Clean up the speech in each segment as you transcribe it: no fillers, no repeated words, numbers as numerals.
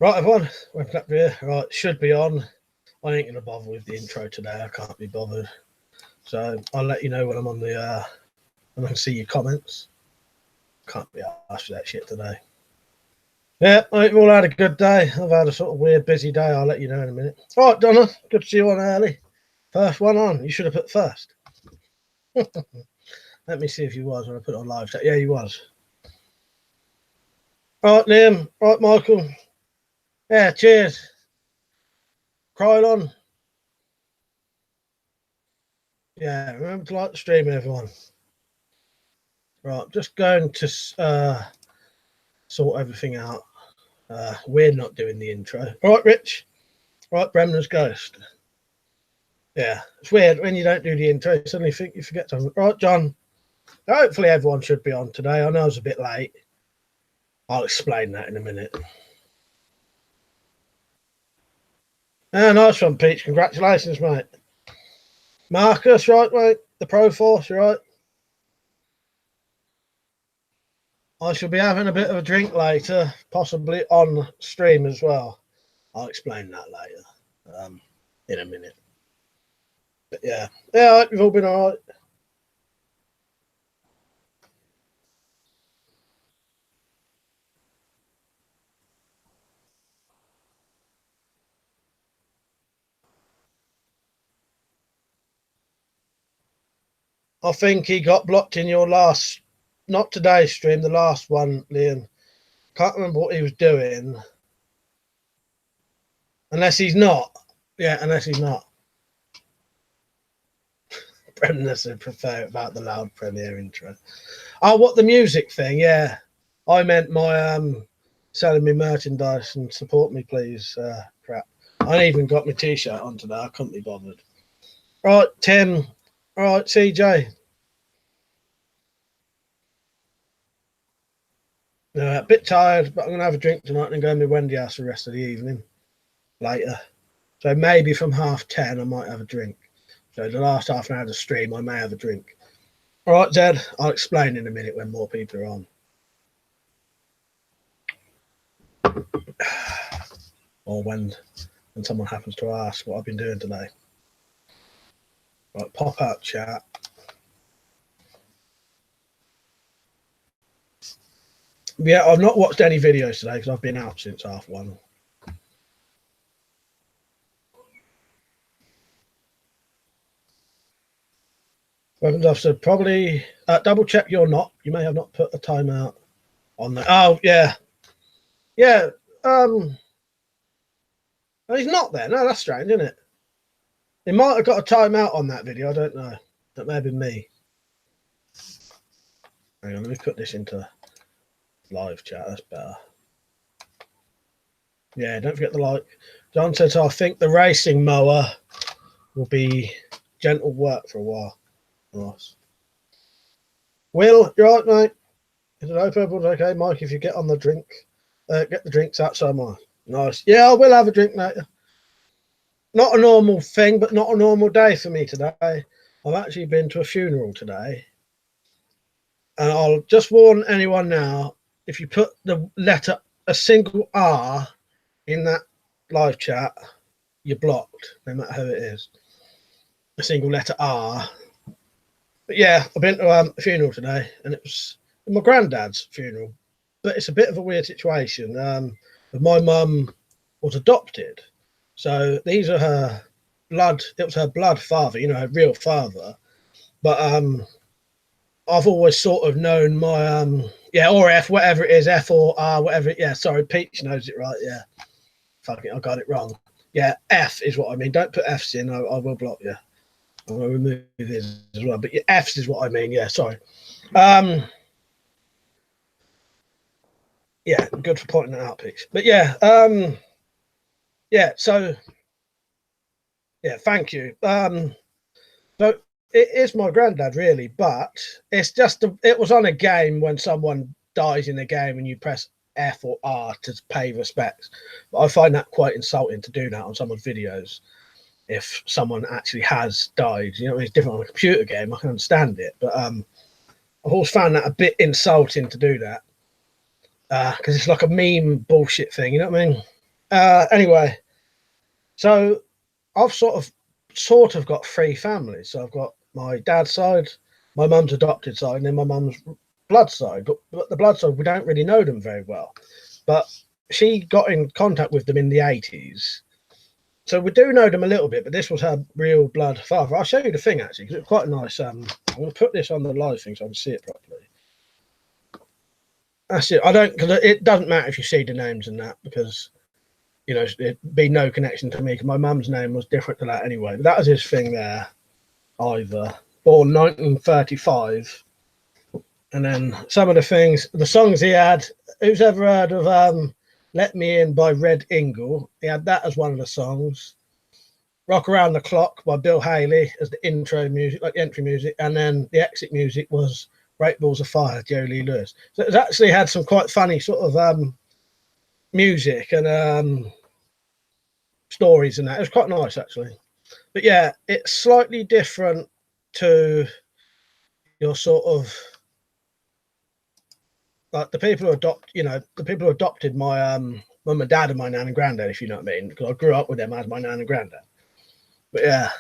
Right, everyone, WeaponCollector here. Right, should be on. I ain't gonna bother with the intro today. I can't be bothered. So I'll let you know when I'm on the when I can see your comments. Can't be asked for that shit today. Yeah, we've all had a good day. I've had a sort of weird, busy day. I'll let you know in a minute. All right, Donna, good to see you on early. First one on. You should have put first. Let me see if you was when I put it on live chat. Yeah, you was. All right, Liam. All right, Michael. Yeah, cheers. Krylon. Yeah, remember to like the stream, everyone. Right, just going to sort everything out. We're not doing the intro. All right, Rich. Right, Bremner's Ghost. Yeah, it's weird when you don't do the intro. You suddenly think you forget something. Right, John. Hopefully everyone should be on today. I know I was a bit late. I'll explain that in a minute. Nice one, Peach. Congratulations, mate. Marcus, right, mate? The Pro Force, right? I shall be having a bit of a drink later, possibly on stream as well. I'll explain that later, in a minute. But yeah, we've all been all right. I think he got blocked in your last, not today's stream, the last one, Liam. Can't remember what he was doing. Unless he's not. Yeah, unless he's not. Brendan said prefer about the loud premiere intro. Oh, what, the music thing? Yeah. I meant my selling me merchandise and support me, please. Crap. I even got my t-shirt on today. I couldn't be bothered. Right, Tim. All right, CJ. A bit tired, but I'm going to have a drink tonight and go to my Wendy house for the rest of the evening later. So maybe from 10:30 I might have a drink. So the last half an hour of the stream, I may have a drink. All right, Zed, I'll explain in a minute when more people are on. Or when someone happens to ask what I've been doing today. Right, pop out chat. Yeah, I've not watched any videos today because I've been out since 1:30. Weapons officer, probably double check you're not. You may have not put a timeout on there. Oh, yeah. Yeah. Oh, he's not there. No, that's strange, isn't it? He might have got a timeout on that video. I don't know. That may have been me. Hang on, let me put this into live chat. That's better. Yeah, don't forget the like. John says, I think the racing mower will be gentle work for a while. Nice. Will, you right, mate? Is it open? Everyone's okay? Mike, if you get on the drink, get the drinks out, so am I. Nice. Yeah, I will have a drink later. Not a normal thing, but not a normal day for me today. I've actually been to a funeral today. And I'll just warn anyone now, if you put the letter, a single R in that live chat, you're blocked, no matter who it is. A single letter R. But yeah, I've been to a funeral today, and it was my granddad's funeral. But it's a bit of a weird situation. My mum was adopted. So these are her blood, it was her blood father, you know, her real father. But I've always sort of known my or F, whatever it is, F or R, whatever. Yeah, sorry, Peach knows it right. Yeah, fuck it, I got it wrong. Yeah, F is what I mean. Don't put F's in. I will block you. I'm gonna remove this as well. But yeah, F's is what I mean. Yeah, sorry. Yeah, good for pointing that out, Peach. But yeah, yeah. So yeah, thank you. So it is my granddad, really, but it's just it was on a game when someone dies in a game and you press F or R to pay respects. But I find that quite insulting to do that on someone's videos if someone actually has died. You know, it's different on a computer game. I can understand it, but I've always found that a bit insulting to do that because it's like a meme bullshit thing. You know what I mean? Anyway, so I've sort of got three families. So I've got my dad's side, my mum's adopted side, and then my mum's blood side. But the blood side, we don't really know them very well. But she got in contact with them in the 80s. So we do know them a little bit, but this was her real blood father. I'll show you the thing, actually, because it's quite nice. I'm going to put this on the live thing so I can see it properly. That's it. I don't, because it doesn't matter if you see the names and that, because, you know, it'd be no connection to me, because my mum's name was different to that anyway. But that was his thing there, either. Born 1935. And then some of the things, the songs he had, who's ever heard of Let Me In by Red Ingle? He had that as one of the songs. Rock Around the Clock by Bill Haley as the intro music, like the entry music. And then the exit music was Great Balls of Fire, Jerry Lee Lewis. So it's actually had some quite funny sort of music and stories and that. It was quite nice, actually. But yeah, it's slightly different to your sort of, like the people who adopted my mum and dad and my nan and granddad, if you know what I mean, because I grew up with them as my nan and granddad. But yeah,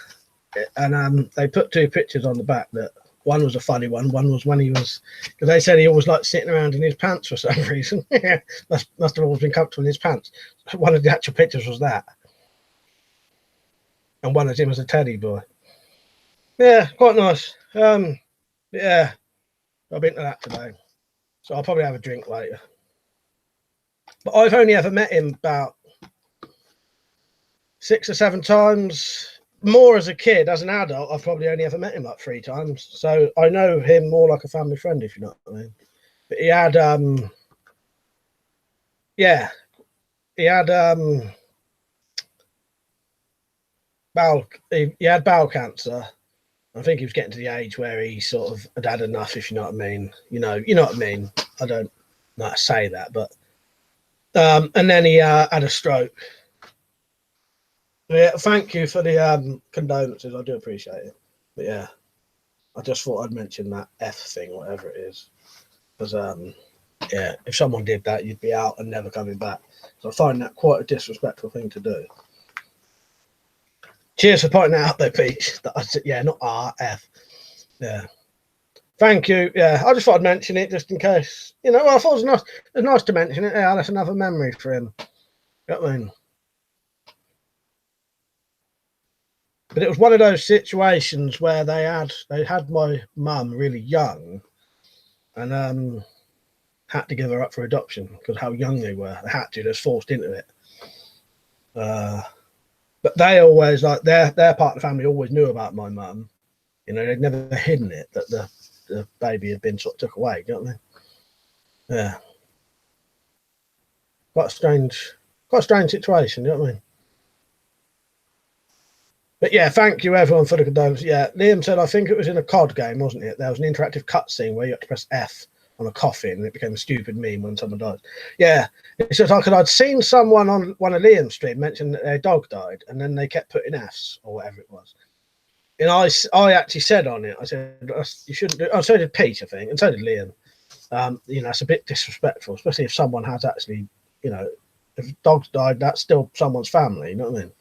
and they put two pictures on the back. That one was a funny one. One was when he was, because they said he always liked sitting around in his pants for some reason. must have always been comfortable in his pants. One of the actual pictures was that, and one of him was a teddy boy. Yeah, quite nice. Yeah, I've been to that today. So I'll probably have a drink later. But I've only ever met him about 6 or 7 times. More as a kid. As an adult, I've probably only ever met him like 3 times. So I know him more like a family friend, if you know what I mean. But he had, he had bowel cancer. I think he was getting to the age where he sort of had enough, if you know what I mean. You know what I mean. I don't know how to say that, but and then he had a stroke. Yeah, thank you for the condolences. I do appreciate it. But yeah, I just thought I'd mention that F thing, whatever it is, because yeah, if someone did that, you'd be out and never coming back. So I find that quite a disrespectful thing to do. Cheers for pointing that out, though, Peach. Yeah, not R, F. Yeah. Thank you. Yeah, I just thought I'd mention it just in case. You know, well, I thought it was nice to mention it. Yeah, that's another memory for him. You know what I mean? But it was one of those situations where they had my mum really young, and had to give her up for adoption because how young they were. They had to. They was forced into it. But they always, like, their part of the family always knew about my mum. You know, they'd never hidden it that the baby had been sort of took away. You know what I mean? Yeah. Quite a strange situation. You know what I mean? But yeah, thank you everyone for the condolences. Yeah, Liam said, I think it was in a COD game, wasn't it? There was an interactive cutscene where you had to press F on a coffin and it became a stupid meme when someone died. Yeah, it's just like I'd seen someone on one of Liam's stream mention that their dog died and then they kept putting Fs or whatever it was. And I actually said on it, I said, you shouldn't do it. Oh, so did Pete, I think, and so did Liam. You know, it's a bit disrespectful, especially if someone has actually, you know, if dogs died, that's still someone's family, you know what I mean?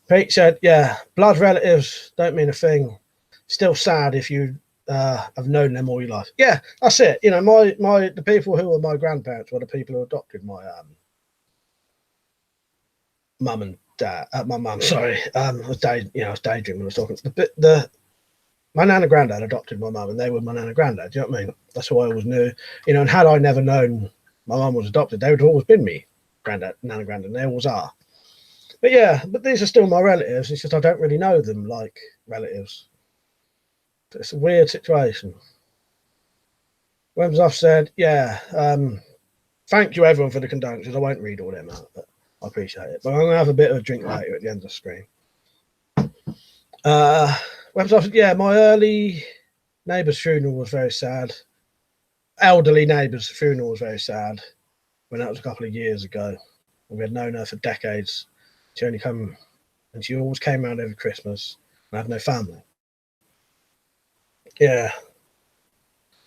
Pete said, yeah, blood relatives don't mean a thing. Still sad if you have known them all your life. Yeah, that's it. You know, the people who were my grandparents were the people who adopted my mum and dad. My mum, sorry. I was daydreaming when I was talking. My nan and granddad adopted my mum, and they were my nan and granddad. Do you know what I mean? That's who I always knew. You know, and had I never known my mum was adopted, they would have always been me, granddad, nan and granddad, and they always are. But yeah, but these are still my relatives. It's just I don't really know them like relatives. It's a weird situation. Webs off said, yeah, thank you everyone for the condolences. I won't read all them out, but I appreciate it. But I'm gonna have a bit of a drink later at the end of the stream. Webs off said, yeah, my early neighbour's funeral was very sad. Elderly neighbour's funeral was very sad when that was a couple of years ago. We had known her for decades. She only come, and she always came around every Christmas. And I had no family. Yeah,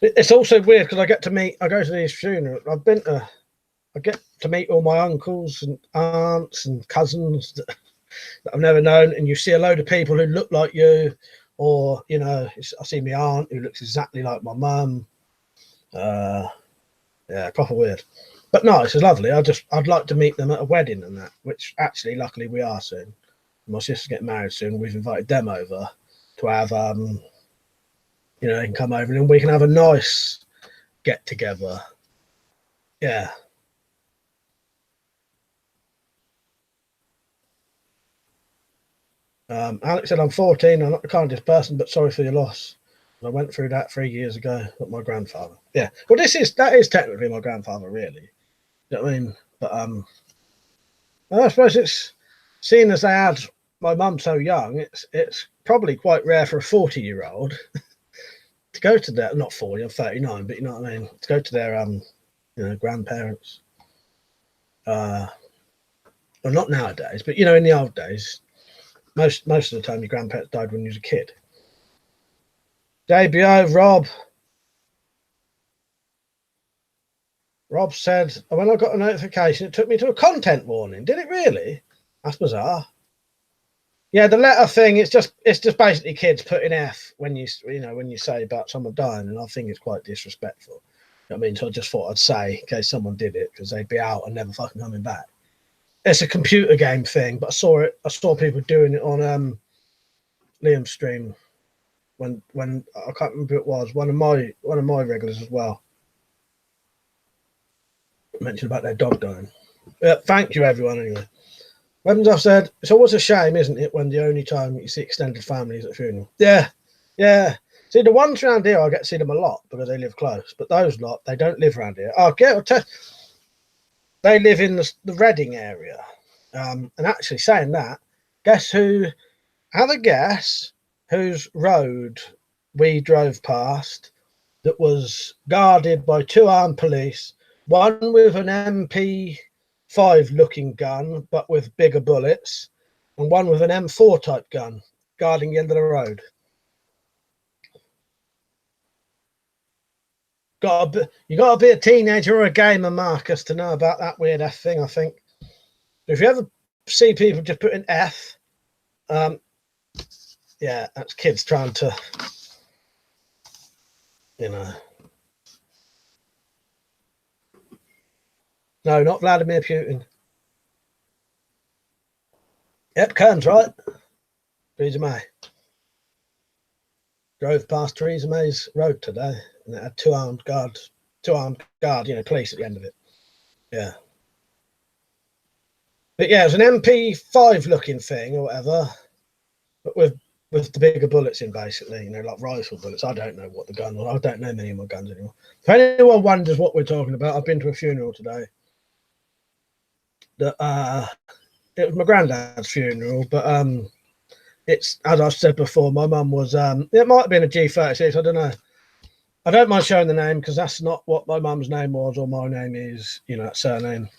it's also weird because I go to these funerals. I've been to I get to meet all my uncles and aunts and cousins that I've never known, and you see a load of people who look like you, or you know, I see my aunt who looks exactly like my mum. Yeah, proper weird, but nice. It's lovely. I'd like to meet them at a wedding and that, which actually, luckily, we are soon. My sister's getting married soon. We've invited them over to have, you know, they can come over and we can have a nice get together. Yeah. Alex said, I'm 14. I'm not the kindest person, but sorry for your loss. I went through that 3 years ago with my grandfather. Yeah. Well, that is technically my grandfather, really. You know what I mean? But I suppose it's seeing as they had my mum so young, it's probably quite rare for a 40-year-old to go to their, not 40, I'm 39, but you know what I mean, to go to their you know, grandparents. Well, not nowadays, but you know, in the old days, most of the time your grandparents died when you was a kid. JBO, Rob said, when I got a notification, it took me to a content warning. Did it really? That's bizarre. Yeah, the letter thing, it's just basically kids putting F when you know, when you say about someone dying, and I think it's quite disrespectful. You know what I mean? So I just thought I'd say in case someone did it, because they'd be out and never fucking coming back. It's a computer game thing, but I saw people doing it on Liam's stream when I can't remember who it was, one of my regulars as well. Mentioned about their dog dying. Thank you everyone anyway. Weapons, I've said, it's always a shame, isn't it, when the only time you see extended families at a funeral? Yeah, yeah. See, the ones around here, I get to see them a lot because they live close. But those lot, they don't live around here. They live in the Reading area. And actually, saying that, guess who? Have a guess whose road we drove past that was guarded by 2 armed police, one with an MP5 looking gun but with bigger bullets, and one with an M4 type gun guarding the end of the road. You got to be a teenager or a gamer, Marcus, to know about that weird F thing, I think. If you ever see people just putting F, yeah, that's kids trying to, you know. No, not Vladimir Putin. Yep, Kern's right. Theresa May. Drove past Theresa May's road today, and it had 2 armed guard, you know, police at the end of it. Yeah. But yeah, it was an MP5 looking thing or whatever, but with the bigger bullets in, basically, you know, like rifle bullets. I don't know what the gun was. I don't know many of my guns anymore. If anyone wonders what we're talking about, I've been to a funeral today. It was my granddad's funeral, but it's, as I said before, my mum was it might have been a G36, I don't know. I don't mind showing the name because that's not what my mum's name was or my name is, you know, that surname.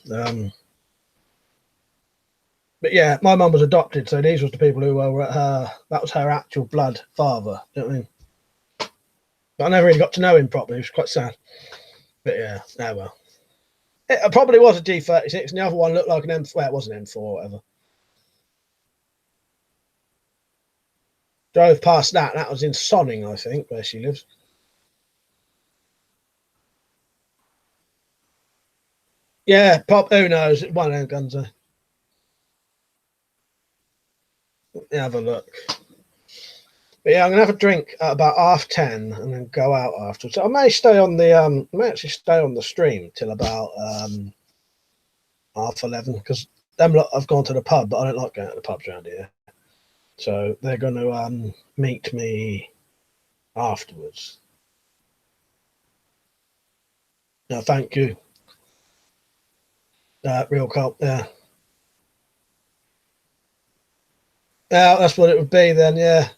But yeah, my mum was adopted, so these were the people who were at her, that was her actual blood father, you know what I mean? But I never really got to know him properly, it was quite sad. But yeah, oh well. It probably was a G36, and the other one looked like an M4, well, it was an M4 or whatever. Drove past that was in Sonning, I think, where she lives. Yeah, who knows? One of them guns. Have a look. But yeah, I'm gonna have a drink at about 10:30 and then go out afterwards. So I may stay on the I may actually stay on the stream till about 11:30 because them lot have gone to the pub, but I don't like going to the pubs around here. So they're going to meet me afterwards. No, thank you. Real cop, yeah. Yeah, that's what it would be then, yeah.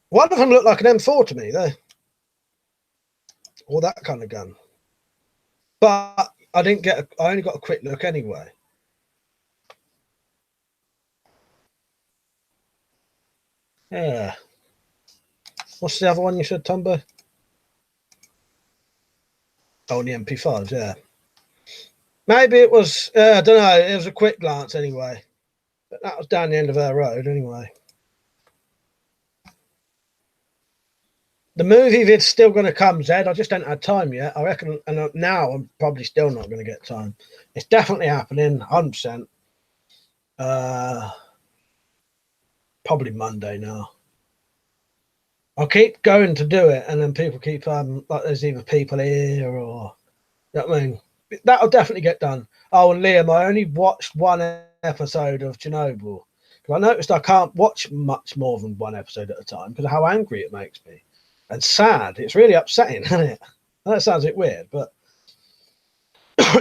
One of them looked like an M4 to me, though. Or that kind of gun. But I only got a quick look anyway. Yeah. What's the other one you said, Tombo? Oh, the MP5s, yeah. Maybe it was, I don't know, it was a quick glance anyway. But that was down the end of her road anyway. The movie vid's still going to come, Zed. I just don't have time yet. I reckon, and now I'm probably still not going to get time. It's definitely happening, 100%. Probably Monday now. I'll keep going to do it, and then people keep, like there's either people here or, you know what I mean? That'll definitely get done. Oh, and Liam, I only watched one episode of Chernobyl. Because I noticed I can't watch much more than one episode at a time because of how angry it makes me. And sad. It's really upsetting, isn't it? That sounds a bit weird, but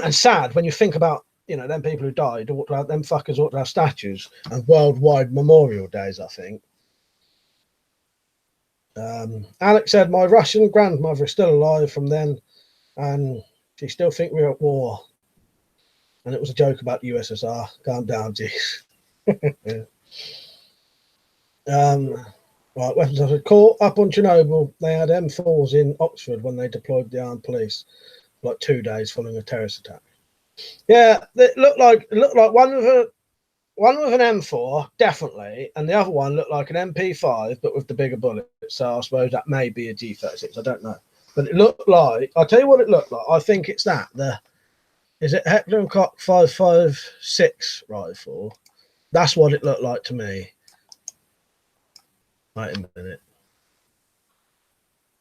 and sad when you think about, you know, them people who died, ought to have, them fuckers ought to have statues and worldwide memorial days, I think. Alex said, my Russian grandmother is still alive from then, and she still think we're at war. And it was a joke about the USSR. Calm down, geez. Right, weapons officer caught up on Chernobyl. They had M4s in Oxford when they deployed the armed police, like 2 days following a terrorist attack. Yeah, it looked like one with an M4, definitely, and the other one looked like an MP5, but with the bigger bullet. So I suppose that may be a G36. I don't know, but it looked like. I'll tell you what it looked like. I think it's that. Is it Heckler & Koch 5.56 rifle? That's what it looked like to me. Wait a minute.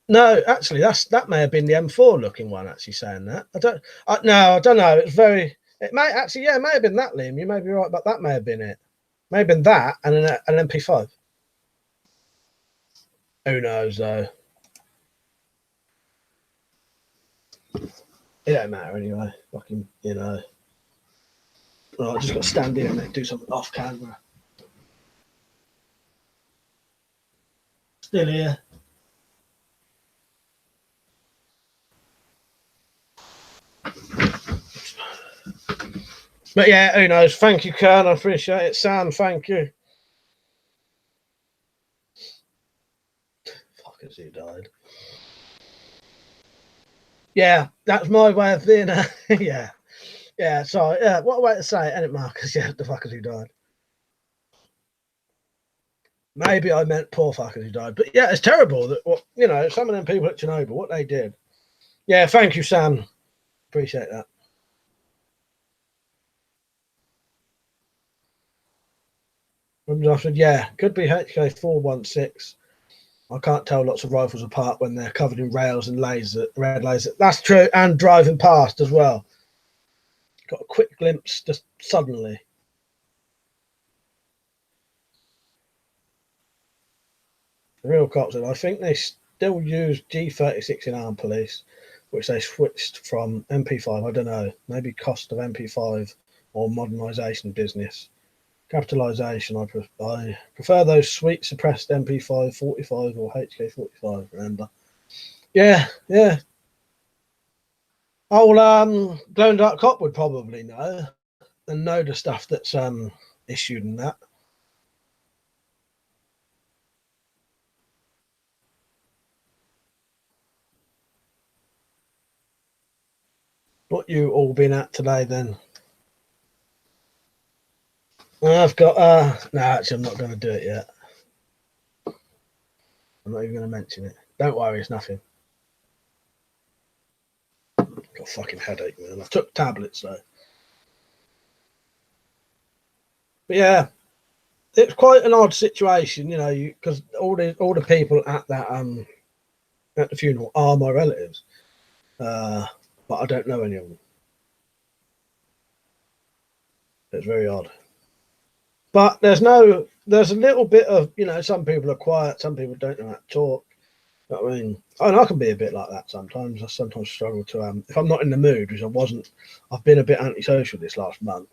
No, actually, that may have been the M4 looking one. Actually, saying that, I don't know. It's very. It may actually, yeah, it may have been that, Liam. You may be right, but that may have been it. May have been that and an MP5. Who knows though? It don't matter anyway. Fucking, you know. Well, I just got to stand here and do something off camera. Still here. But yeah, who knows? Thank you, Kern. I appreciate it. Sam, thank you. Fuckers who died. Yeah, that's my way of being. Yeah. Yeah, sorry. Yeah, what a way to say it, ain't it, Marcus? Yeah, the fuckers who died. Maybe I meant poor fuckers who died. But yeah, it's terrible that, what, you know, some of them people at Chernobyl, what they did. Yeah, thank you, Sam. Appreciate that. I said, yeah, could be HK 416. I can't tell lots of rifles apart when they're covered in rails and red laser. That's true, and driving past as well. Got a quick glimpse just suddenly. The real cops said, I think they still use G36 in armed police, which they switched from MP5. I don't know, maybe cost of MP5 or modernisation business. Capitalisation, I prefer those sweet suppressed MP5 45 or HK 45, remember? Yeah. Old Glow and Dark Cop would probably know and know the stuff that's issued and that. What you all been at today then? I've got no, actually I'm not going to do it yet. I'm not even going to mention it. Don't worry, it's nothing. Got a fucking headache, man. I took tablets though. But yeah, it's quite an odd situation, you know, because all the people at that at the funeral are my relatives, but I don't know any of them. It's very odd. But there's a little bit of, you know, some people are quiet, some people don't know how to talk. You know what I mean? And I can be a bit like that sometimes. I sometimes struggle to, if I'm not in the mood, which I wasn't, I've been a bit antisocial this last month.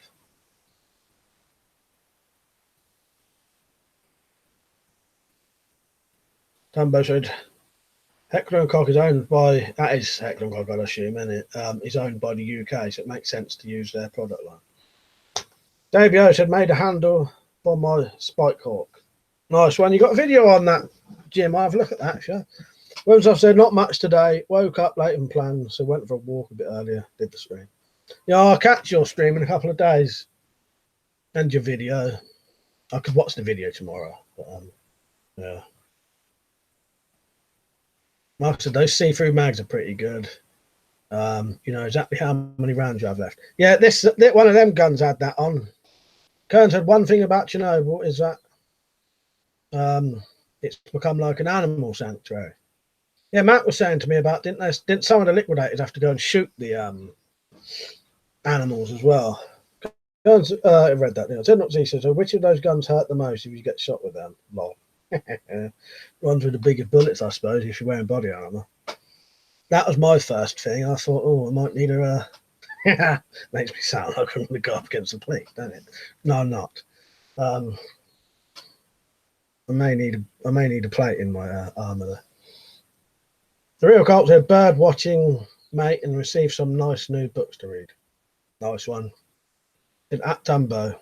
Tambo said, Heckler & Koch is owned by, that is Heckler & Koch, I'd assume, isn't it? It's owned by the UK, so it makes sense to use their product line. Davey O said, made a handle for my Spike Hawk. Nice one. You got a video on that, Jim? I'll have a look at that, sure. I've said, not much today. Woke up late and planned, so went for a walk a bit earlier, did the stream. Yeah, I'll catch your stream in a couple of days. And your video. I could watch the video tomorrow. But, yeah. Like I said, those see-through mags are pretty good. You know exactly how many rounds you have left. Yeah, this one of them guns had that on. Kern said one thing about Chernobyl is that it's become like an animal sanctuary. Yeah, Matt was saying to me about didn't some of the liquidators have to go and shoot the animals as well? Guns, I read that. He says, so which of those guns hurt the most if you get shot with them? Lol. Ones with the bigger bullets, I suppose, if you're wearing body armor. That was my first thing. I thought, oh, I might need a. Makes me sound like I'm going to go up against the police, don't it? No, I'm not. I may need a plate in my armor there. The real cult said, bird watching, mate, and receive some nice new books to read. Nice one. At Dumbo.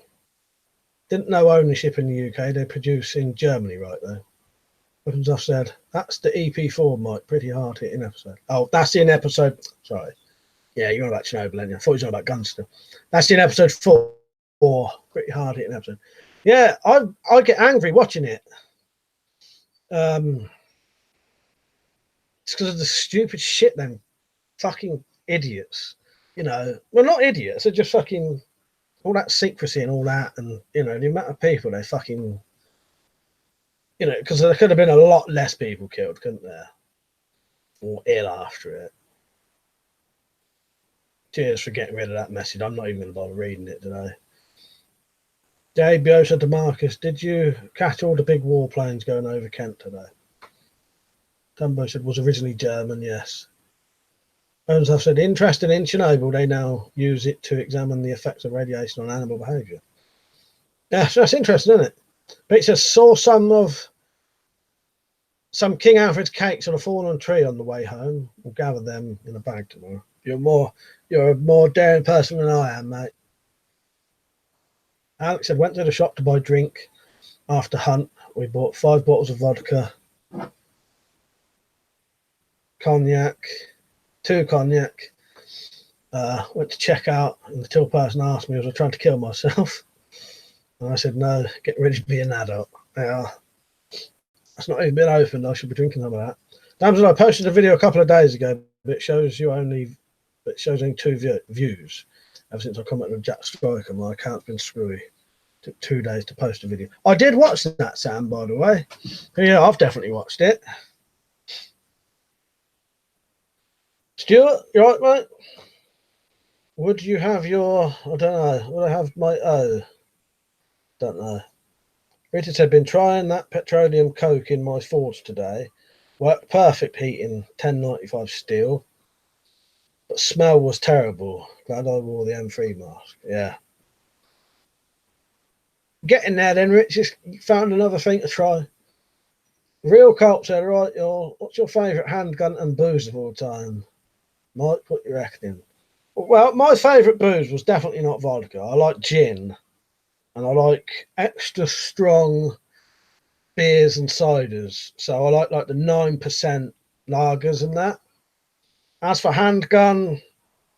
Didn't know ownership in the UK. They produce in Germany, right though. Weapons I've said. That's the EP4, Mike. Pretty hard hitting episode. Oh, that's in episode. Sorry. Yeah, you're on about Chernobyl, ain't you? I thought you were on about guns still. That's in episode 4. Pretty hard hitting episode. Yeah, I get angry watching it. It's because of the stupid shit them fucking idiots. You know, well, not idiots. They're just fucking all that secrecy and all that, and you know the amount of people they fucking. You know, because there could have been a lot less people killed, couldn't there? Or ill after it. Cheers for getting rid of that message. I'm not even going to bother reading it today. JBO said to Marcus, did you catch all the big warplanes going over Kent today? Dumbo said, was originally German, yes. Owens have said, interesting in Chernobyl, they now use it to examine the effects of radiation on animal behaviour. Yeah, so that's interesting, isn't it? But it says, saw some King Alfred's cakes on a fallen tree on the way home. We'll gather them in a bag tomorrow. You're a more daring person than I am, mate. Alex said, went to the shop to buy drink after hunt. We bought 5 bottles of vodka, cognac, 2 cognac. Went to check out, and the till person asked me, was I trying to kill myself? And I said, no, get ready to be an adult. Yeah. That's not even been opened. I should be drinking some of that. Damson, I posted a video a couple of days ago, but it shows only 2 views. Ever since I commented on Jack Striker, my account's been screwy. Took 2 days to post a video. I did watch that, Sam, by the way. Yeah, I've definitely watched it. Stuart, you right, mate? Would you have your, I don't know, would I have my don't know. Richard said, been trying that petroleum coke in my forge today. Worked perfect heating, 1095 steel. But smell was terrible. Glad I wore the M3 mask. Yeah. Getting there then, Rich. Just found another thing to try. Real Cult said, right, what's your favourite handgun and booze of all time? Mike, what you reckoning? Well, my favourite booze was definitely not vodka. I like gin. And I like extra strong beers and ciders. So I like the 9% lagers and that. As for handgun,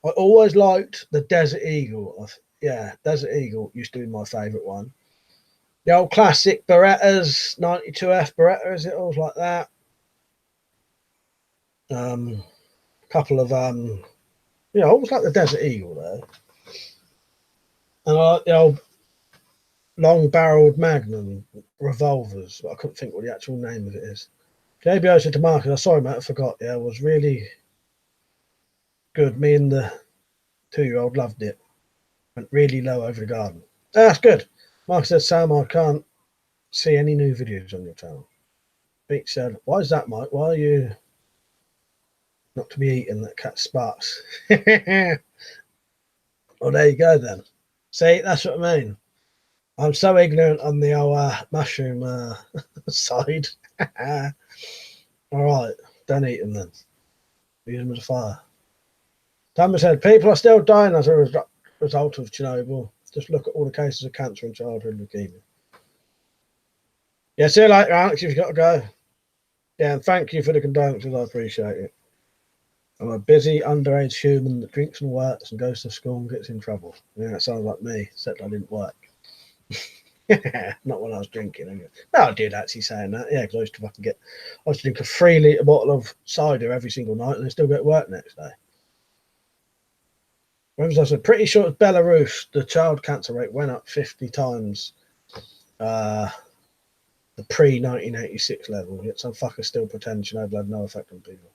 I always liked the Desert Eagle. Yeah, Desert Eagle used to be my favourite one. The old classic Berettas, 92F Beretta, it always like that. Couple of I always like the Desert Eagle though. And I like the old long-barreled Magnum revolvers, but I couldn't think what the actual name of it is. JBO said to Marcus, I'm sorry, mate, I forgot. Yeah, it was really good. Me and the 2-year-old loved it. Went really low over the garden. That's good. Marcus said, Sam, I can't see any new videos on your channel. Beach said, why is that, Mike? Why are you not to be eating that cat sparks? Well, there you go then. See, that's what I mean. I'm so ignorant on the old mushroom side. All right, don't eat them then. Use them as a fire. Thomas said, people are still dying as a result of Chernobyl. Just look at all the cases of cancer and childhood leukemia. Yeah, see you later, Alex, if you've got to go. Yeah, and thank you for the condolences. I appreciate it. I'm a busy underage human that drinks and works and goes to school and gets in trouble. Yeah, that sounds like me, except I didn't work. Not when I was drinking anyway. No, I did actually saying that. Yeah, because I used to drink a 3 litre bottle of cider every single night and I still get work next day. When was I pretty sure it's Belarus, the child cancer rate went up 50 times the pre 1986 level, yet some fucker still pretends Chernobyl had no effect on people.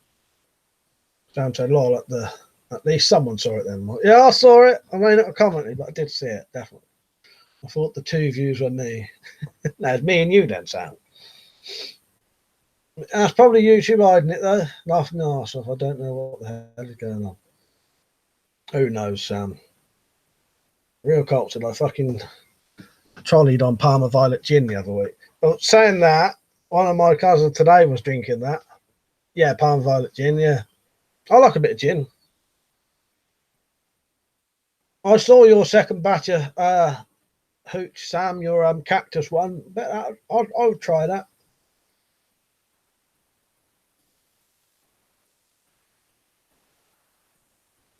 Down to lol at least someone saw it then. Yeah, I saw it. I may not have commented, but I did see it, definitely. I thought the two views were me. No, it's me and you then, Sam. That's probably YouTube hiding it though. Laughing the arse off. I don't know what the hell is going on. Who knows, Sam? Real culture, I fucking trolleyed on Parma Violet gin the other week. But saying that, one of my cousins today was drinking that. Yeah, Parma Violet gin, yeah. I like a bit of gin. I saw your second batch of hooch, Sam, your cactus one. But I would try that.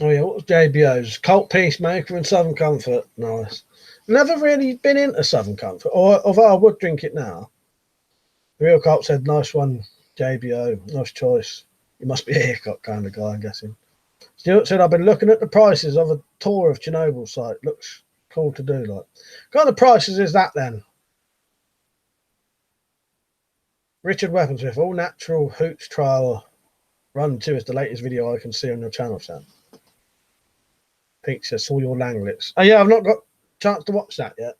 Oh yeah, what was JBO's? Cult Peacemaker and Southern Comfort. Nice. Never really been into Southern Comfort, or although I would drink it now. The Real Cult said, nice one, JBO. Nice choice. You must be a haircut kind of guy, I'm guessing. Stuart said, I've been looking at the prices of a tour of Chernobyl site. Looks cool to do. Like, what kind of prices is that then? Richard Weaponsmith, all natural hooch trial run 2 is the latest video I can see on your channel, Sam. Pete says, saw your langlets. Oh yeah, I've not got a chance to watch that yet.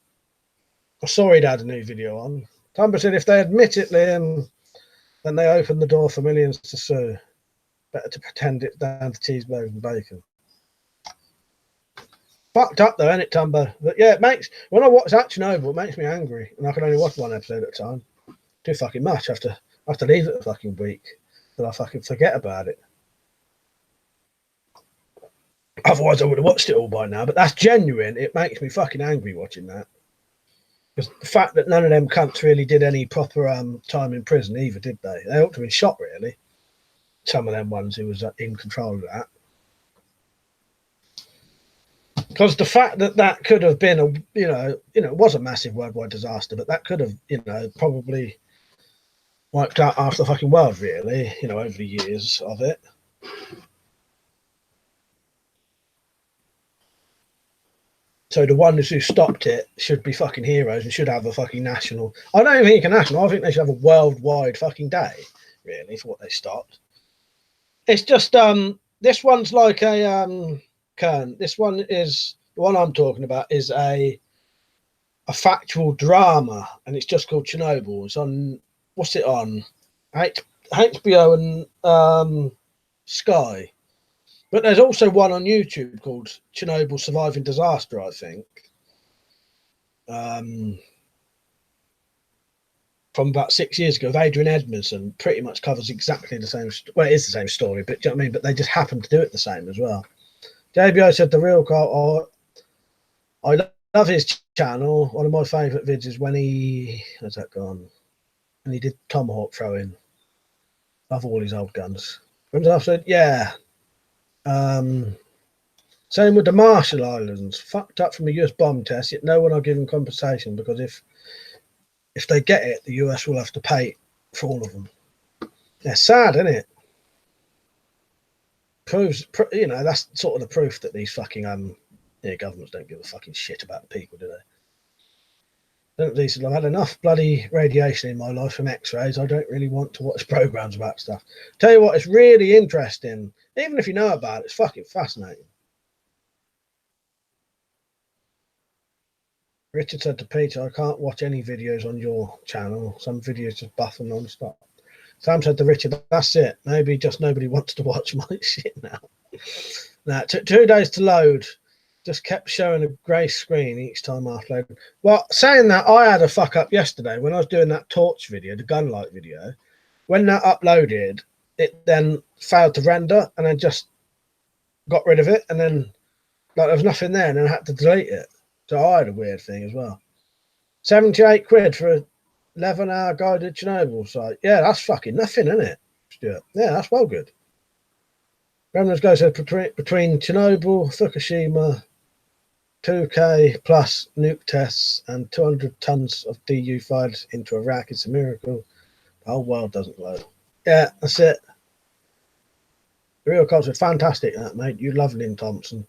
I saw he'd had a new video on. Tumber said if they admit it, Liam, then they open the door for millions to sue. Better to pretend it's down to cheeseburgers and bacon. Fucked up though, ain't it, Tumbo? But yeah, it makes, when I watch that Chernobyl, it makes me angry. And I can only watch one episode at a time. Too fucking much. I have to leave it a fucking week till I fucking forget about it. Otherwise I would have watched it all by now, but that's genuine. It makes me fucking angry watching that. Because the fact that none of them cunts really did any proper time in prison either, did they? They ought to have been shot, really. Some of them ones who was in control of that. Because the fact that that could have been it was a massive worldwide disaster, but that could have, probably wiped out half the fucking world, really, over the years of it. So the ones who stopped it should be fucking heroes and should have a fucking national. I don't even think a national. I think they should have a worldwide fucking day, really, for what they stopped. It's just this one's like a Kern. This one is the one I'm talking about is a factual drama, and it's just called Chernobyl. It's on what's it on? HBO and Sky. But there's also one on YouTube called Chernobyl Surviving Disaster, I think. From about 6 years ago, with Adrian Edmondson, pretty much covers exactly the same. Well, it is the same story, but do you know what I mean? But they just happen to do it the same as well. JBO said the real Carl. I love his channel. One of my favourite vids is when how's that gone? And he did tomahawk throwing. Love all his old guns. Remember I said, yeah. Same with the Marshall Islands. Fucked up from a US bomb test, yet no one are given compensation because if they get it, the US will have to pay for all of them. Yeah, sad, isn't it? Proves, that's sort of the proof that these fucking governments don't give a fucking shit about the people, do they? I've had enough bloody radiation in my life from X-rays. I don't really want to watch programs about stuff. Tell you what, it's really interesting. Even if you know about it, it's fucking fascinating. Richard said to Peter, I can't watch any videos on your channel. Some videos just buff and non-stop. Sam said to Richard, that's it. Maybe just nobody wants to watch my shit now. Now, it took 2 days to load. Just kept showing a grey screen each time I uploaded. Well, saying that, I had a fuck up yesterday when I was doing that torch video, the gunlight video. When that uploaded, it then failed to render and then just got rid of it. And then there was nothing there and then I had to delete it. So I had a weird thing as well. 78 quid for a 11-hour guided Chernobyl site. Yeah, that's fucking nothing, isn't it, Stuart? Yeah, that's well good. Remnants goes between Chernobyl, Fukushima, 2K plus nuke tests, and 200 tons of DU fired into Iraq. It's a miracle. The whole world doesn't glow. Yeah, that's it. The real culture, fantastic, that mate. You love Lynn Thompson.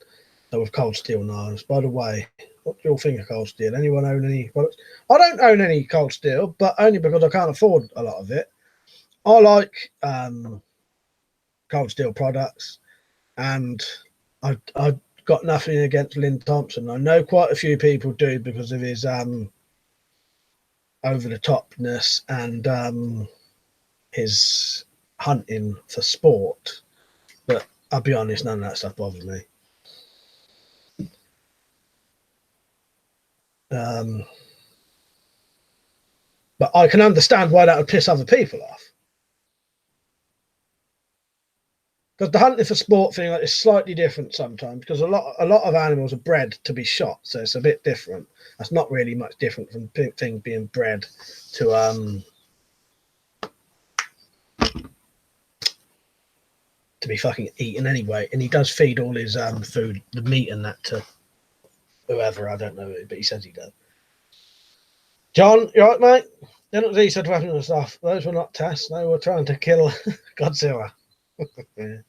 With cold steel knives. By the way, what do you all think of cold steel? Anyone own any products? I don't own any cold steel, but only because I can't afford a lot of it. I like cold steel products, and I've got nothing against Lynn Thompson. I know quite a few people do because of his over the topness and his hunting for sport. But I'll be honest, none of that stuff bothers me. But I can understand why that would piss other people off. Because the hunting for sport thing is slightly different sometimes, because a lot of animals are bred to be shot, so it's a bit different. That's not really much different from things being bred to be fucking eaten anyway. And he does feed all his food, the meat and that, to whoever, I don't know, but he says he does. John, you right, mate? They're not these weapons and stuff. Those were not tests. They were trying to kill Godzilla. Yeah.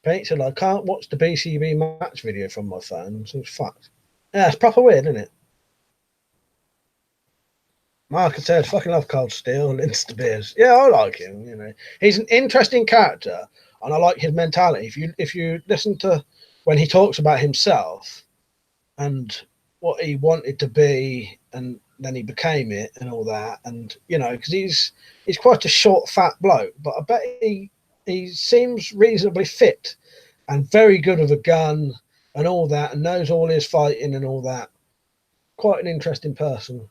Pete said, I can't watch the BCB match video from my phone, so it's fucked. Yeah, it's proper weird, isn't it? Mark had said, fucking love Cold Steel, Lince de Beers. Yeah, I like him, you know. He's an interesting character, and I like his mentality. If you listen to when he talks about himself and what he wanted to be, and then he became it and all that, and, you know, because he's quite a short, fat bloke, but I bet he seems reasonably fit and very good with a gun and all that, and knows all his fighting and all that. Quite an interesting person.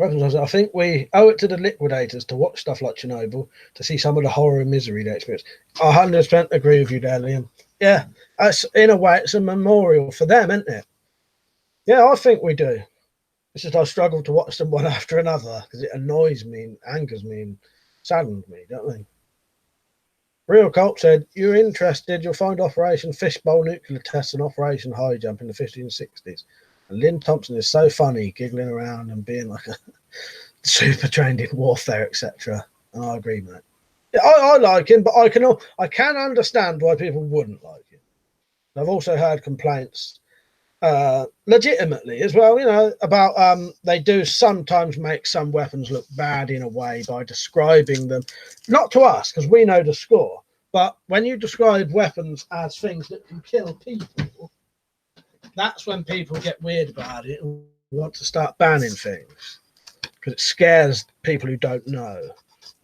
I think we owe it to the liquidators to watch stuff like Chernobyl to see some of the horror and misery they experience. I 100% agree with you there, Liam. Yeah, in a way, it's a memorial for them, isn't it? Yeah, I think we do. It's just I struggle to watch them one after another because it annoys me and angers me and saddens me, don't they? Real Cult said, you're interested, you'll find Operation Fishbowl nuclear tests and Operation High Jump in the 50s and 60s. And Lynn Thompson is so funny, giggling around and being like a super trained in warfare, etc. And I agree, mate. Yeah, I like him, but I can understand why people wouldn't like him. I've also heard complaints legitimately as well, you know, about they do sometimes make some weapons look bad in a way by describing them, not to us because we know the score, but when you describe weapons as things that can kill people, that's when people get weird about it and want to start banning things because it scares people who don't know.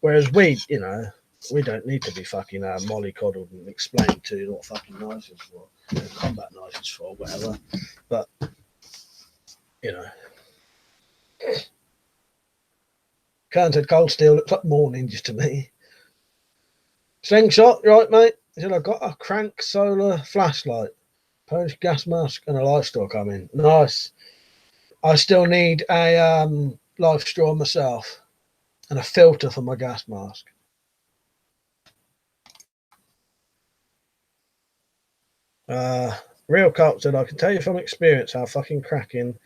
Whereas we, you know, we don't need to be fucking mollycoddled and explained to what fucking knife is for, combat knife is for, whatever. But, you know. Kern said Cold Steel looks like more ninjas to me. Slingshot, you right, mate? He said, I've got a crank solar flashlight, Polish gas mask, and a life straw coming. Nice. I still need a life straw myself and a filter for my gas mask. Real Cult said, I can tell you from experience how fucking cracking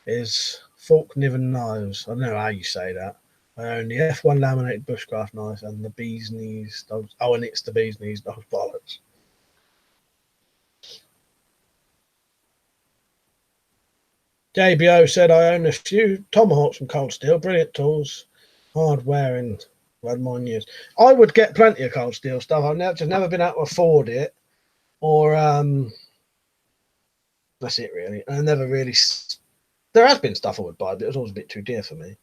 is fork niven knives. I don't know how you say that. I own the F1 laminated bushcraft knife and the bee's knees dogs. Oh, and it's the bee's knees dogs bollocks. JBO said, I own a few tomahawks from Cold Steel, brilliant tools, hard wearing. I've had mine years. I would get plenty of Cold Steel stuff. I've just never been able to afford it, or that's it really. I never really. There has been stuff I would buy, but it was always a bit too dear for me.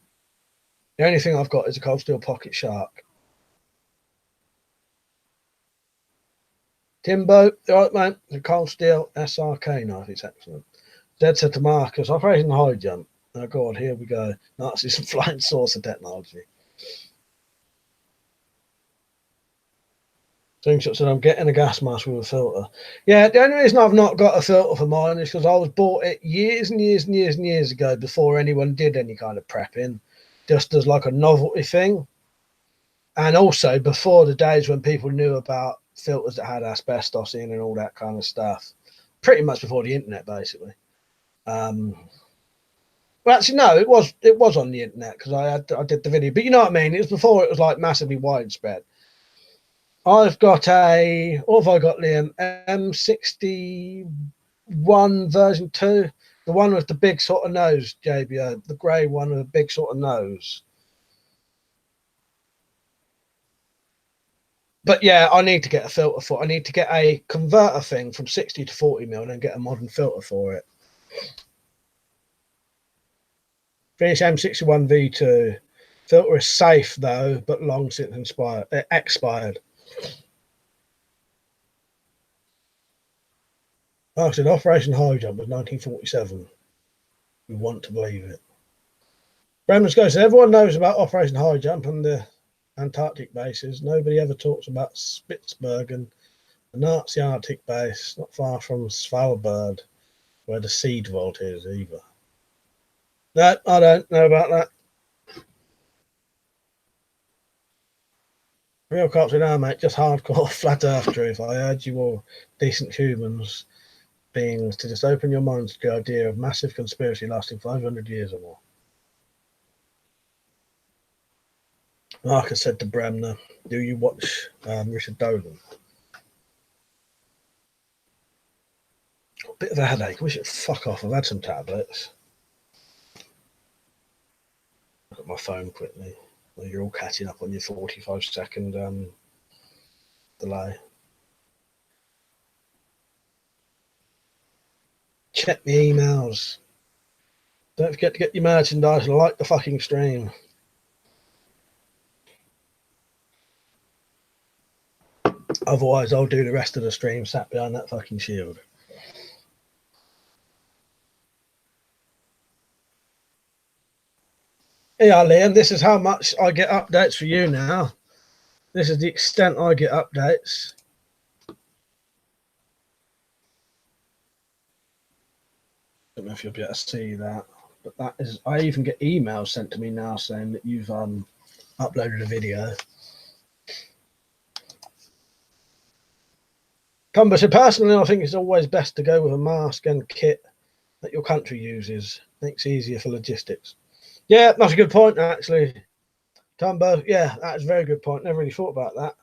The only thing I've got is a Cold Steel Pocket Shark. Timbo, right, man. The Cold Steel SRK knife. It's excellent. Zed said to Marcus, Operation High Jump. Oh, God, here we go. Nazis and flying saucer technology. Slingshot said, I'm getting a gas mask with a filter. Yeah, the only reason I've not got a filter for mine is because I was bought it years and years and years and years ago before anyone did any kind of prepping, just as like a novelty thing. And also before the days when people knew about filters that had asbestos in and all that kind of stuff, pretty much before the internet, basically. Well, actually, no, it was on the internet because I did the video, but you know what I mean. It was before it was like massively widespread. I've got what have I got, Liam? M61 version 2, the one with the big sort of nose, JBO, the grey one with a big sort of nose. But yeah, I need to get a filter for it. I need to get a converter thing from 60 to 40 mil and then get a modern filter for it. Finish M61 V2. Filter is safe though, but long since expired. I said Operation High Jump was 1947. We want to believe it. Bremner's goes, everyone knows about Operation High Jump and the Antarctic bases. Nobody ever talks about Spitsbergen, the Nazi Arctic base, not far from Svalbard, where the seed vault is either. No, I don't know about that. Real cops in our mate, just hardcore flat earth truth. I urge you all, decent humans beings, to just open your minds to the idea of massive conspiracy lasting 500 years or more. Marcus said to Bremner, do you watch Richard Dolan? Bit of a headache. We should fuck off. I've had some tablets. Look at my phone quickly. Well, you're all catching up on your 45-second delay. Check the emails. Don't forget to get your merchandise and like the fucking stream. Otherwise, I'll do the rest of the stream sat behind that fucking shield. Yeah, Liam, this is how much I get updates for you now. This is the extent I get updates. I don't know if you'll be able to see that, but that is, I even get emails sent to me now saying that you've uploaded a video. Cumber said, personally, I think it's always best to go with a mask and kit that your country uses. Makes it easier for logistics. Yeah, that's a good point, actually. Cumber, yeah, that's a very good point. Never really thought about that.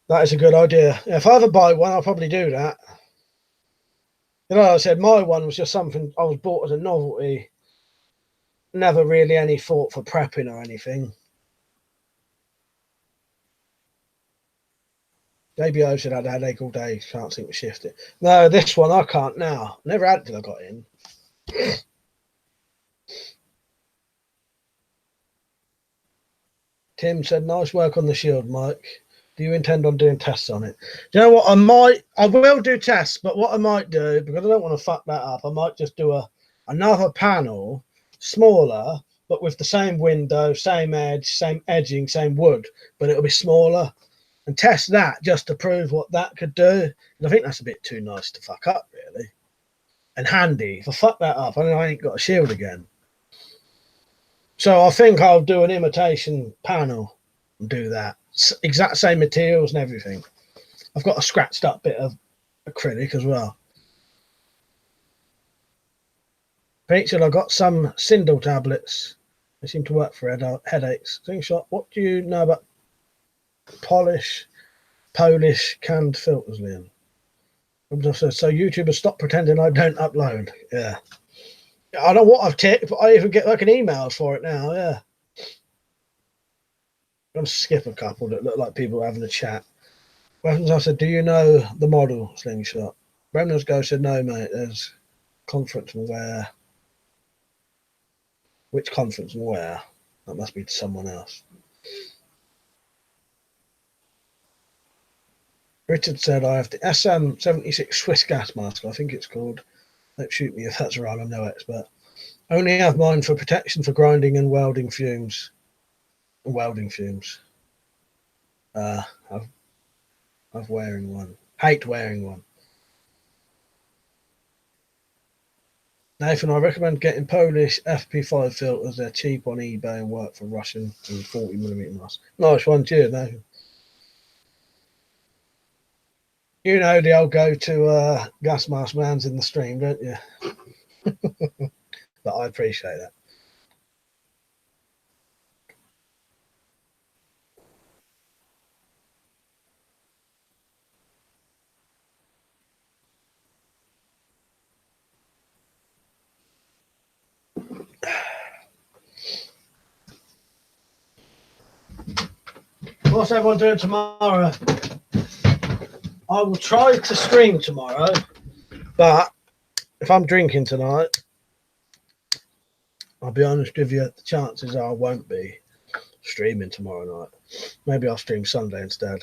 That is a good idea. Yeah, if I ever buy one, I'll probably do that. You know, like I said, my one was just something I was bought as a novelty. Never really any thought for prepping or anything. JBO said I had a headache all day. Can't seem to shift it. No, this one I can't now. Never had it till I got in. Tim said, nice work on the shield, Mike. Do you intend on doing tests on it? Do you know what? I will do tests, but what I might do, because I don't want to fuck that up, I might just do another panel, smaller, but with the same window, same edge, same edging, same wood, but it'll be smaller, and test that just to prove what that could do. And I think that's a bit too nice to fuck up, really. And handy. If I fuck that up, I ain't got a shield again. So I think I'll do an imitation panel and do that. Exact same materials and everything. I've got a scratched up bit of acrylic as well. Rachel, I got some Sindel tablets. They seem to work for headaches. Slingshot, what do you know about Polish canned filters, Liam? So YouTubers stop pretending I don't upload. Yeah. I don't know what I've ticked, but I even get like an email for it now. Yeah. I'm going to skip a couple that look like people having a chat. Weapons, I said, do you know the model, Slingshot? Bremner's Go said, no, mate, there's conference and where. Which conference and where? That must be to someone else. Richard said, I have the SM76 Swiss gas mask, I think it's called. Don't shoot me if that's wrong, I'm no expert. Only have mine for protection for grinding and welding fumes. Welding fumes. I've wearing one. Hate wearing one. Nathan, I recommend getting Polish FP5 filters. They're cheap on eBay and work for Russian and 40mm mask. Nice one, cheers, Nathan. You know the old go-to gas mask man's in the stream, don't you? But I appreciate that. What's everyone doing tomorrow? I will try to stream tomorrow, but if I'm drinking tonight, I'll be honest with you, the chances are I won't be streaming tomorrow night. Maybe I'll stream Sunday instead.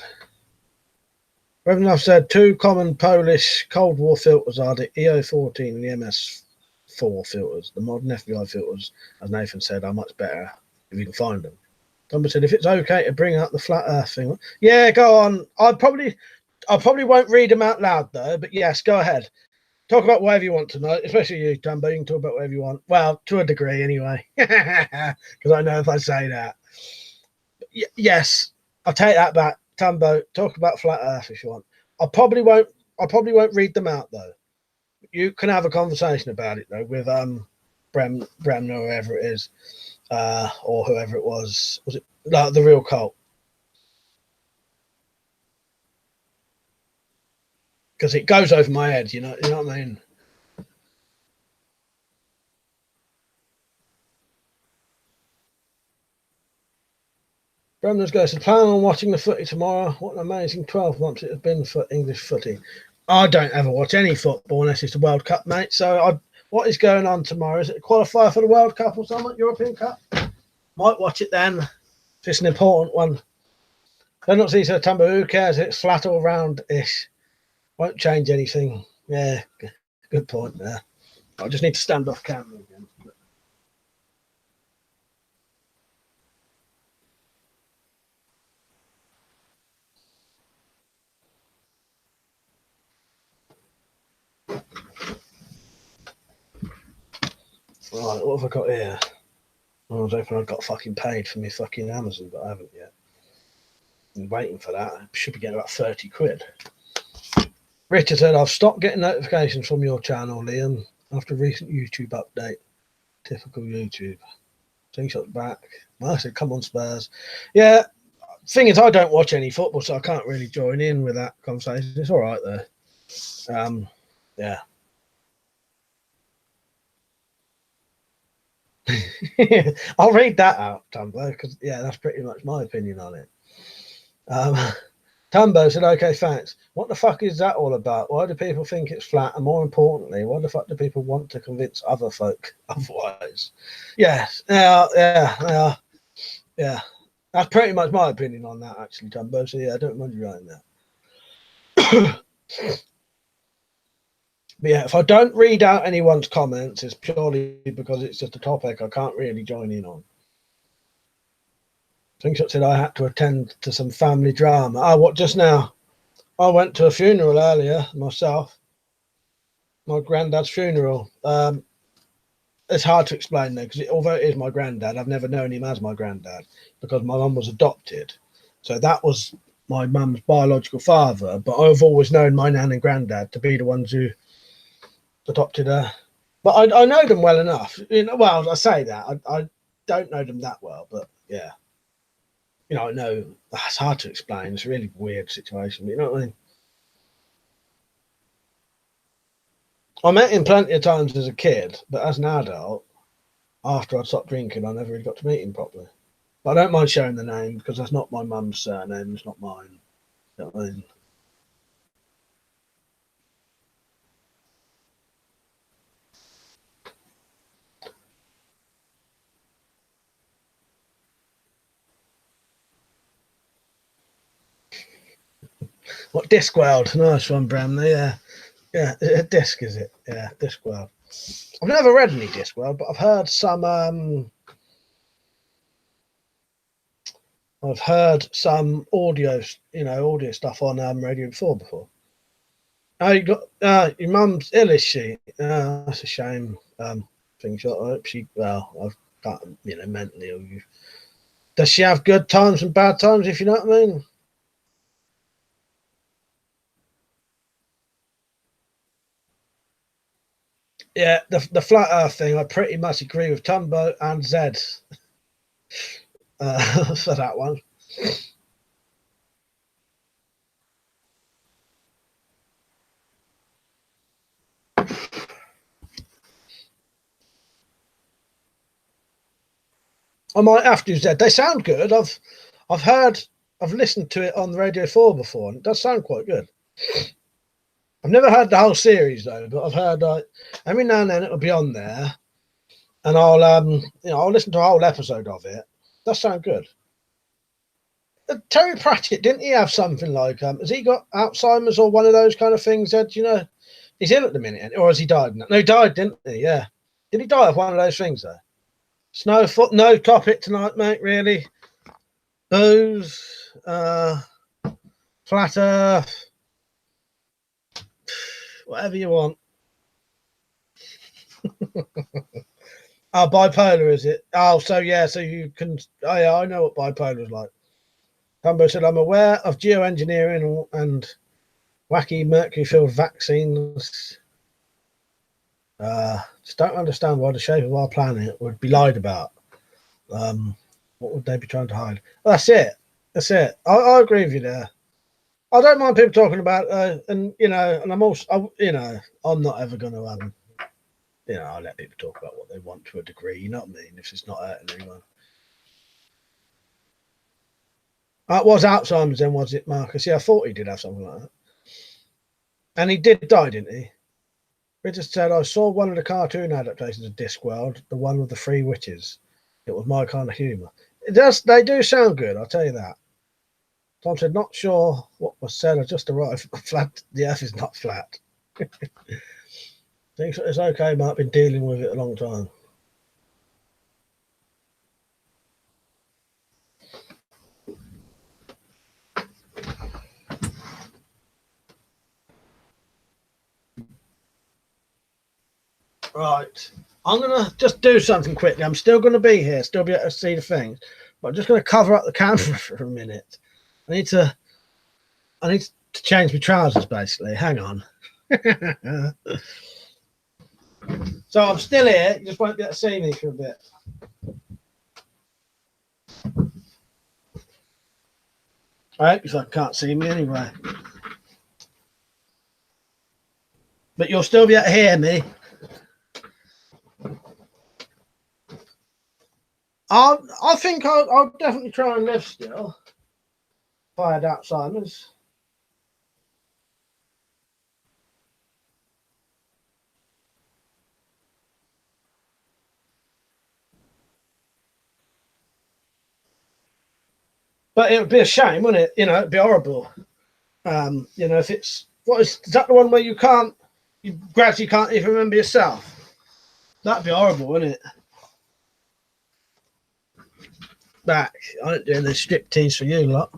Reverend, I've said 2 common Polish Cold War filters are the EO14 and the MS4 filters. The modern FBI filters, as Nathan said, are much better if you can find them. Dumbo said, if it's okay to bring up the flat earth thing. Yeah, go on. I probably won't read them out loud though, but yes, go ahead. Talk about whatever you want tonight, especially you, Dumbo. You can talk about whatever you want. Well, to a degree anyway, because I know if I say that. Yes, I'll take that back. Dumbo, talk about flat earth if you want. I probably won't read them out though. You can have a conversation about it though with Bremner or whoever it is. Or whoever it was it like the real cult? Because it goes over my head, you know what I mean? Bremner's goes to plan on watching the footy tomorrow. What an amazing 12 months it has been for English footy. I don't ever watch any football unless it's the World Cup, mate. So what is going on tomorrow? Is it a qualifier for the World Cup or something? European Cup? Might watch it then. If it's an important one. They're not see so Tumbo. Who cares? It's flat all round-ish. Won't change anything. Yeah, good point there. I just need to stand off camera again. Right, what have I got here? I was hoping I got fucking paid for me fucking Amazon, but I haven't yet. I'm waiting for that. I should be getting about 30 quid. Richard said, I've stopped getting notifications from your channel, Liam, after a recent YouTube update. Typical YouTube. Slingshot's back. Well, I said, come on, Spurs. Yeah, thing is, I don't watch any football, so I can't really join in with that conversation. It's all right, though. Yeah. I'll read that out, Tumbo, because, yeah, that's pretty much my opinion on it. Tumbo said, okay, thanks. What the fuck is that all about? Why do people think it's flat? And more importantly, why the fuck do people want to convince other folk otherwise? Yes, yeah. That's pretty much my opinion on that, actually, Tumbo. So, yeah, I don't mind you writing that. But yeah, if I don't read out anyone's comments, it's purely because it's just a topic I can't really join in on. Slingshot said I had to attend to some family drama. Oh, what, just now? I went to a funeral earlier myself. My granddad's funeral. It's hard to explain though, because although it is my granddad, I've never known him as my granddad because my mum was adopted. So that was my mum's biological father. But I've always known my nan and granddad to be the ones who adopted her. But I know them well enough. Well, I say that. I don't know them that well, but yeah. I know it's hard to explain. It's a really weird situation. But you know what I mean? I met him plenty of times as a kid, but as an adult, after I'd stopped drinking, I never really got to meet him properly. But I don't mind sharing the name because that's not my mum's surname. It's not mine. You know what I mean? What, Discworld? Nice one, Bramley. Yeah, a disc, is it? Yeah, Discworld. I've never read any Discworld, but I've heard some. I've heard some audio stuff on Radio 4 before. Oh, you got your mum's ill, is she? That's a shame. things like that. She, well, I've got, you know, mentally. Does she have good times and bad times, if you know what I mean? Yeah, the flat Earth thing, I pretty much agree with Tumbo and Zed for that one. I might have to, Zed. They sound good. I've listened to it on Radio 4 before, and it does sound quite good. I've never heard the whole series though, but I've heard like every now and then it'll be on there, and I'll listen to a whole episode of it. Does sound good. Terry Pratchett, didn't he have something like has he got Alzheimer's or one of those kind of things? Ed, you know, he's ill at the minute, or has he died? No, he died, didn't he? Yeah. Did he die of one of those things though? Snowfoot, no topic tonight, mate. Really, booze, flat Earth, whatever you want. Oh, bipolar, is it? Oh, so yeah, so you can. Oh, yeah, I know what bipolar is like. Humbo said, I'm aware of geoengineering and wacky mercury-filled vaccines. Just don't understand why the shape of our planet would be lied about. What would they be trying to hide? Well, that's it. That's it. I agree with you there. I don't mind people talking about, and you know, and I'm also, you know, I'm not ever going to, you know, I'll let people talk about what they want to a degree. You know what I mean? If it's not hurting anyone. It was Alzheimer's then, was it, Marcus? Yeah, I thought he did have something like that. And he did die, didn't he? Richard said, I saw one of the cartoon adaptations of Discworld, the one with the three witches. It was my kind of humour. They do sound good, I'll tell you that. Tom said, not sure what was said. I just arrived. Flat. The earth is not flat. Think it's okay, Mark. Been dealing with it a long time. Right. I'm going to just do something quickly. I'm still going to be here, still be able to see the things, but I'm just going to cover up the camera for a minute. I need to change my trousers, basically. Hang on. So I'm still here. You just won't be able to see me for a bit. I hope you can't see me anyway. But you'll still be able to hear me. I think I'll definitely try and live still. If I had Alzheimer's. But it would be a shame, wouldn't it? You know, it'd be horrible. You know, if it's is that the one where you gradually can't even remember yourself? That'd be horrible, wouldn't it? Back. I ain't doing the strip tease for you lot.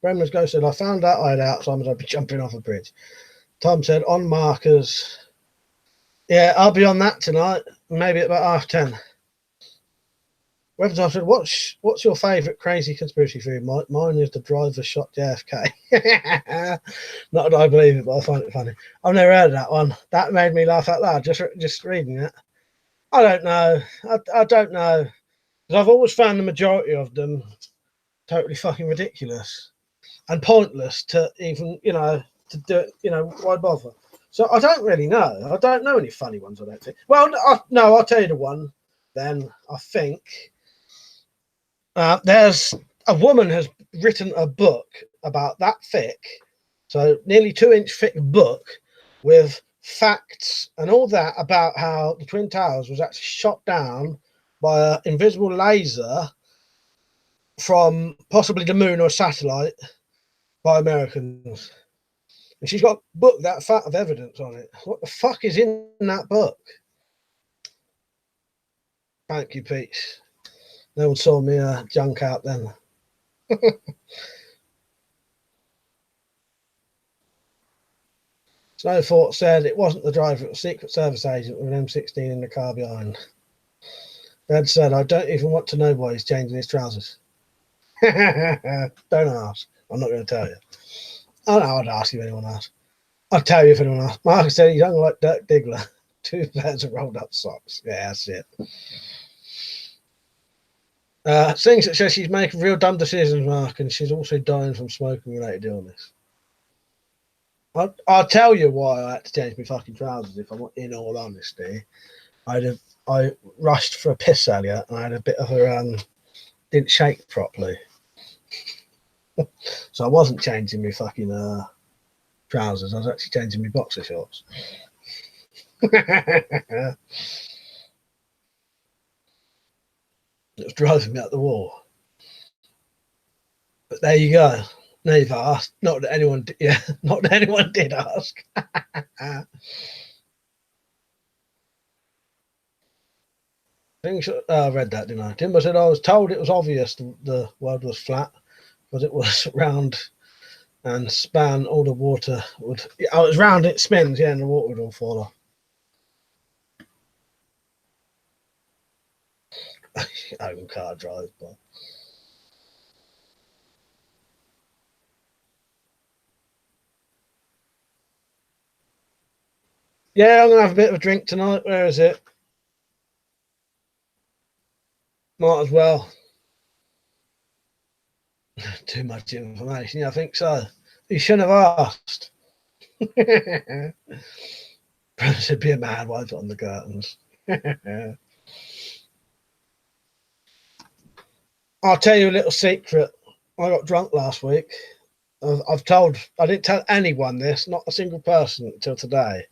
Bremner's Ghost said, I found out I had Alzheimer's, I'd be jumping off a bridge. Tom said, on markers. Yeah, I'll be on that tonight, maybe at about 10:30. Weapons said, what's your favourite crazy conspiracy theory, Mike? Mine is the driver shot JFK. Not that I believe it, but I find it funny. I've never heard of that one. That made me laugh out loud, just reading it. I don't know. I don't know. Because I've always found the majority of them totally fucking ridiculous and pointless to even, you know, to do it, you know, why bother? So I don't really know. I don't know any funny ones, I don't think. Well, no, I'll tell you the one then, I think. There's a woman has written a book about that thick, so nearly 2-inch thick book with facts and all that about how the Twin Towers was actually shot down by an invisible laser from possibly the moon or a satellite by Americans. And she's got a book that fat of evidence on it. What the fuck is in that book? Thank you, Pete. No one saw me junk out then. Snowfort said it wasn't the driver, it was a Secret Service agent with an M16 in the car behind. Dad said, I don't even want to know why he's changing his trousers. Don't ask. I'm not going to tell you. I know I'd ask if anyone asked. I'll tell you if anyone asks. Marcus said he's hung like Dirk Diggler. 2 pairs of rolled up socks. Yeah, that's it. Sings that says she's making real dumb decisions, Mark, and she's also dying from smoking related illness. I'll tell you why I had to change my fucking trousers, if I'm in all honesty. I rushed for a piss earlier and I had a bit of a didn't shake properly. So I wasn't changing my fucking trousers, I was actually changing my boxer shorts. It was driving me up the wall. But there you go. Now you've asked. Not that anyone did ask. I read that, didn't I? Timber said I was told it was obvious the world was flat because it was round and span. All the water would. Oh, it was round. It spins, yeah, and the water would all fall off. Open car drive, but. Yeah, I'm gonna have a bit of a drink tonight. Where is it? Might as well. Too much information. Yeah, I think so. You shouldn't have asked. Should be a man. Why on the curtains? I'll tell you a little secret. I got drunk last week. I didn't tell anyone this, not a single person until today.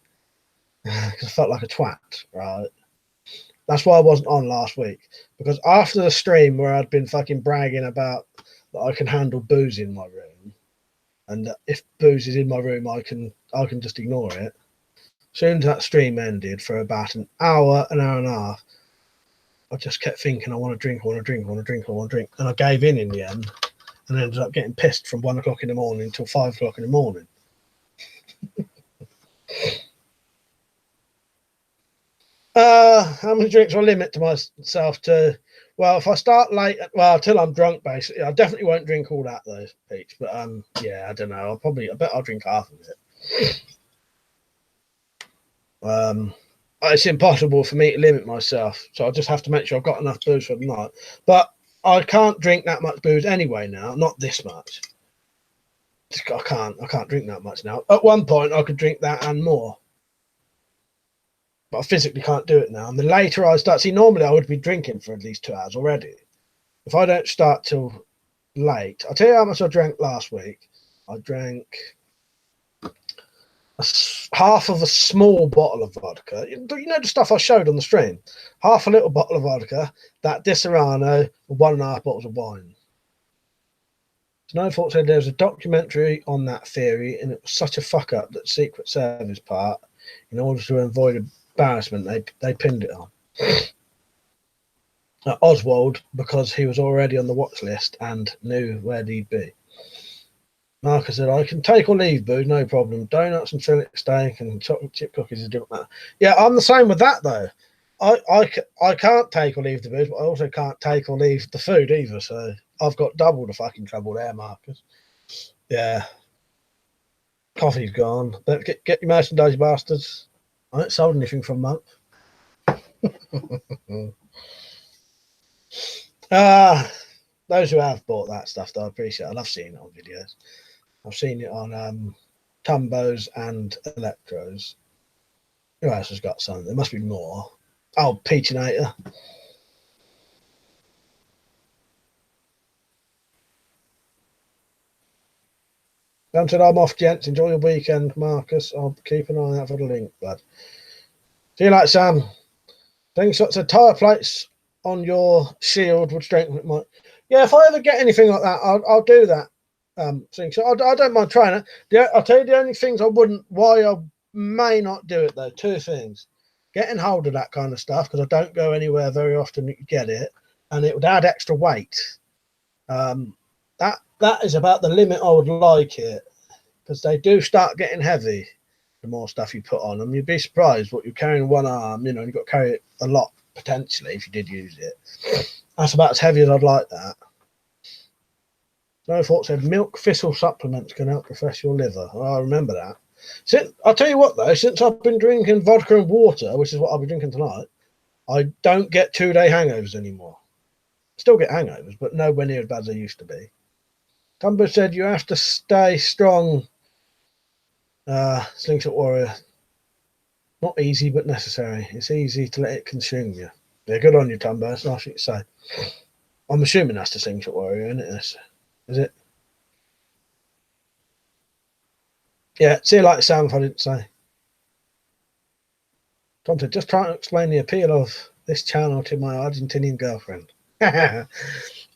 Because I felt like a twat, right? That's why I wasn't on last week. Because after the stream where I'd been fucking bragging about that I can handle booze in my room, and that if booze is in my room, I can just ignore it. As soon as that stream ended for about an hour and a half, I just kept thinking, I want to drink, and I gave in the end, and ended up getting pissed from 1 o'clock in the morning till 5 o'clock in the morning. How many drinks I limit to myself to? Well, if I start late, till I'm drunk, basically, I definitely won't drink all that though, Peach. But yeah, I don't know. I bet I'll drink half of it. It's impossible for me to limit myself, so I just have to make sure I've got enough booze for the night. But I can't drink that much booze anyway now. Not this much. I can't drink that much now. At one point, I could drink that and more. But I physically can't do it now. And the later I start, normally I would be drinking for at least 2 hours already. If I don't start till late, I'll tell you how much I drank last week. I drank half of a small bottle of vodka. You know the stuff I showed on the stream? Half a little bottle of vodka, that Disaronno, 1.5 bottles of wine. Snowfort said there's a documentary on that theory, and it was such a fuck up that Secret Service part, in order to avoid embarrassment, they pinned it on Oswald because he was already on the watch list and knew where he'd be. Marcus said, I can take or leave booze, no problem. Donuts and fillet steak and chocolate chip cookies, it don't matter. Yeah, I'm the same with that though. I can't take or leave the booze, but I also can't take or leave the food either. So I've got double the fucking trouble there, Marcus. Yeah. Coffee's gone. But get your merchandise, bastards. I haven't sold anything for a month. Those who have bought that stuff, though, I appreciate it. I love seeing it on videos. I've seen it on Tumbos and Electros. Who else has got some? There must be more. Oh, Peachinator. Dan said, I'm off, gents. Enjoy your weekend, Marcus. I'll keep an eye out for the link, bud. See you later, Sam. Thanks. So tyre plates on your shield would strengthen it. Yeah, if I ever get anything like that, I'll do that. So I don't mind trying it. I'll tell you the only things why I may not do it though. 2 things: getting hold of that kind of stuff because I don't go anywhere very often to get it, and it would add extra weight. That is about the limit I would like it, because they do start getting heavy. the more stuff you put on them. You'd be surprised what you're carrying one arm, you know, and you've got to carry it a lot potentially if you did use it. That's about as heavy as I'd like that. No thought said milk thistle supplements can help refresh your liver. Oh, I remember that. I'll tell you what though, since I've been drinking vodka and water, which is what I'll be drinking tonight, I don't get 2-day hangovers anymore. Still get hangovers, but nowhere near as bad as they used to be. Tumbo said you have to stay strong, Slingshot Warrior. Not easy, but necessary. It's easy to let it consume you. Yeah, good on you, Tumbo. That's nice of you to say. I'm assuming that's the Slingshot Warrior, isn't it? Is it? Yeah, see you later, Sam, if I didn't say. Tom said, just trying to explain the appeal of this channel to my Argentinian girlfriend. I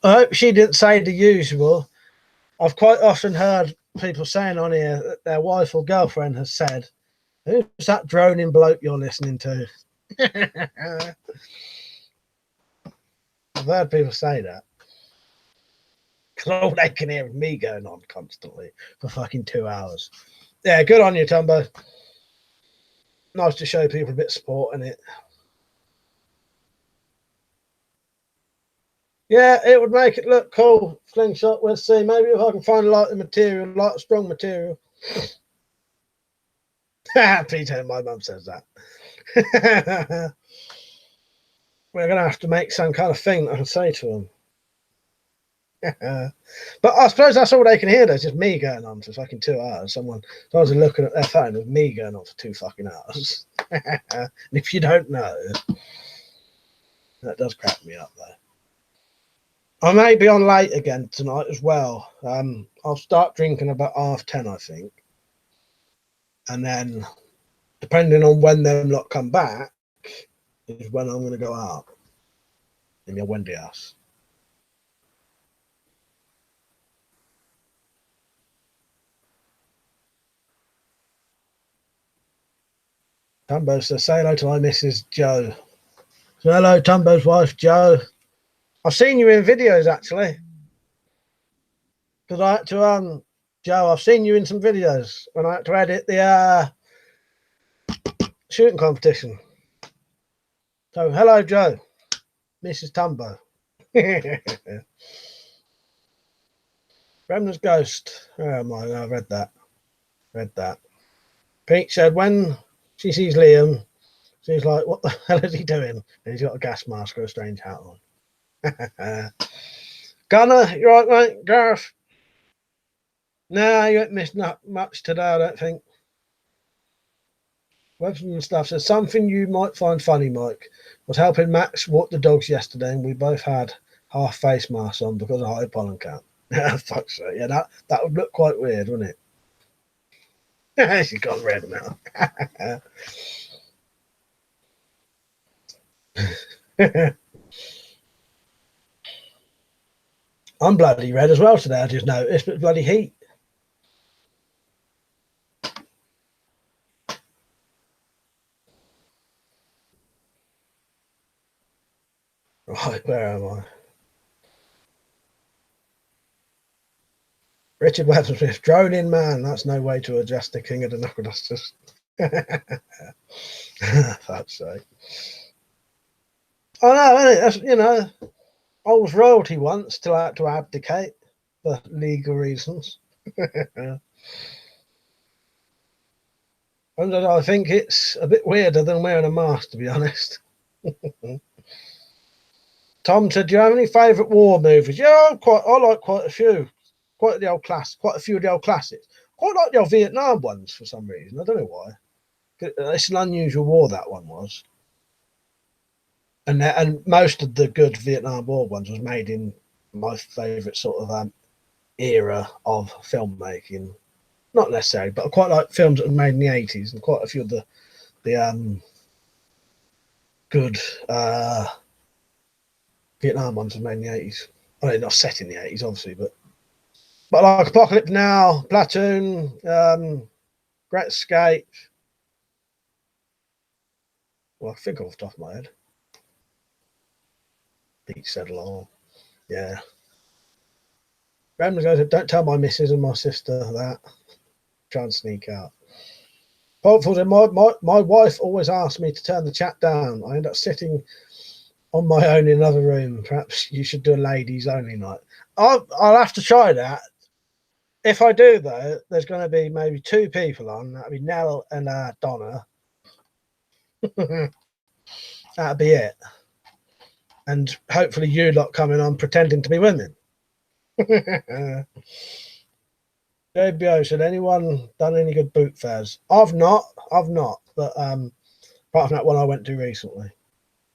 hope she didn't say the usual. I've quite often heard people saying on here that their wife or girlfriend has said, who's that droning bloke you're listening to? I've heard people say that. Because all they can hear is me going on constantly for fucking 2 hours. Yeah, good on you, Tumbo. Nice to show people a bit of support in it. Yeah, it would make it look cool. Slingshot, we'll see. Maybe if I can find a lot of material, a lot of strong material. Peter, my mum says that. We're going to have to make some kind of thing that I can say to them. But I suppose that's all they can hear. There's just me going on for fucking 2 hours. Someone's looking at their phone with me going on for 2 fucking hours. And if you don't know, that does crack me up though. I may be on late again tonight as well. I'll start drinking about 10:30, I think. And then, depending on when them lot come back, is when I'm going to go out in your Wendy house. Tumbo says, say hello to my Mrs. Joe. So hello, Tumbo's wife, Joe. I've seen you in videos, actually. Because I had to, Joe, I've seen you in some videos when I had to edit the shooting competition. So, hello, Joe. Mrs. Tumbo. Remnant's Ghost. Oh, my, I read that. Pete said, when she sees Liam, she's like, what the hell is he doing? And he's got a gas mask or a strange hat on. Gunner, you right, mate? Gareth? No, you ain't missed much today, I don't think. Webson and stuff says, something you might find funny, Mike, was helping Max walk the dogs yesterday, and we both had half face masks on because of high pollen count. Fuck so. Yeah, that would look quite weird, wouldn't it? She's got red now. I'm bloody red as well today, I just noticed, but bloody heat. Right, where am I? Richard Webster, droning man. That's no way to adjust the king of the knuckle dusters. Fuck's sake. I know, isn't it? That's, you know, I was royalty once till I had to abdicate for legal reasons. And I think it's a bit weirder than wearing a mask, to be honest. Tom said, do you have any favourite war movies? Yeah, I like quite a few. Quite a few of the old classics. Quite like the old Vietnam ones for some reason. I don't know why. It's an unusual war, that one was. And most of the good Vietnam War ones was made in my favourite sort of era of filmmaking. Not necessarily, but I quite like films that were made in the 80s, and quite a few of the good Vietnam ones were made in the 80s. I mean, not set in the 80s, obviously, but like Apocalypse Now, Platoon, Great Escape. Well, I think off the top of my head. Pete said along. Yeah. Ramsey goes, don't tell my missus and my sister that. Try and sneak out. Hopefully, my wife always asks me to turn the chat down. I end up sitting on my own in another room. Perhaps you should do a ladies only night. I'll have to try that. If I do, though, there's going to be maybe 2 people on. That'll be Nell and Donna. That'll be it. And hopefully you lot coming on pretending to be women. JBO said, anyone done any good boot fairs? I've not. But apart from that one I went to recently.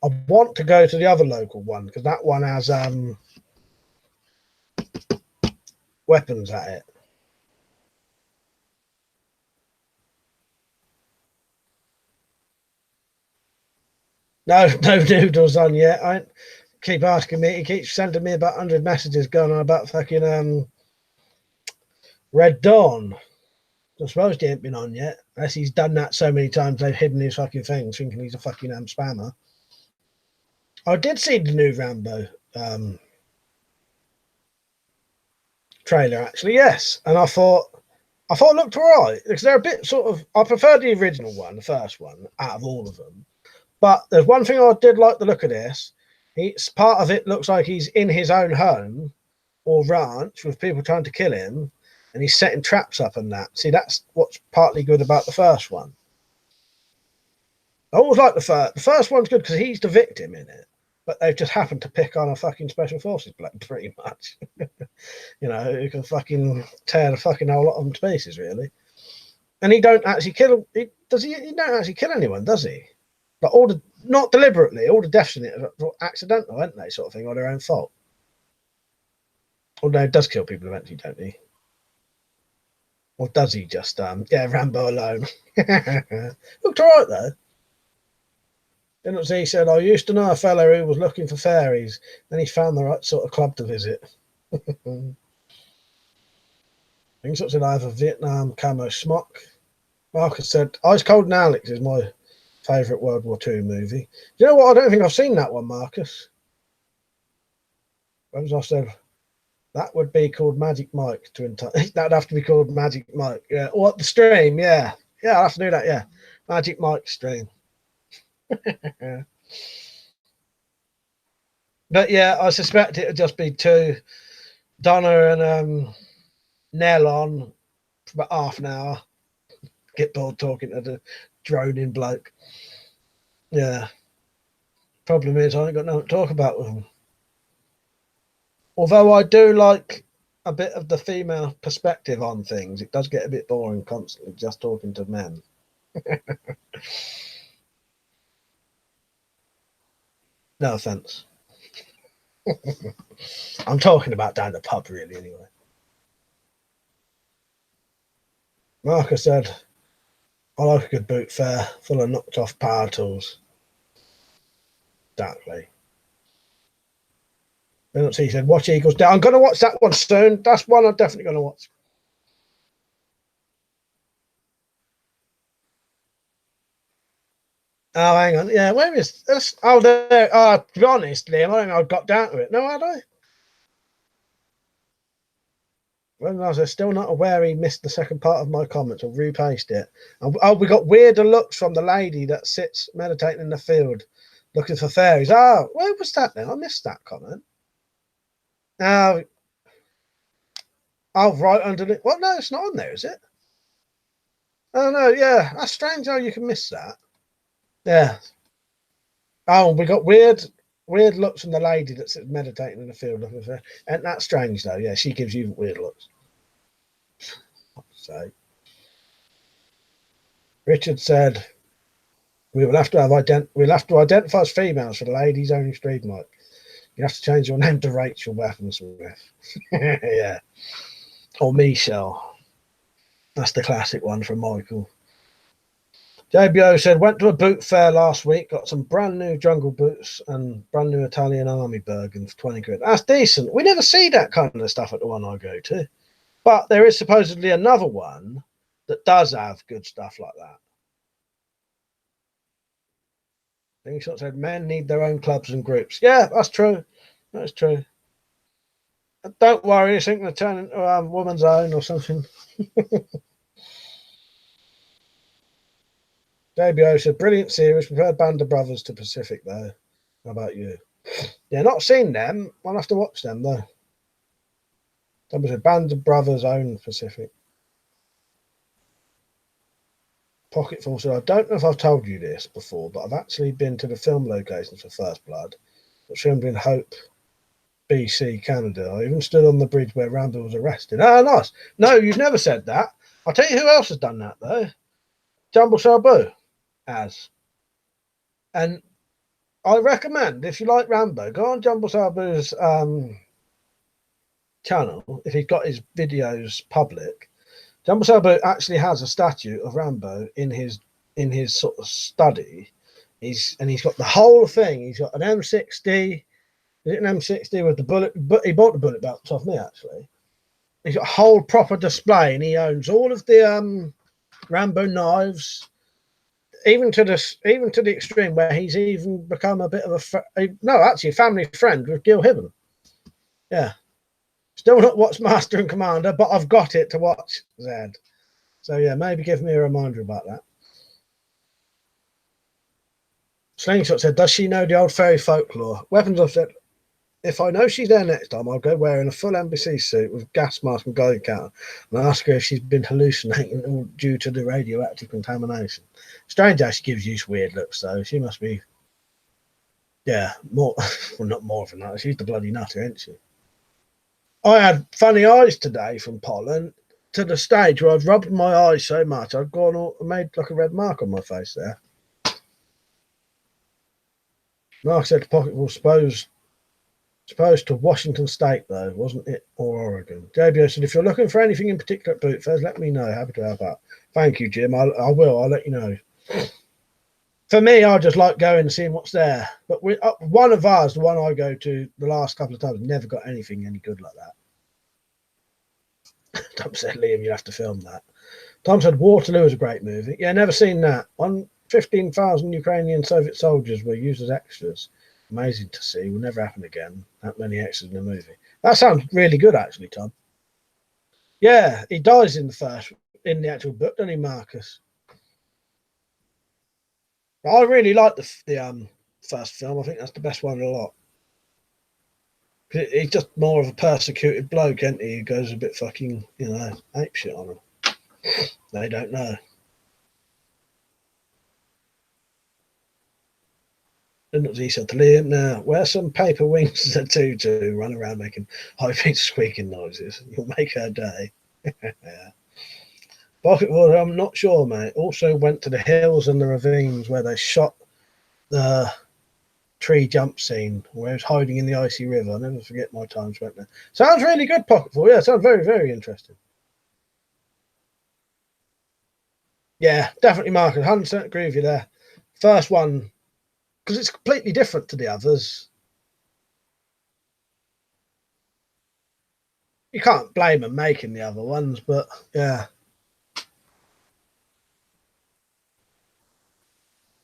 I want to go to the other local one because that one has weapons at it. No noodles on yet. I keep asking me. He keeps sending me about 100 messages going on about fucking Red Dawn. I suppose he ain't been on yet. Unless he's done that so many times they've hidden his fucking things, thinking he's a fucking spammer. I did see the new Rambo trailer actually, yes. And I thought it looked alright. Because they're a bit sort of, I prefer the original one, the first one, out of all of them. But there's one thing I did like the look of this. Part of it looks like he's in his own home or ranch with people trying to kill him, and he's setting traps up and that. See, that's what's partly good about the first one. I always like the first. The first one's good because he's the victim in it, but they've just happened to pick on a fucking special forces bloke, pretty much. You know, who can fucking tear the fucking whole lot of them to pieces, really. And he don't actually kill. He don't actually kill anyone, does he? But not deliberately, all the deaths in it are accidental, aren't they? Sort of thing, or their own fault. Although he does kill people eventually, don't he? Or does he just Rambo alone? Looked alright though. Didn't he said, I used to know a fellow who was looking for fairies, then he found the right sort of club to visit. Things such as I have a Vietnam camo smock. Marcus said, Ice Cold and Alex is my favourite World War II movie. Do you know what? I don't think I've seen that one, Marcus. When was I said that would be called Magic Mike that'd have to be called Magic Mike. Yeah. What the stream? Yeah. Yeah, I'll have to do that, yeah. Magic Mike stream. But yeah, I suspect it would just be 2 Donna and Nell on for about half an hour. Get bored talking to the droning bloke. Yeah. Problem is I ain't got nothing to talk about with them. Although I do like a bit of the female perspective on things, it does get a bit boring constantly just talking to men. No offence. I'm talking about down the pub, really, anyway. Marcus said, I like a good boot fair full of knocked off power tools. Exactly. He said, watch Eagles Down. I'm going to watch that one soon. That's one I'm definitely going to watch. Oh, hang on. Yeah, where is this? Oh, there. To be honest, Liam, I don't think I got down to it. No, had I? Well, I was still not aware he missed the second part of my comments or repaced it. Oh, we got weirder looks from the lady that sits meditating in the field looking for fairies. Oh, where was that then? I missed that comment. Oh, right underneath. Well, no, it's not on there, is it? Oh, no, yeah. That's strange how you can miss that. Yeah. Oh, we got weird looks from the lady that's meditating in the field looking for. And that's strange though. Yeah, she gives you weird looks. So Richard said we'll have to identify as females for the ladies only stream mic. You have to change your name to Rachel Weaponsmith. Yeah. Or Michelle. That's the classic one from Michael. JBO said, went to a boot fair last week, got some brand new jungle boots and brand new Italian army Bergens for 20 quid. That's decent. We never see that kind of stuff at the one I go to. But there is supposedly another one that does have good stuff like that. I think he said men need their own clubs and groups. Yeah, that's true. That's true. Don't worry, it's going to turn into Woman's Own or something. JBO said, brilliant series. Preferred Band of Brothers to Pacific, though. How about you? Yeah, not seen them. I'll have to watch them, though. That was a Band of Brothers own Pacific. Pocketful said, I don't know if I've told you this before, but I've actually been to the film locations for First Blood. It's filmed in Hope, BC, Canada. I even stood on the bridge where Randall was arrested. Ah, nice. No, you've never said that. I'll tell you who else has done that, though. Jumble Sabu has. And I recommend, if you like Rambo, go on Jumble Sabu's channel, if he's got his videos public. Jumbo Sabu actually has a statue of Rambo in his sort of study. He's got the whole thing. He's got an M60. Is it an M60 with the bullet? But he bought the bullet belts off me actually. He's got a whole proper display, and he owns all of the Rambo knives, even to the extreme where he's even become a bit of a family friend with Gil Hibben. Yeah. Still not watched Master and Commander, but I've got it to watch, Zed. So, yeah, maybe give me a reminder about that. Slingshot said, does she know the old fairy folklore? Weapons have said, if I know she's there next time, I'll go wearing a full embassy suit with gas mask and guide counter and ask her if she's been hallucinating due to the radioactive contamination. Strange how she gives you weird looks, though. She must be, yeah, more, well, not more than that. She's the bloody nutter, isn't she? I had funny eyes today from pollen to the stage where I've rubbed my eyes so much I've made like a red mark on my face there. Mark said the pocket was supposed to Washington State, though, wasn't it? Or Oregon. JBO said, if you're looking for anything in particular at Boot Fairs, let me know. Happy to help out. Thank you, Jim. I will. I'll let you know. For me, I just like going and seeing what's there. But one of ours, the one I go to the last couple of times, never got anything any good like that. Tom said, Liam, you have to film that. Tom said, Waterloo is a great movie. Yeah, never seen that. 15,000 Ukrainian Soviet soldiers were used as extras. Amazing to see. Will never happen again. That many extras in a movie. That sounds really good, actually, Tom. Yeah, he dies in the actual book, doesn't he, Marcus? I really like the first film. I think that's the best one of a lot. He's just more of a persecuted bloke, isn't he? He goes a bit fucking, ape shit on them. They don't know. Didn't he said to Liam, now wear some paper wings and a tutu, run around making high-pitched squeaking noises. You'll make her day. Yeah. Pocketwood, I'm not sure, mate. Also went to the hills and the ravines where they shot the tree jump scene where he was hiding in the icy river. I'll never forget my time spent there. Sounds really good, Pocketwood. Yeah, sounds very, very interesting. Yeah, definitely, Marcus. 100% agree with you there. First one, because it's completely different to the others. You can't blame them making the other ones, but yeah.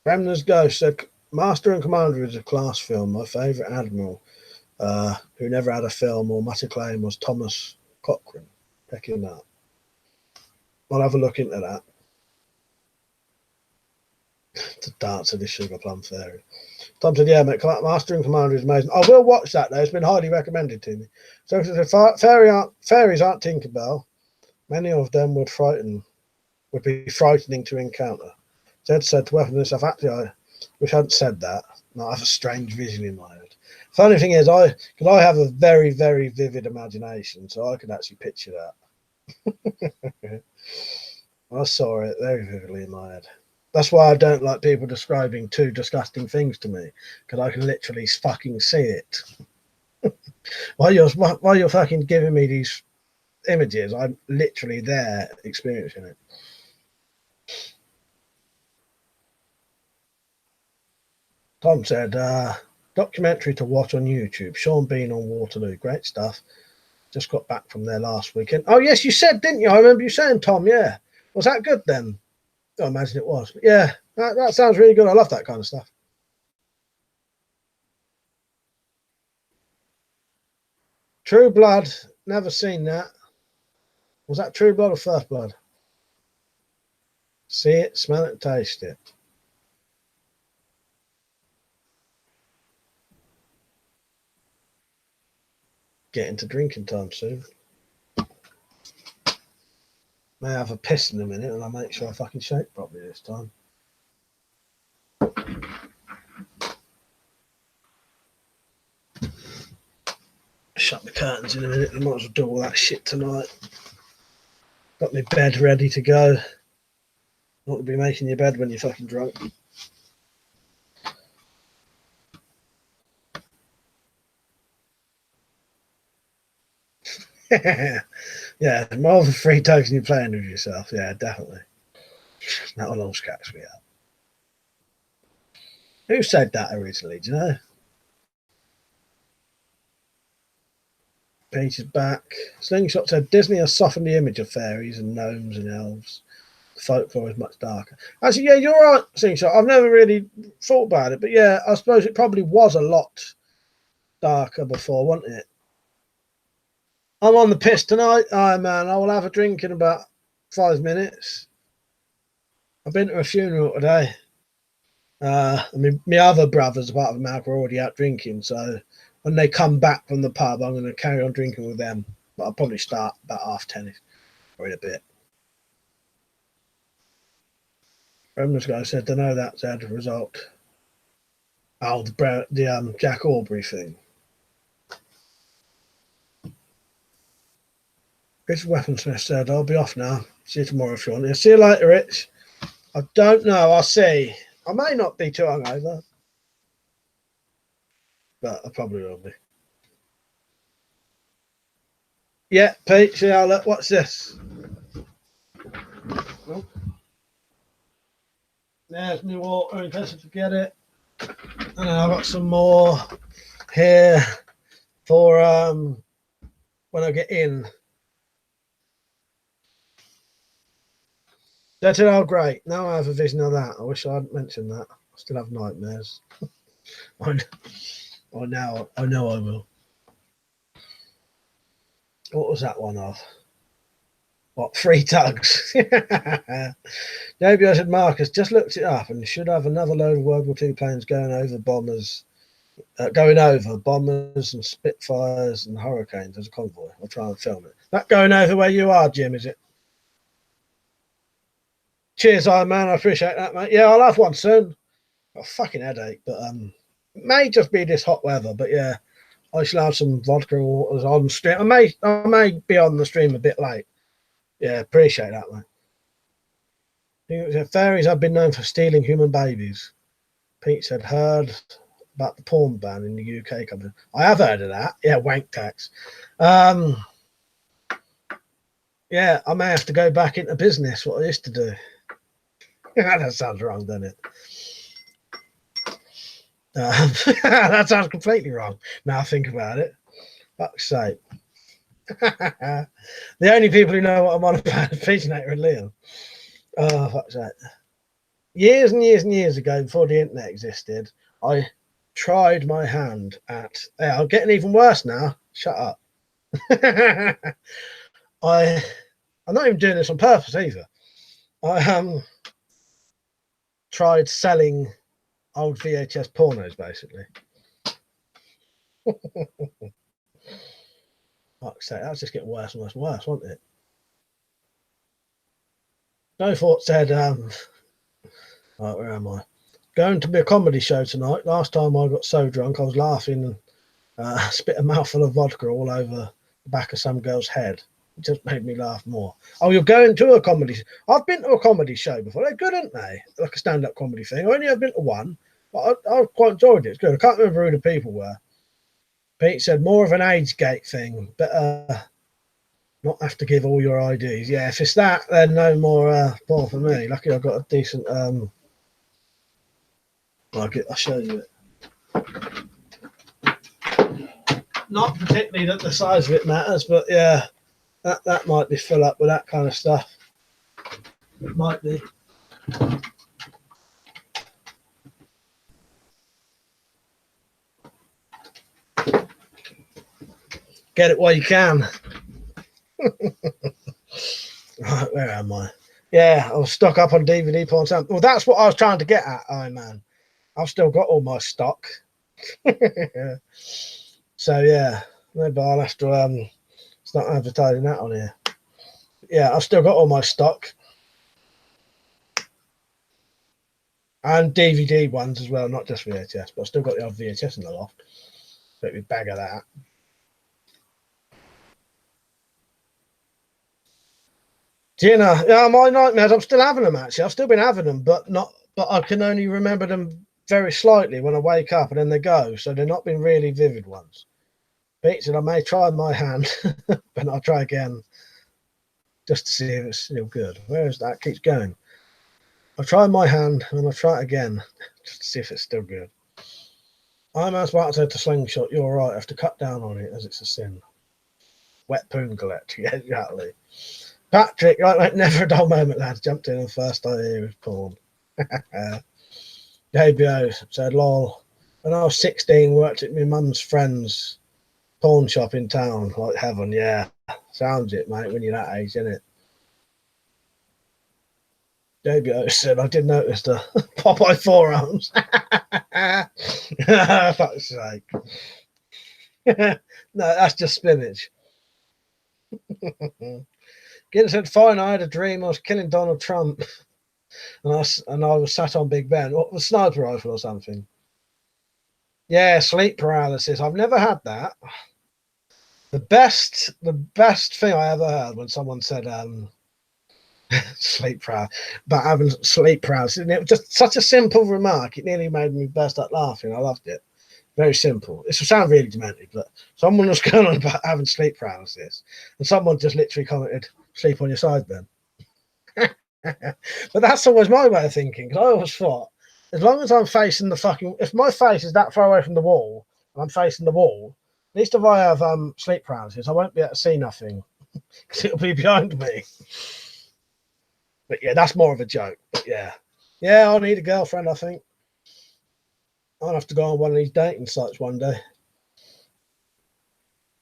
Remner's Ghost said, Master and Commander is a class film. My favourite admiral, who never had a film or much acclaim, was Thomas Cochrane. Check him out. I'll have a look into that. To dance to the Sugar Plum Fairy. Tom said, yeah, mate, Master and Commander is amazing. I will watch that, though. It's been highly recommended to me. So fairies aren't Tinkerbell. Many of them would be frightening to encounter. Zed said to weapons and stuff. Actually, I wish I hadn't said that. No, I have a strange vision in my head. Funny thing is, I have a very, very vivid imagination, so I could actually picture that. I saw it very vividly in my head. That's why I don't like people describing two disgusting things to me, because I can literally fucking see it. While you're fucking giving me these images, I'm literally there experiencing it. Tom said, documentary to watch on YouTube. Sean Bean on Waterloo. Great stuff. Just got back from there last weekend. Oh, yes, you said, didn't you? I remember you saying, Tom, yeah. Was that good then? I imagine it was. But yeah, that sounds really good. I love that kind of stuff. True Blood. Never seen that. Was that True Blood or First Blood? See it, smell it, taste it. get into drinking time soon. May have a piss in a minute, and I'll make sure I fucking shake properly this time. Shut the curtains in a minute. I might as well do all that shit tonight. Got my bed ready to go. Not to be making your bed when you're fucking drunk. Yeah, more than 3 tokens you're playing with yourself. Yeah, definitely. That will all scratch me up. Who said that originally? Do you know? Peter's back. Slingshot said Disney has softened the image of fairies and gnomes and elves. The folklore is much darker. Actually, yeah, you're right, Slingshot. I've never really thought about it, but yeah, I suppose it probably was a lot darker before, wasn't it? I'm on the piss tonight. Aye, man. I will have a drink in about 5 minutes. I've been to a funeral today. I mean, my other brothers, apart from Malcolm, are already out drinking. So when they come back from the pub, I'm going to carry on drinking with them. But I'll probably start about 10:30 or in a bit. Remnant's guy said, "Don't know that's had a result." Oh, the Jack Aubrey thing. Rich Weaponsmith said, "I'll be off now. See you tomorrow if you want." Yeah, see you later, Rich. I don't know. I'll see. I may not be too hungover, but I probably will be. Yeah, Pete, see how look. What's this? Oh. There's my water in case I forget it. And I've got some more here for when I get in. That's it. Oh, great. Now I have a vision of that. I wish I hadn't mentioned that. I still have nightmares. I know I will. What was that one of? What, 3 tugs? Maybe I said Marcus just looked it up and should have another load of World War II planes going over bombers and Spitfires and Hurricanes as a convoy. I'll try and film it. That going over where you are, Jim, is it? Cheers, Iron Man. I appreciate that, mate. Yeah, I'll have one soon. Got a fucking headache, but it may just be this hot weather. But yeah, I shall have some vodka and waters on stream. I may be on the stream a bit late. Yeah, appreciate that, mate. Fairies have been known for stealing human babies. Pete said, heard about the porn ban in the UK coming. I have heard of that. Yeah, wank tax. Yeah, I may have to go back into business, what I used to do. That sounds wrong, doesn't it? That sounds completely wrong. Now I think about it. Fuck's sake. The only people who know what I'm on about is Pigeonator and Liam. Oh, fuck's sake. Years and years and years ago, before the internet existed, I tried my hand at. Yeah, I'm getting even worse now. Shut up. I'm not even doing this on purpose either. I tried selling old VHS pornos, basically. Fuck's sake, that was just getting worse and worse and worse, wasn't it? No Thought said, right, where am I? Going to be a comedy show tonight. Last time I got so drunk, I was laughing and spit a mouthful of vodka all over the back of some girl's head. It just made me laugh more. Oh, you're going to a comedy show? I've been to a comedy show before. They're good, aren't they? Like a stand-up comedy thing. I only have been to one, but I quite enjoyed it. It's good. I can't remember who the people were. Pete said, more of an age gate thing. Better not have to give all your IDs. Yeah, if it's that, then no more porn for me. Lucky I've got a decent... I'll show you it. Not particularly that the size of it matters, but yeah, that might be full up with that kind of stuff. It might be. Get it while you can. Right, where am I? Yeah, I'll stock up on DVD porn. Well, that's what I was trying to get at, Iron Man. I've still got all my stock. So yeah, Maybe I'll have to start advertising that on here. Yeah, I've still got all my stock. And DVD ones as well, not just VHS, but I've still got the old VHS in the loft. Got a bag of that. Do you know? Yeah, my nightmares. I'm still having them actually. I've still been having them, but I can only remember them very slightly when I wake up, and then they go. So they're not been really vivid ones. Pete said I may try my hand, but I'll try again just to see if it's still good. Where is that? Keeps going. I'll try my hand and I'll try it again just to see if it's still good. I'm as about to slingshot. You're right. I have to cut down on it as it's a sin. WeaponCollector. Yeah, exactly. Patrick, like never a dull moment, lads. Jumped in and first idea was porn. JBO said, lol. When I was 16, worked at my mum's friend's pawn shop in town. Like heaven, yeah. Sounds it, mate, when you're that age, isn't it? JBO said, I did notice the Popeye forearms. Fuck's sake. No, that's just spinach. Gideon said, fine, I had a dream I was killing Donald Trump. And I was sat on Big Ben. What was sniper rifle or something? Yeah, sleep paralysis. I've never had that. The best thing I ever heard when someone said sleep paralysis, but having sleep paralysis. And it was just such a simple remark. It nearly made me burst out laughing. I loved it. Very simple. It sounds really demented, but someone was going on about having sleep paralysis, and someone just literally commented, "Sleep on your side, then." But that's always my way of thinking. Because I always thought, as long as I'm facing the fucking, if my face is that far away from the wall and I'm facing the wall, at least if I have sleep paralysis, I won't be able to see nothing because it'll be behind me. But yeah, that's more of a joke. But yeah, I'll need a girlfriend. I think I'll have to go on one of these dating sites one day.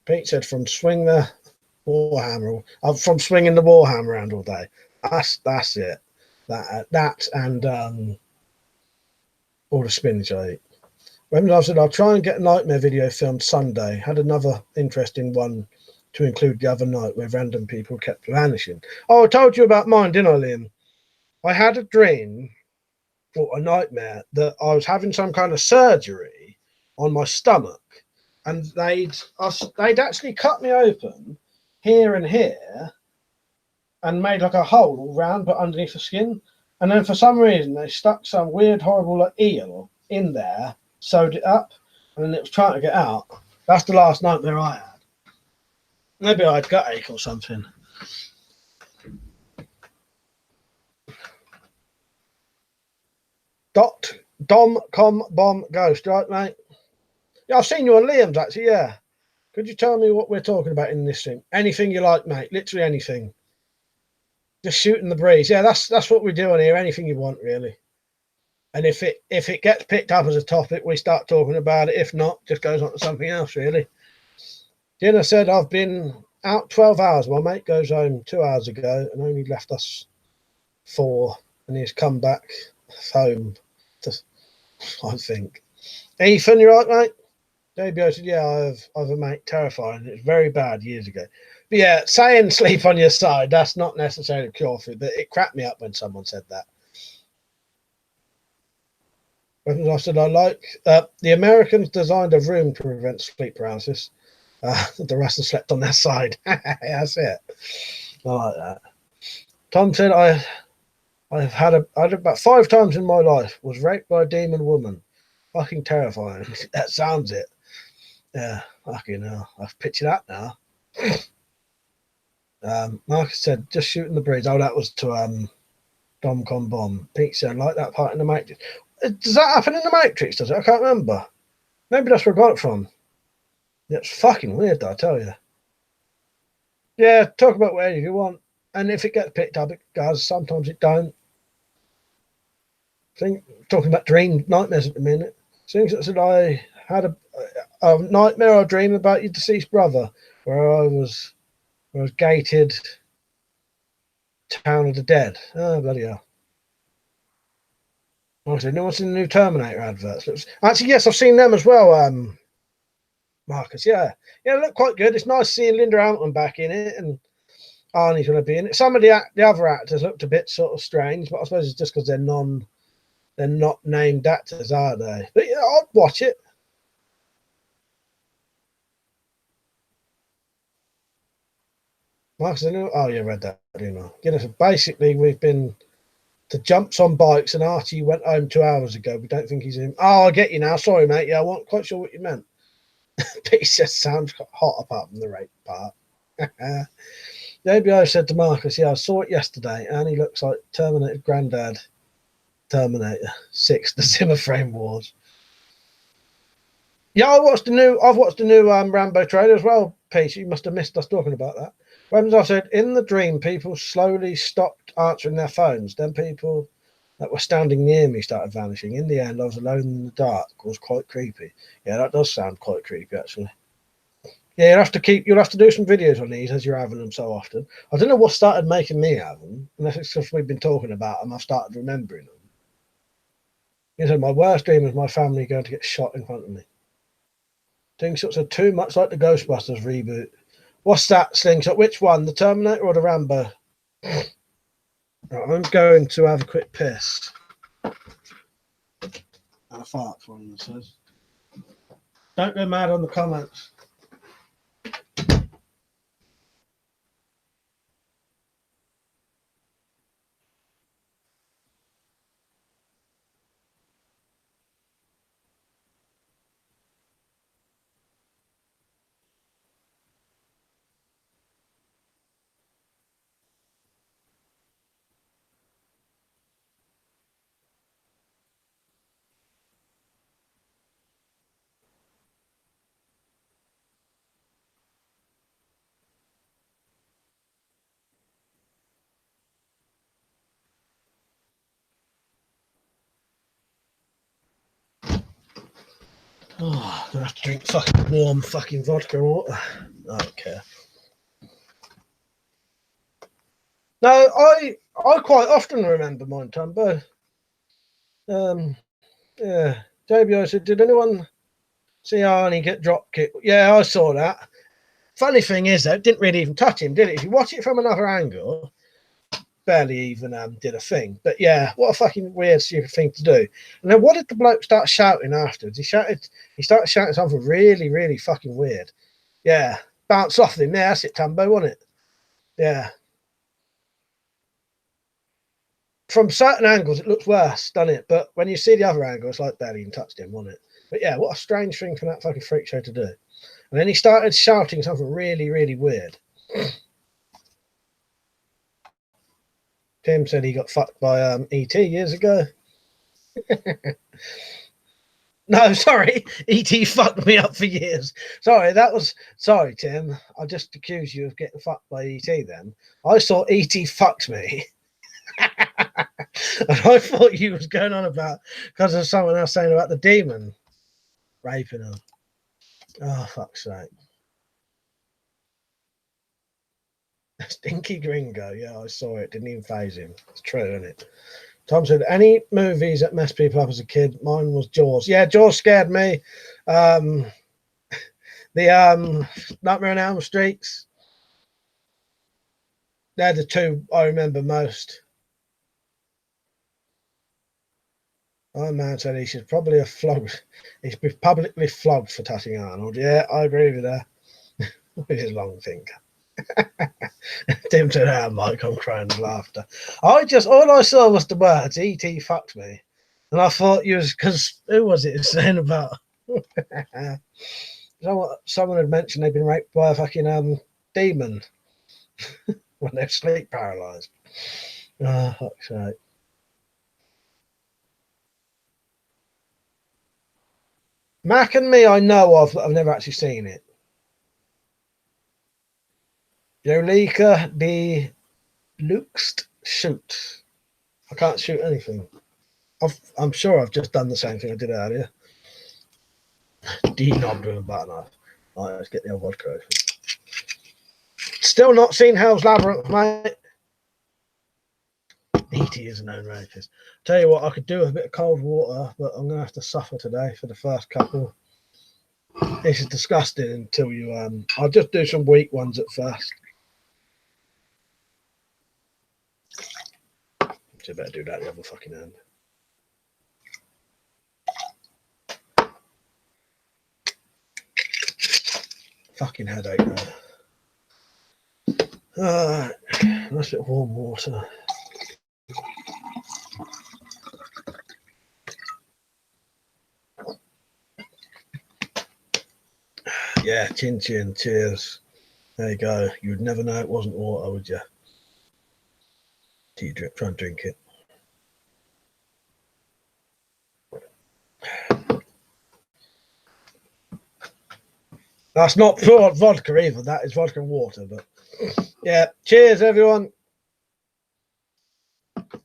Pete said, from swing the Warhammer. I'm from swinging the Warhammer around all day. That's it. That and all the spinach I eat. When I said I'll try and get a nightmare video filmed Sunday. Had another interesting one to include the other night where random people kept vanishing. Oh, I told you about mine, didn't I, Liam? I had a dream or a nightmare that I was having some kind of surgery on my stomach, and they'd actually cut me open here and here and made like a hole all round but underneath the skin, and then for some reason they stuck some weird horrible like eel in there, sewed it up, and then it was trying to get out. That's the last nightmare I had. Maybe I had gut ache or something. Dom com bomb ghost, right, mate? Yeah, I've seen you on Liam's actually. Yeah, could you tell me what we're talking about in this thing? Anything you like, mate. Literally anything. Just shooting the breeze. Yeah, that's what we do on here. Anything you want, really. And if it gets picked up as a topic, we start talking about it. If not, just goes on to something else, really. Jenna said, I've been out 12 hours. My mate goes home 2 hours ago and only left us 4, and he's come back home to, I think. Ethan, you right, mate? JBO said, yeah, I've a mate terrifying. It was very bad years ago. But yeah, saying sleep on your side, that's not necessarily a cure for it, but it cracked me up when someone said that. I said, I like the Americans designed a room to prevent sleep paralysis. The rest have slept on their side. That's it. I like that. Tom said, I've had about 5 times in my life was raped by a demon woman. Fucking terrifying. That sounds it. Yeah, fucking hell. I've pictured that now. Marcus said, just shooting the breeze. Oh, that was to Domcom Bomb. Pete said, like that part in the Matrix. Does that happen in the Matrix, does it? I can't remember. Maybe that's where I got it from. It's fucking weird, though, I tell you. Yeah, talk about where you want. And if it gets picked up, it does. Sometimes it don't. Talking about dream nightmares at the minute. Things that said I had a nightmare or dream about your deceased brother, where I was gated town of the dead. Oh, bloody hell. Honestly, no one's seen the new Terminator adverts. Actually, yes, I've seen them as well. Marcus, yeah. Yeah, it looked quite good. It's nice seeing Linda Hamilton back in it, and Arnie's going to be in it. Some of the other actors looked a bit sort of strange, but I suppose it's just because they're not named actors, are they? But yeah, I'd watch it. Marcus, oh yeah, read that. I do know. You know, so basically we've been to jumps on bikes, and Archie went home 2 hours ago. We don't think he's in. Oh, I get you now. Sorry, mate. Yeah, I wasn't quite sure what you meant. Pete says sounds hot apart from the rape part. Maybe I said to Marcus, yeah, I saw it yesterday, and he looks like Terminator Granddad. Terminator 6, the Zimmer Frame Wars. Yeah, I've watched the new Rambo trailer as well, Pete. You must have missed us talking about that. When I said in the dream, people slowly stopped answering their phones. Then people that were standing near me started vanishing. In the end, I was alone in the dark. It was quite creepy. Yeah, that does sound quite creepy, actually. Yeah, you'll have to do some videos on these as you're having them so often. I don't know what started making me have them, unless it's because we've been talking about them. I've started remembering them. You know, my worst dream was my family going to get shot in front of me. Slingshots are too much like the Ghostbusters reboot. What's that, Slingshot? Which one, the Terminator or the Rambo? Right, I'm going to have a quick piss. And a fart for him, says. Don't go mad on the comments. Oh, I'm gonna have to drink fucking warm fucking vodka water. I don't care. No, I quite often remember mine, Tumbo. Yeah. JBO said, did anyone see Arnie get drop kicked? Yeah, I saw that. Funny thing is, though, it didn't really even touch him, did it? If you watch it from another angle, barely even did a thing. But yeah, what a fucking weird, stupid thing to do. And then what did the bloke start shouting afterwards? He started shouting something really, really fucking weird. Yeah, bounce off him. Yeah, that's it, Tambo, wasn't it? Yeah. From certain angles, it looks worse, doesn't it? But when you see the other angle, it's like barely even touched him, wasn't it? But yeah, what a strange thing for that fucking freak show to do. And then he started shouting something really, really weird. Tim said he got fucked by E.T. years ago. No, sorry. E.T. fucked me up for years. Sorry, Tim. I just accused you of getting fucked by E.T. then. I saw E.T. fucked me. And I thought you was going on about because of someone else saying about the demon raping her. Oh, fuck's sake. Stinky Gringo. Yeah, I saw it. Didn't even phase him. It's true, isn't it? Tom said, any movies that messed people up as a kid? Mine was Jaws. Yeah, Jaws scared me. The Nightmare on Elm Streets. They're the two I remember most. Oh man said he should probably have flogged. He should be publicly flogged for touching Arnold. Yeah, I agree with that. With his long finger. Tim said, "Ah, Mike, I'm crying with laughter." All I saw was the words "E.T. fucked me," and I thought you was because who was it saying about? Someone had mentioned they'd been raped by a fucking demon when they're sleep paralyzed. Oh, fuck's sake. Mac and Me, I know of, but I've never actually seen it. Jolika the Luxed shoot. I can't shoot anything. I'm sure I've just done the same thing I did earlier. D-knobbed with a butter knife. All right, let's get the old vodka open. Still not seen Hell's Labyrinth, mate. E.T. is a known rapist. Tell you what, I could do with a bit of cold water, but I'm going to have to suffer today for the first couple. This is disgusting until you I'll just do some weak ones at first. So better do that the other fucking hand. Fucking headache now. Nice bit of warm water. Yeah, chin chin, cheers. There you go. You would never know it wasn't water, would you? Till you try and drink it. That's not vodka either. That is vodka and water. But yeah, cheers everyone.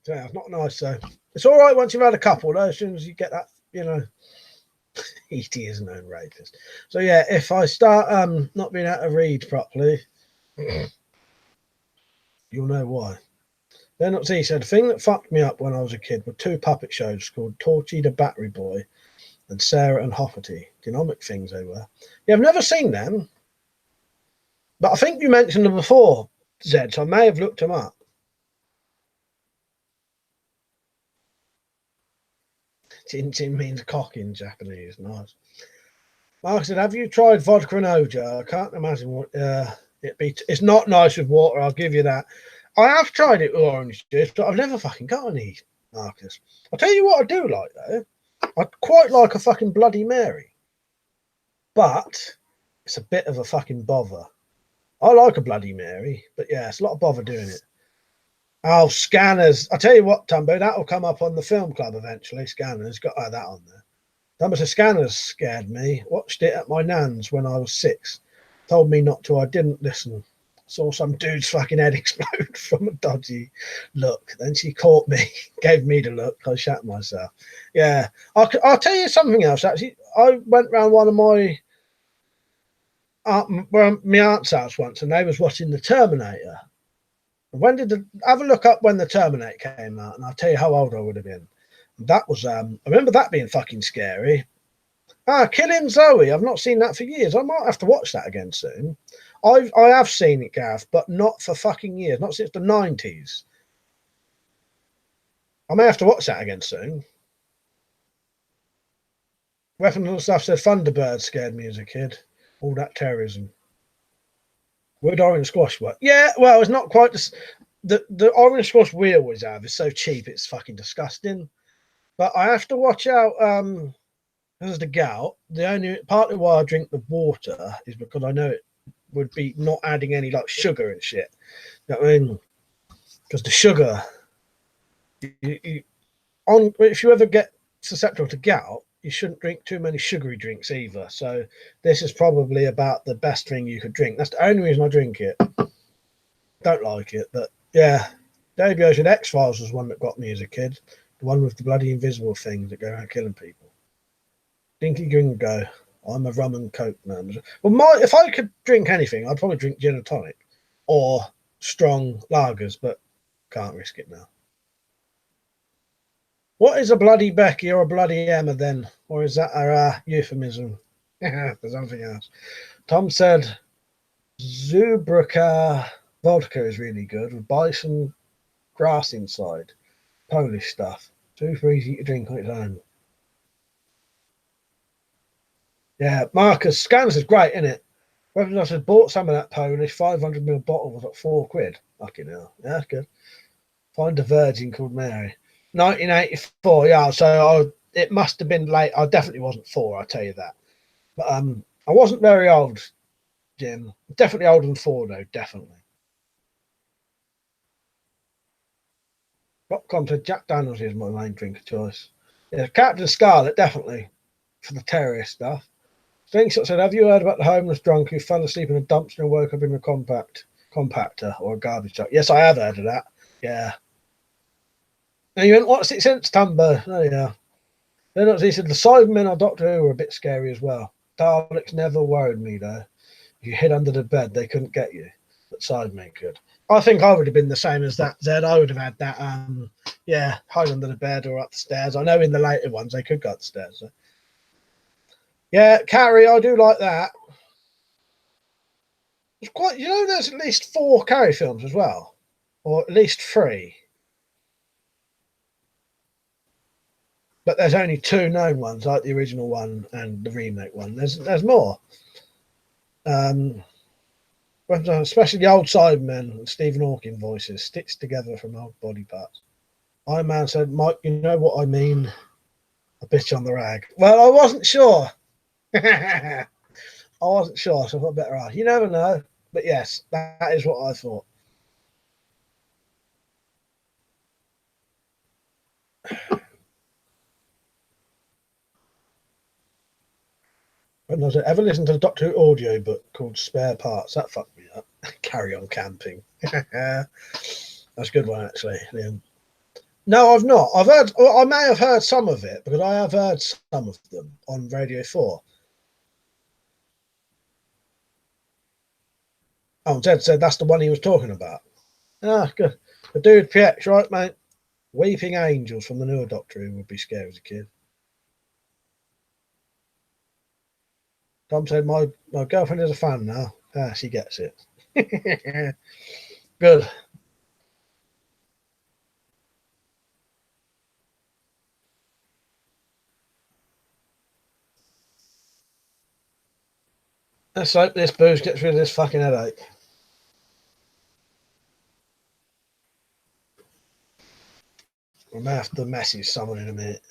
Yeah, it's not nice though. It's all right once you've had a couple though. As soon as you get that, you know, E.T. is a known rapist. So yeah, if I start not being able to read properly, you'll know why. Then he said, the thing that fucked me up when I was a kid were two puppet shows called Torchy the Battery Boy and Sarah and Hoppity. Genomic things they were. Yeah, I've never seen them. But I think you mentioned them before, Zed, so I may have looked them up. Chin chin means cock in Japanese. Nice. Mark said, have you tried vodka and Oja? I can't imagine what it'd be. It's not nice with water, I'll give you that. I have tried it with orange juice, but I've never fucking got any, Marcus. I'll tell you what I do like, though. I quite like a fucking Bloody Mary. But it's a bit of a fucking bother. I like a Bloody Mary, but yeah, it's a lot of bother doing it. Oh, Scanners. I'll tell you what, Tumbo, that'll come up on the film club eventually. Scanners, got to have that on there. Tumbo, Scanners scared me. Watched it at my nan's when I was 6. Told me not to. I didn't listen. Saw some dude's fucking head explode from a dodgy look. Then she caught me, gave me the look. I shat myself. Yeah. I'll tell you something else, actually. I went round one of my aunt's house once and they was watching The Terminator. When did have a look up when The Terminator came out, and I'll tell you how old I would have been. That was I remember that being fucking scary. Killing Zoe. I've not seen that for years. I might have to watch that again soon. I have seen it, Gav, but not for fucking years. Not since the 90s. I may have to watch that again soon. Weapons and stuff said Thunderbird scared me as a kid. All that terrorism. Would orange squash work? Yeah, well, it's not quite the orange squash we always have is so cheap it's fucking disgusting. But I have to watch out as the gout. The only partly why I drink the water is because I know it would be not adding any like sugar and shit. You know what I mean? Because the sugar, if you ever get susceptible to gout, you shouldn't drink too many sugary drinks either. So this is probably about the best thing you could drink. That's the only reason I drink it. Don't like it, but yeah. Davey Ocean X-Files was one that got me as a kid. The one with the bloody invisible things that go around killing people. Dinky Gringo. I'm a rum and coke man. Well, if I could drink anything, I'd probably drink gin and tonic or strong lagers, but can't risk it now. What is a bloody Becky or a bloody Emma then? Or is that a euphemism for something else? Tom said Zubraka vodka is really good with bison grass inside. Polish stuff. Super easy to drink on its own. Yeah, Marcus, Scanners is great, isn't it? Reverend I said bought some of that Polish 500ml bottle was like £4. Fucking hell. Yeah, that's good. Find a virgin called Mary. 1984, yeah, so it must have been late. I definitely wasn't 4, I'll tell you that. But I wasn't very old, Jim. Definitely older than 4, though, definitely. Popcorn said Jack Daniels is my main drink of choice. Yeah, Captain Scarlet, definitely, for the terrorist stuff. Slingshot said, have you heard about the homeless drunk who fell asleep in a dumpster and woke up in a compactor or a garbage truck? Yes, I have heard of that. Yeah. And you went, what's it since, Tumbo? Oh, yeah. Then he said, the Cybermen on Doctor Who were a bit scary as well. Daleks never worried me, though. If you hid under the bed, they couldn't get you. But Cybermen could. I think I would have been the same as that, Zed. I would have had that, hide under the bed or up the stairs. I know in the later ones, they could go up the stairs. So. Yeah, Carrie, I do like that. It's quite, you know, there's at least 4 Carrie films as well, or at least 3. But there's only 2 known ones, like the original one and the remake one. There's more. Especially the old Cybermen and Stephen Hawking voices stitched together from old body parts. Iron Man said, "Mike, you know what I mean? A bitch on the rag." Well, I wasn't sure. I wasn't sure, so I thought better ask. You never know. But yes, that is what I thought. When I ever listened to a Doctor Who audio book called Spare Parts, that fucked me up. Carry on camping. That's a good one, actually, Liam. No, I've not. I've heard. I may have heard some of it because I have heard some of them on Radio 4. Oh, Ted said that's the one he was talking about. Ah, good. The dude PX, right, mate? Weeping angels from the newer Doctor Who would be scary as a kid. Tom said, my girlfriend is a fan now. Ah, she gets it. Good. Let's hope this booze gets rid of this fucking headache. I may have to message someone in a minute.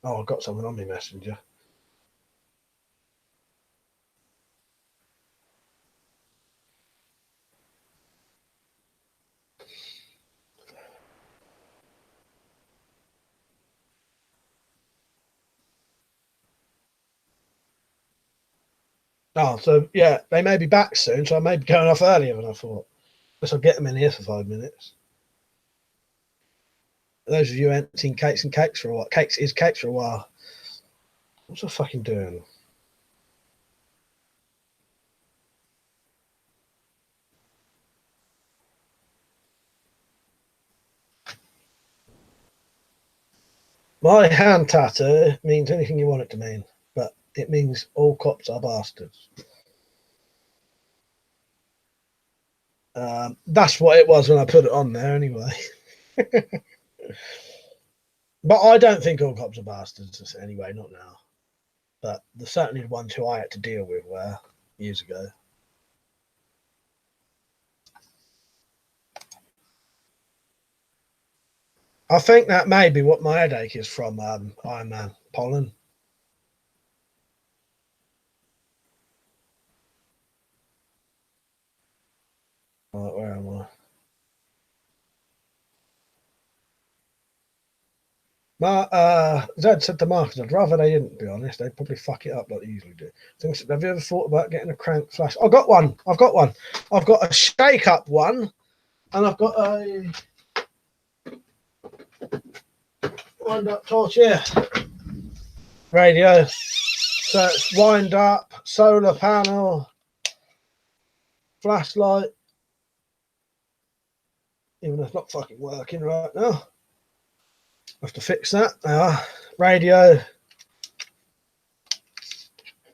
Oh, I've got someone on my messenger. Oh, so yeah, they may be back soon, so I may be going off earlier than I thought. Guess I'll get them in here for 5 minutes. Those of you who haven't seen Cakes and Cakes for a while, Cakes for a while. What's I fucking doing? My hand tattoo means anything you want it to mean, but it means all cops are bastards. That's what it was when I put it on there, anyway. But I don't think all cops are bastards anyway, not now. But there's certainly the ones who I had to deal with were years ago. I think that may be what my headache is from Iron Man pollen. Right, where am I? Zed said to Marcus, I'd rather they didn't, be honest. They'd probably fuck it up like they usually do. Have you ever thought about getting a crank flash? I've got one. I've got a shake up one, and I've got a wind up torch here. Radio. So it's wind up, solar panel, flashlight. Even though it's not fucking working right now. I have to fix that. Radio. I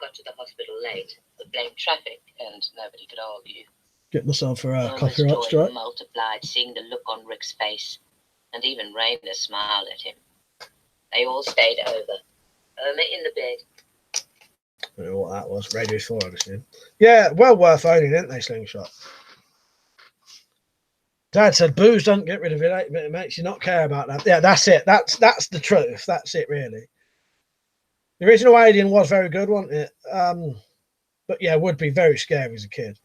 got to the hospital late, but blamed traffic, and nobody could argue. Get myself a copyright strike. Multiplied seeing the look on Rick's face, and even Rainer smiled at him. They all stayed over. In the bed. I don't know what that was. Radio 4, I'd assume. Yeah, well worth owning, didn't they, Slingshot? Dad said booze doesn't get rid of it, but it makes you not care about that. Yeah, that's it. That's the truth. That's it, really. The original Alien was very good, wasn't it? But yeah, would be very scary as a kid.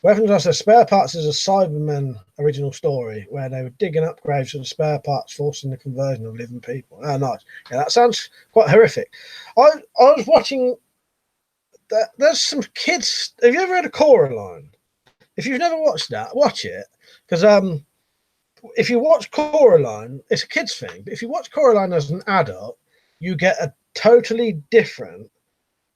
Weapons also Spare Parts is a Cybermen original story where they were digging up graves for the spare parts, forcing the conversion of living people. Oh, nice. Yeah, that sounds quite horrific. I was watching. There's some kids. Have you ever heard of Coraline? If you've never watched that, watch it. Because if you watch Coraline, it's a kid's thing. But if you watch Coraline as an adult, you get a totally different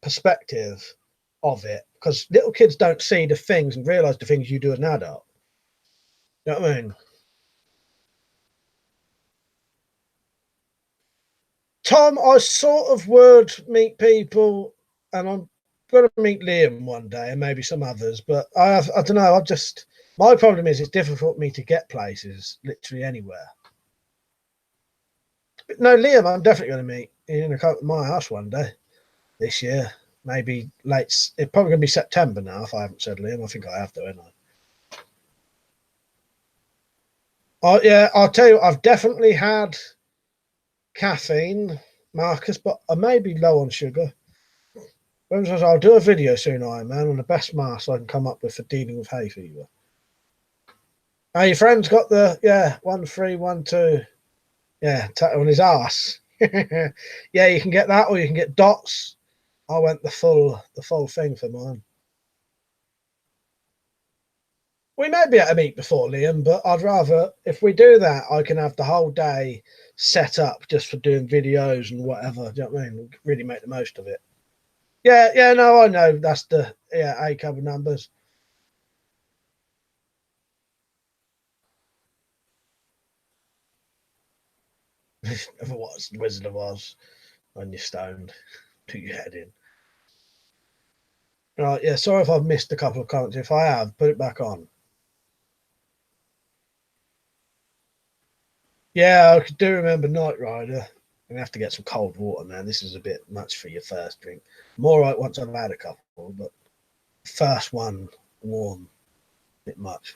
perspective of it. Because little kids don't see the things and realize the things you do as an adult. You know what I mean? Tom, I sort of would meet people, and I'm going to meet Liam one day, and maybe some others. But I don't know. My problem is it's difficult for me to get places literally anywhere. But no, Liam, I'm definitely going to meet. He's going to come to my house one day this year. Maybe late. It's probably going to be September now if I haven't said Liam. I think I have to, haven't I? Oh yeah, I'll tell you, I've definitely had caffeine, Marcus, but I may be low on sugar. I'll do a video soon, Iron Man, on the best mask I can come up with for dealing with hay fever. Hey, your friend's got the 1312 tattoo on his ass. Yeah, you can get that, or you can get dots. I went the full thing for mine. We may be able to meet before, Liam, but I'd rather, if we do that, I can have the whole day set up just for doing videos and whatever. Do you know what I mean? Really make the most of it. Yeah, no, I know. That's the A cover numbers. Never was the Wizard of Oz when you're stoned. Put your head in. Right, yeah, sorry if I've missed a couple of comments. If I have, put it back on. Yeah, I do remember Knight Rider. I'm gonna have to get some cold water, man. This is a bit much for your first drink. I'm all right once I've had a couple, but first one warm, a bit much.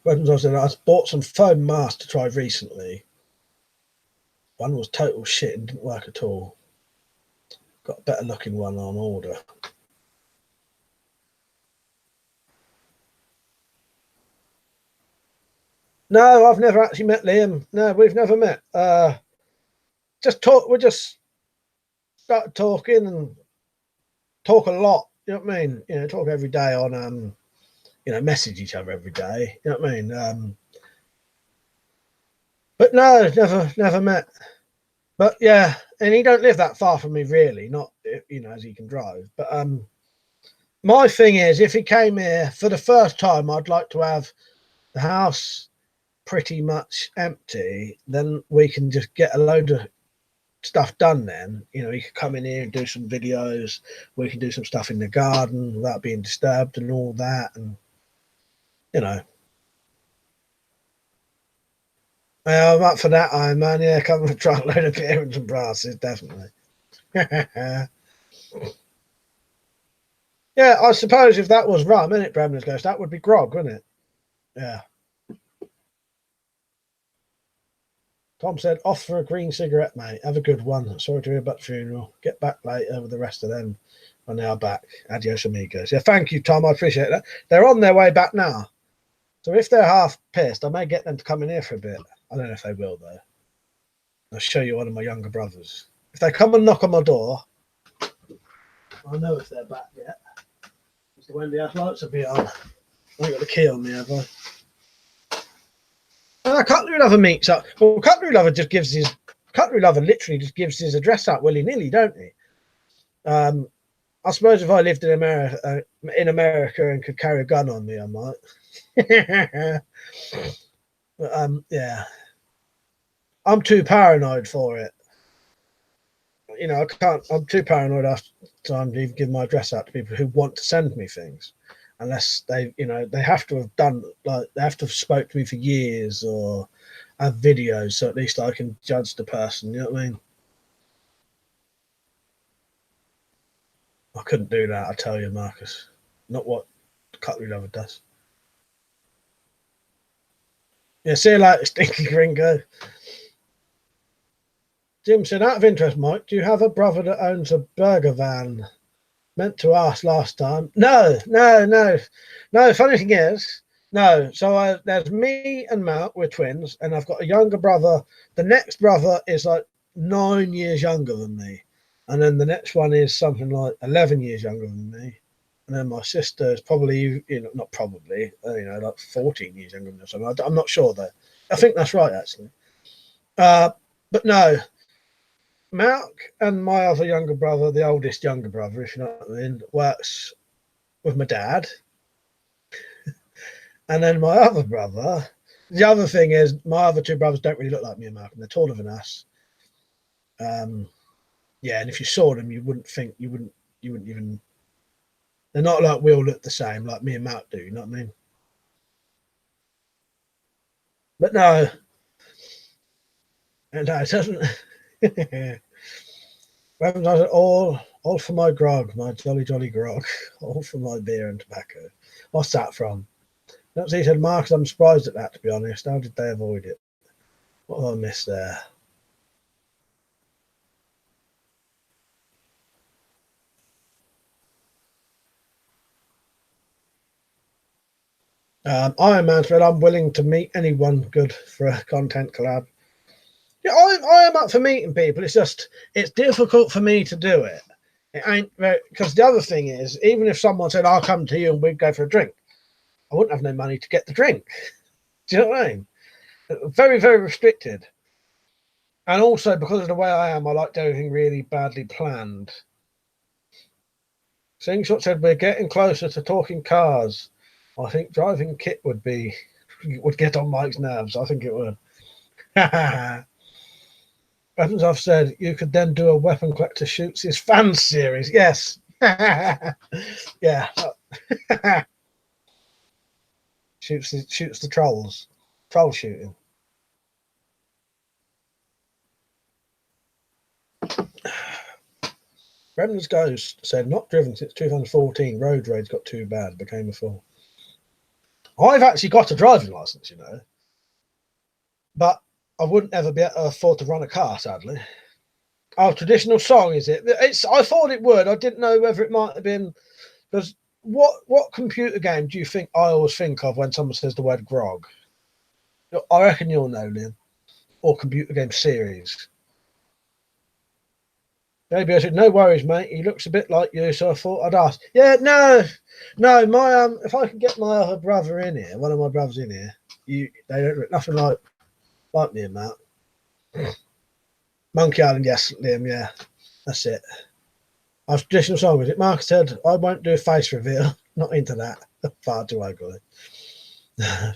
Weapons, I said I bought some foam masks to try recently. One was total shit and didn't work at all. Got a better looking one on order. No, I've never actually met Liam. No, we've never met. Just talk. We just start talking and talk a lot. You know what I mean? You know, talk every day on message each other every day. You know what I mean? But no, never met. But yeah, and he don't live that far from me, really. Not as he can drive. But my thing is, if he came here for the first time, I'd like to have the house pretty much empty. Then we can just get a load of stuff done. Then he could come in here and do some videos. We can do some stuff in the garden without being disturbed and all that. And I'm up for that, Iron Man. Yeah, come and try a load of beer and some brasses, definitely. Yeah, I suppose if that was rum, innit, Bremner's Ghost, that would be grog, wouldn't it? Yeah. Tom said, off for a green cigarette, mate. Have a good one. Sorry to hear about the funeral. Get back later with the rest of them when they are back. Adios, amigos. Yeah, thank you, Tom. I appreciate that. They're on their way back now. So if they're half pissed, I may get them to come in here for a bit. I don't know if they will, though. I'll show you one of my younger brothers. If they come and knock on my door, I know if they're back yet. Mr. Wendy has lights will be on. I ain't got the key on me, have I? Cutlery Lover meets up. Well, Cutlery Lover literally just gives his address out willy-nilly, don't he? I suppose if I lived in America and could carry a gun on me, I might. But yeah, I'm too paranoid for it. I can't. I'm too paranoid after time to even give my address out to people who want to send me things, unless they have to have done, like, they have to have spoke to me for years or have videos, so at least I can judge the person. You know what I mean? I couldn't do that, I tell you, Marcus. Not what Cutlery Lover does. Yeah, see you later, stinky gringo. Jim said, out of interest, Mike, do you have a brother that owns a burger van? Meant to ask last time. No. Funny thing is, no. So there's me and Matt, we're twins, and I've got a younger brother. The next brother is like 9 years younger than me. And then the next one is something like 11 years younger than me. And then my sister is probably, not probably, like 14 years younger than me or something. I'm not sure, though. I think that's right, actually. But no, Mark and my other younger brother, the oldest younger brother, if you know what I mean, works with my dad. And then my other brother, the other thing is my other two brothers don't really look like me and Malcolm. They're taller than us. Yeah, and if you saw them, you wouldn't even. They're not like we all look the same, like me and Malcolm do. You know what I mean? But no, and no, it doesn't. All for my grog, my jolly grog, all for my beer and tobacco. What's that from? That's he said, Marcus, I'm surprised at that, to be honest. How did they avoid it? What have I missed there? Iron Man said, I'm willing to meet anyone good for a content collab. Yeah, I am up for meeting people. It's just, it's difficult for me to do it. It ain't very, because the other thing is, even if someone said, I'll come to you and we'd go for a drink, I wouldn't have no money to get the drink. Do you know what I mean? Very, very restricted. And also, because of the way I am, I like everything really badly planned. Slingshot said, we're getting closer to talking cars. I think driving Kit would get on Mike's nerves. I think it would. Weapons, I've said, you could then do a WeaponCollector shoots his fans series. Yes. Yeah. shoots the trolls. Troll shooting. Remnant's Ghost said, not driven since 2014. Road rage got too bad. Became a fool. I've actually got a driving license, you know. But I wouldn't ever be able to afford to run a car, sadly. Oh, traditional song, is it? I thought it would. I didn't know whether it might have been, because what computer game do you think I always think of when someone says the word grog? I reckon you'll know, Liam. Or computer game series. Maybe I said, no worries, mate. He looks a bit like you, so I thought I'd ask. Yeah, no. My if I can get my other brother in here, one of my brothers in here, they don't look nothing like me and Matt. Monkey Island, yes, Liam, yeah. That's it. Our traditional song, was it? Mark said, I won't do a face reveal. Not into that. Far too ugly.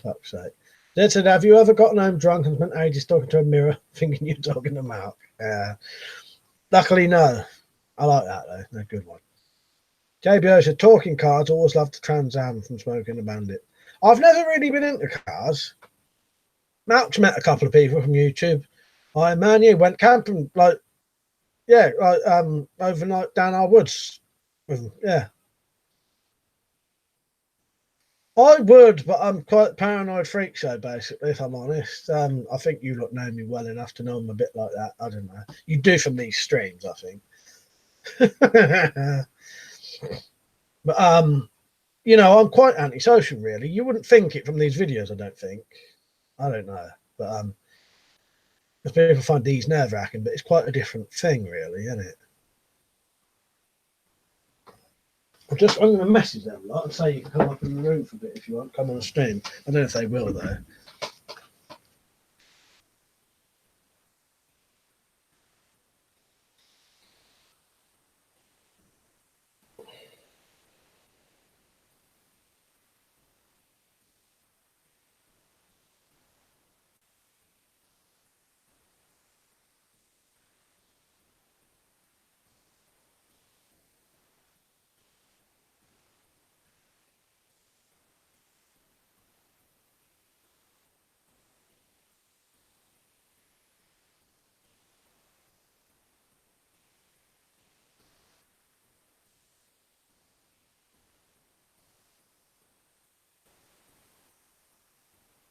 Fuck's sake. Dad said, have you ever gotten home drunk and spent ages talking to a mirror, thinking you're talking to Mark? Luckily, no. I like that, though. They're a good one. JBO said, talking cars, always love the Trans Am from Smoking the Bandit. I've never really been into cars. Malk's met a couple of people from YouTube. Iron Man, you went camping, overnight down our woods. Yeah. I would, but I'm quite a paranoid freak show, basically, if I'm honest. I think you lot know me well enough to know I'm a bit like that. I don't know. You do from these streams, I think. But I'm quite antisocial, really. You wouldn't think it from these videos, I don't think. I don't know. But because people find these nerve-wracking, but it's quite a different thing, really, isn't it? I'm going to message them lot and say you can come up in the room for a bit if you want. Come on a stream. I don't know if they will, though.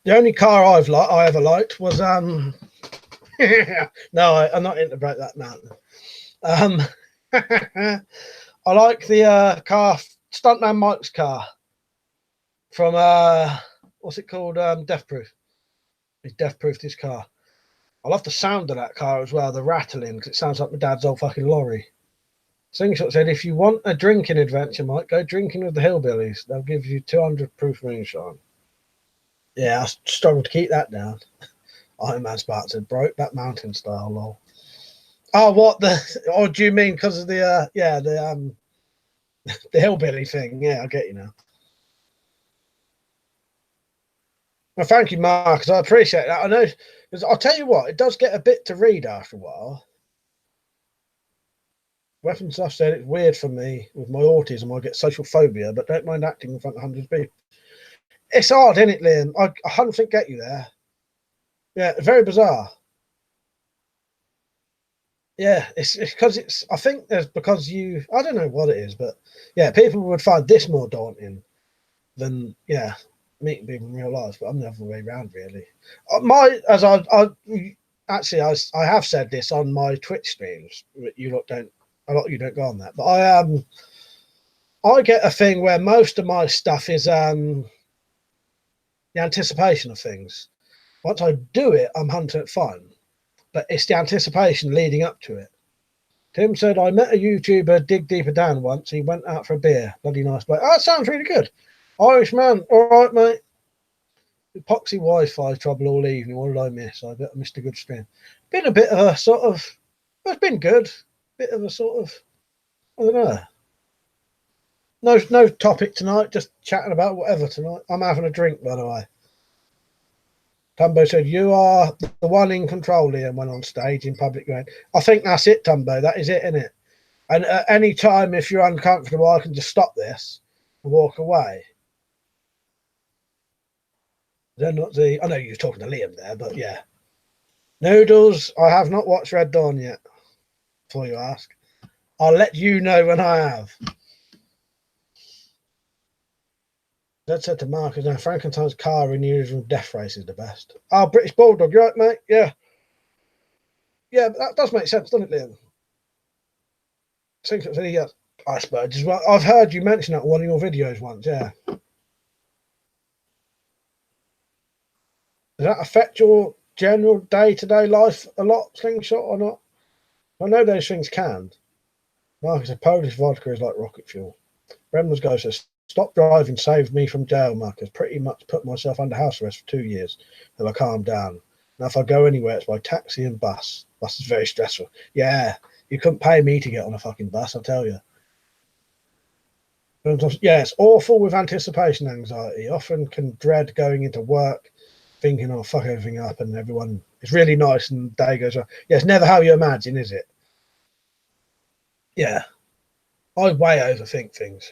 The only car I ever liked was no, I'm not into break that mountain. I like the car, Stuntman Mike's car from what's it called? Death Proof. He's death proofed his car. I love the sound of that car as well, the rattling, because it sounds like my dad's old fucking lorry. Slingshot said, if you want a drinking adventure, Mike, go drinking with the hillbillies. They'll give you 200 proof moonshine. Yeah, I struggled to keep that down. Iron Man Spark said, broke that mountain style, lol. Oh, what the? Oh, do you mean because of the the hillbilly thing? Yeah, I get you now. Well, thank you, Marcus. I appreciate that. I know, because I'll tell you what, it does get a bit to read after a while. Weapon stuff said it's weird for me with my autism. I get social phobia, but don't mind acting in front of hundreds of people. It's hard, isn't it, Liam? I 100% get you there. Yeah, very bizarre. Yeah, it's because it's. I think there's because you. I don't know what it is, but yeah, people would find this more daunting than meeting people in real life. But I'm the other way around, really. Actually, I have said this on my Twitch streams. You lot don't. A lot of you don't go on that, but I get a thing where most of my stuff is the anticipation of things. Once I do it, I'm 100% fine, but it's the anticipation leading up to it. Tim said, I met a YouTuber dig deeper down once. He went out for a beer. Bloody nice bloke. Oh, that sounds really good. Irish man. All right, mate. Epoxy Wi-Fi trouble all evening. What did I miss? I bet I missed a good stream. Been a bit of a sort of. It's been good. Bit of a sort of. I don't know. No topic tonight. Just chatting about whatever tonight. I'm having a drink, by the way. Tumbo said, you are the one in control, Liam, when on stage in public ground. I think that's it, Tumbo. That is it, isn't it? And at any time, if you're uncomfortable, I can just stop this and walk away. They're not the. I know you're talking to Liam there, but yeah. Noodles, I have not watched Red Dawn yet, before you ask. I'll let you know when I have. Dad said to Marcus, now Frankenstein's car in the original Death Race is the best. Oh, British Bulldog, you right, mate? Yeah. Yeah, that does make sense, doesn't it, Liam? I think it's the iceberg as well. I've heard you mention that in one of your videos once, yeah. Does that affect your general day-to-day life a lot, Slingshot, or not? I know those things can. Marcus said, Polish vodka is like rocket fuel. Bremner's guy says, stop driving saved me from jail, Marcus. Pretty much put myself under house arrest for 2 years till I calmed down. Now, if I go anywhere, it's by taxi and bus. Bus is very stressful. Yeah, you couldn't pay me to get on a fucking bus, I'll tell you. Yeah, it's awful with anticipation anxiety. Often can dread going into work, thinking, oh, fuck everything up, and everyone, it's really nice, and the day goes on. Yeah, it's never how you imagine, is it? Yeah. I way overthink things.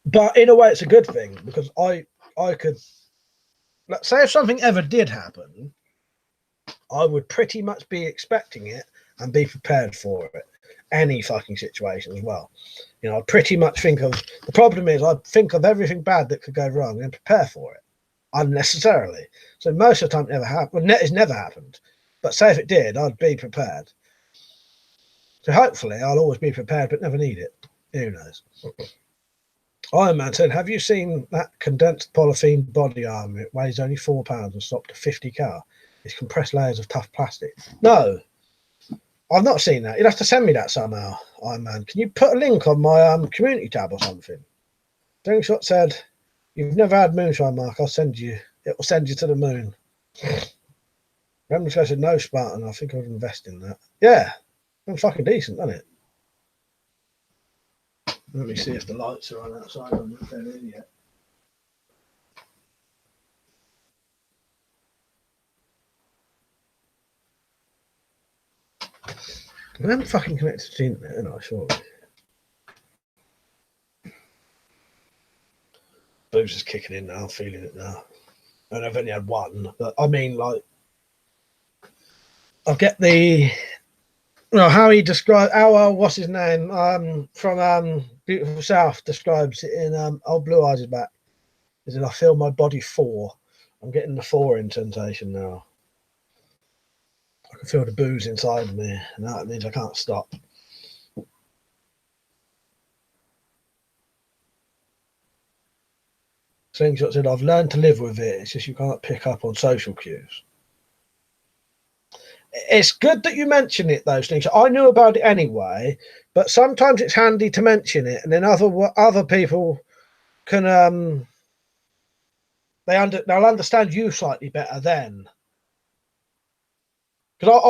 But in a way, it's a good thing, because I could, let's say if something ever did happen, I would pretty much be expecting it and be prepared for it. Any fucking situation as well. You know, I pretty much think of, the problem is I think of everything bad that could go wrong and prepare for it unnecessarily. So most of the time it never happened. Well, it's never happened. But say if it did, I'd be prepared. So hopefully I'll always be prepared but never need it. Who knows? Iron Man said, have you seen that condensed polythene body armor? It weighs only £4 and stopped a 50 car. It's compressed layers of tough plastic. No, I've not seen that. You'd have to send me that somehow, Iron Man. Can you put a link on my community tab or something? Slingshot said, you've never had moonshine, Mark. I'll send you. It will send you to the moon. Remember, I said, no, Spartan. I think I would invest in that. Yeah, that's fucking decent, isn't it? Let me see if the lights are on outside. I'm not there in yet. I haven't fucking connected to the internet, am I? Surely. Booze is kicking in now. I'm feeling it now. And I've only had one, but I mean, like, I'll get the. Well, how he described what's his name? From Beautiful South describes it in Old Blue Eyes is back. Is it I feel my body 4. I'm getting the 4 in sensation now. I can feel the booze inside me, and that means I can't stop. Slingshot said, I've learned to live with it. It's just you can't pick up on social cues. It's good that you mention it, though, Slingshot. I knew about it anyway, but sometimes it's handy to mention it, and then other people can they'll understand you slightly better then. Because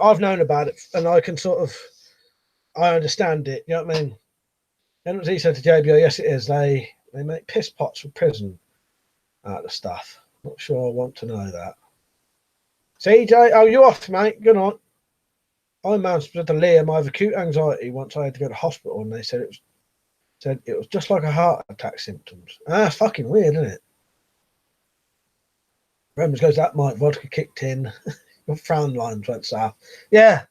I've known about it, and I can I understand it. You know what I mean? And he said to JBO, yes, it is. They make piss pots for prison out of stuff. Not sure I want to know that. CJ, oh, you off, mate? Good night. I managed to Liam I have acute anxiety once I had to go to hospital, and they said it was just like a heart attack symptoms. Ah, fucking weird, isn't it? Remus goes, that might vodka kicked in. Your frown lines went south. Yeah,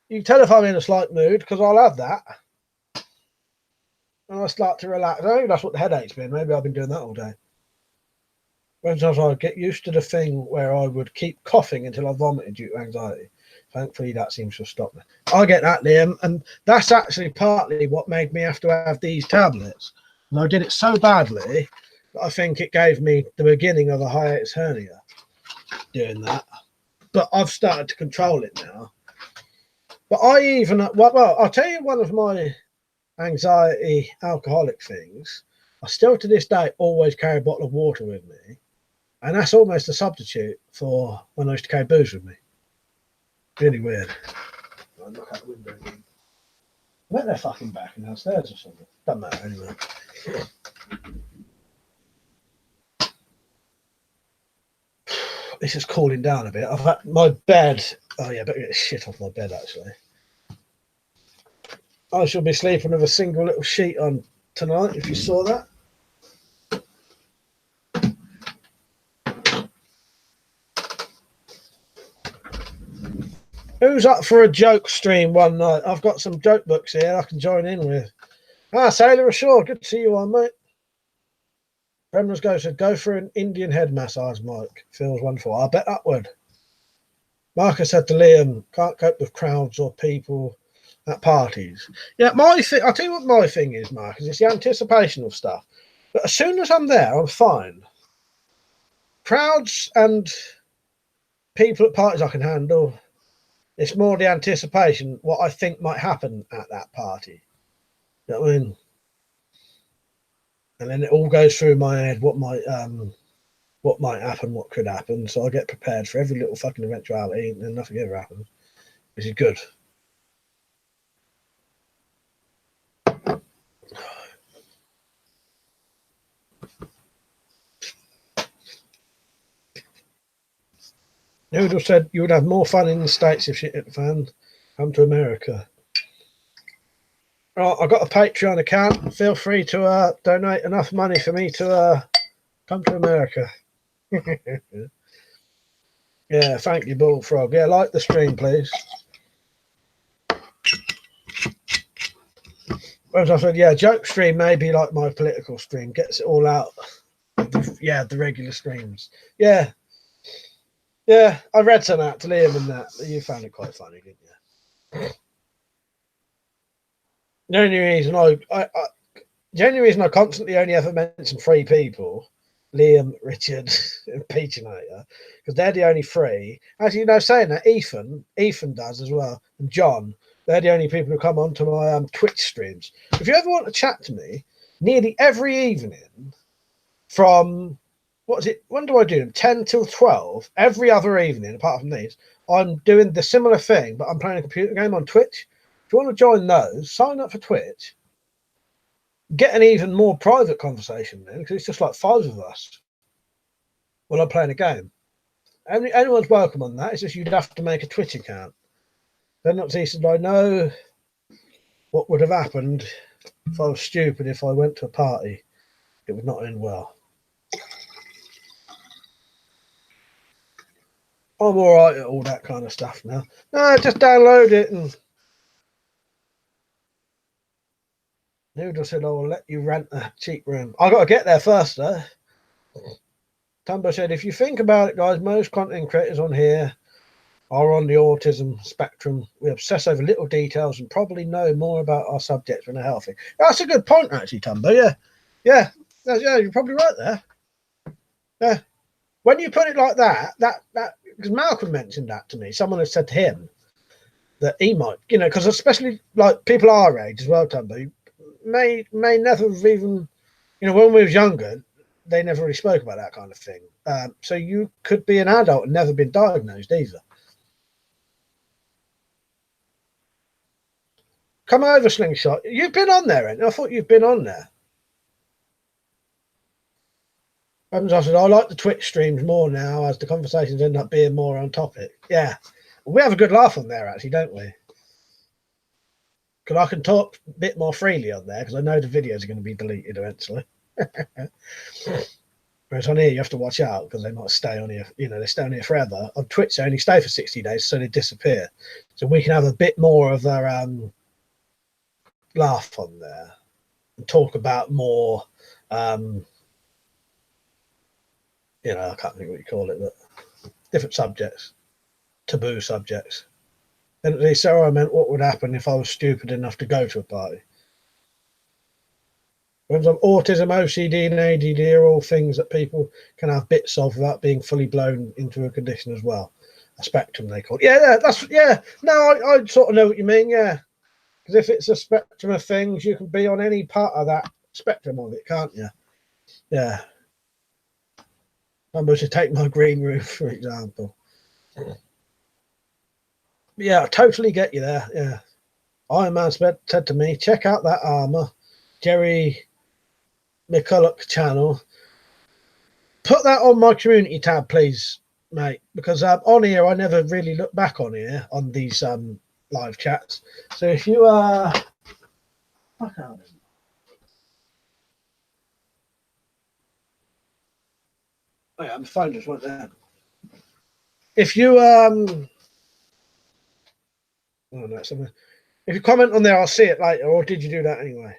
you can tell if I'm in a slight mood because I'll have that. And I start to relax. I think that's what the headache's been. Maybe I've been doing that all day. Sometimes I'd get used to the thing where I would keep coughing until I vomited due to anxiety. Thankfully, that seems to have stopped me. I get that, Liam, and that's actually partly what made me have to have these tablets. And I did it so badly that I think it gave me the beginning of a hiatus hernia doing that. But I've started to control it now. But I'll tell you one of my anxiety alcoholic things. I still to this day always carry a bottle of water with me. And that's almost a substitute for when I used to carry booze with me. Really weird. I'll look out the window again. I bet they're fucking back downstairs or something. Doesn't matter anyway. This is cooling down a bit. I've had my bed. Oh yeah, I better get the shit off my bed actually. I shall be sleeping with a single little sheet on tonight, if you saw that. Who's up for a joke stream one night? I've got some joke books here I can join in with. Ah, Sailor Ashore, good to see you on, mate. Bremner's Go said, go for an Indian head massage, Mike. Feels wonderful. I bet that would. Marcus said to Liam, can't cope with crowds or people at parties. Yeah, I'll tell you what my thing is, Marcus. It's the anticipation of stuff. But as soon as I'm there, I'm fine. Crowds and people at parties I can handle. It's more the anticipation, what I think might happen at that party. You know what I mean? And then it all goes through my head what might happen, what could happen. So I get prepared for every little fucking eventuality, and then nothing ever happens, which is good. Noodle said you would have more fun in the States if shit hit the fan. Come to America. Right, I've got a Patreon account. Feel free to donate enough money for me to come to America. Yeah, thank you, Bullfrog. Yeah, like the stream, please. Whereas I said, yeah, joke stream may be like my political stream. Gets it all out. The regular streams. Yeah. Yeah, I read some out to Liam and that. You found it quite funny, didn't you? The only reason I constantly only ever mention 3 people, Liam, Richard, and Peachinator, because they're the only 3. As you know, saying that, Ethan does as well, and John, they're the only people who come onto my Twitch streams. If you ever want to chat to me, nearly every evening from, when do I do them? 10 till 12, every other evening, apart from these, I'm doing the similar thing, but I'm playing a computer game on Twitch. If you want to join those, sign up for Twitch. Get an even more private conversation then, because it's just like 5 of us while I'm playing a game. Anyone's welcome on that. It's just you'd have to make a Twitch account. Then not said, I know what would have happened if I was stupid if I went to a party. It would not end well. I'm all right at all that kind of stuff now. No, just download it and. Noodle said, I will let you rent a cheap room. I got to get there first, though. Tumbo said, if you think about it, guys, most content creators on here are on the autism spectrum. We obsess over little details and probably know more about our subjects when they're healthy. That's a good point, actually, Tumbo. Yeah, you're probably right there. Yeah. When you put it like that, because Malcolm mentioned that to me. Someone had said to him that he might, because especially like people our age as well, Tumbo, may never have even, when we was younger, they never really spoke about that kind of thing. So you could be an adult and never been diagnosed either. Come over, Slingshot. You've been on there, ain't you? I thought you've been on there. I said, I like the Twitch streams more now as the conversations end up being more on topic. Yeah. We have a good laugh on there, actually, don't we? Because I can talk a bit more freely on there because I know the videos are going to be deleted eventually. Whereas on here, you have to watch out because they might stay on here. You know, they stay on here forever. On Twitch, they only stay for 60 days, so they disappear. So we can have a bit more of a laugh on there and talk about more, you know, I can't think what you call it, but different subjects, taboo subjects. And so I meant, what would happen if I was stupid enough to go to a party? Whereas autism, OCD, and ADD are all things that people can have bits of without being fully blown into a condition as well. A spectrum, they call it. Yeah, that's, yeah. No, I sort of know what you mean, yeah. Because if it's a spectrum of things, you can be on any part of that spectrum of it, can't you? Yeah. I'm going to take my green room, for example. Yeah, I totally get you there, yeah. Iron Man said to me, check out that armour. Jerry McCulloch channel. Put that on my community tab, please, mate, because on here I never really look back on here on these live chats. So if you fuck out. Oh yeah, my phone just went there. If you oh no, something. If you comment on there, I'll see it later. Or did you do that anyway?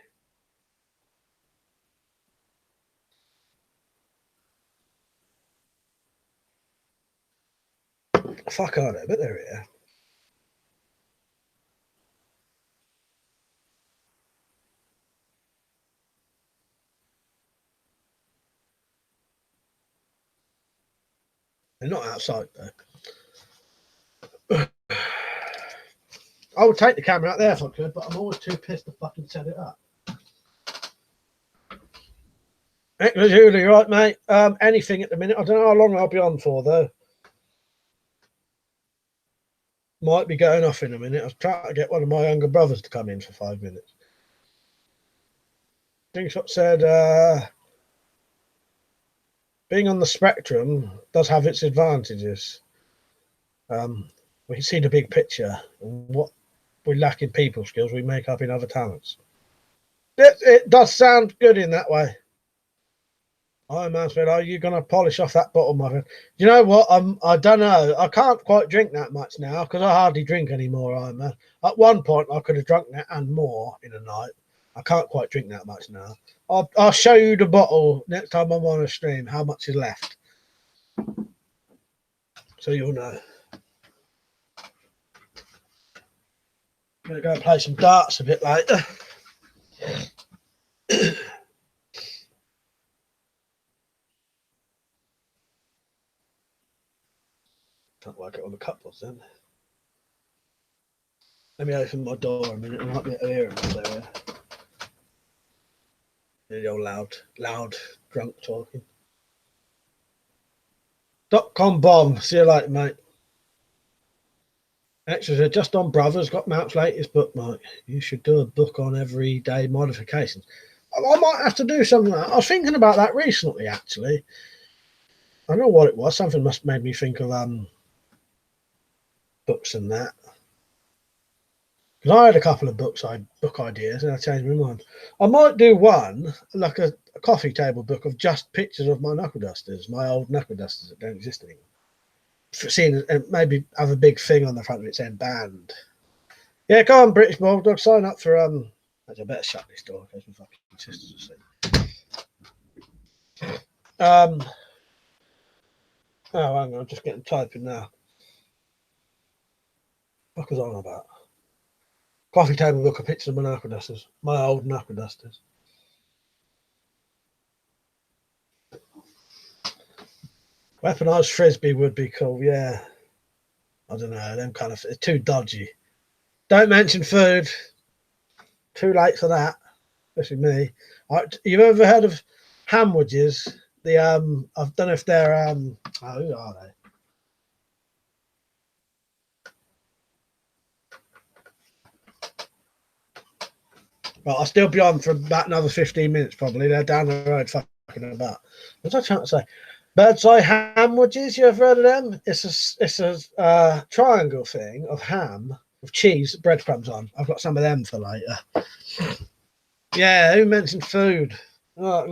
Fuck out it, but there we are. They're not outside though. I would take the camera out there if I could, but I'm always too pissed to fucking set it up. Julie, right, mate? Anything at the minute. I don't know how long I'll be on for though. Might be going off in a minute. I was trying to get one of my younger brothers to come in for 5 minutes. Dingshot said, being on the spectrum does have its advantages. We can see the big picture. What we lack in people skills, we make up in other talents. It does sound good in that way. Iron Man said, are you going to polish off that bottle, my friend? You know what? I don't know. I can't quite drink that much now because I hardly drink anymore, Iron Man. At one point, I could have drunk that and more in a night. I can't quite drink that much now. I'll show you the bottle next time I'm on a stream, how much is left. So you'll know. I'm going to go and play some darts a bit later. Can't work it on the couples then. Let me open my door a minute. I might be able to hear him there. The old loud drunk talking. .com bomb. See you later, mate. Actually, just on Brothers, got Mount's latest book, Mike. You should do a book on everyday modifications. I might have to do something like that. I was thinking about that recently, actually. I don't know what it was. Something must have made me think of books and that. Because I had a couple of book ideas and I changed my mind. I might do one, like a coffee table book of just pictures of my knuckle dusters, my old knuckle dusters that don't exist anymore. Seeing and maybe have a big thing on the front of it saying banned. Yeah, go on, British Bulldog, sign up for I better shut this door in case my fucking sisters are asleep. Oh, hang on, I'm just getting typing now. What was I on about? Coffee table book of pictures of my knuckle dusters, my old knuckle dusters. Weaponized frisbee would be cool, yeah. I don't know, them kind of too dodgy. Don't mention food. Too late for that, especially me. You've ever heard of hamwidges? The I don't know if they're who are they? Well, I'll still be on for about another 15 minutes probably. They're down the road fucking talking about. What was I trying to say? Bird's eye ham wedges. You ever heard of them? It's a triangle thing of ham with cheese, breadcrumbs on. I've got some of them for later. Yeah, who mentioned food? Oh, I'm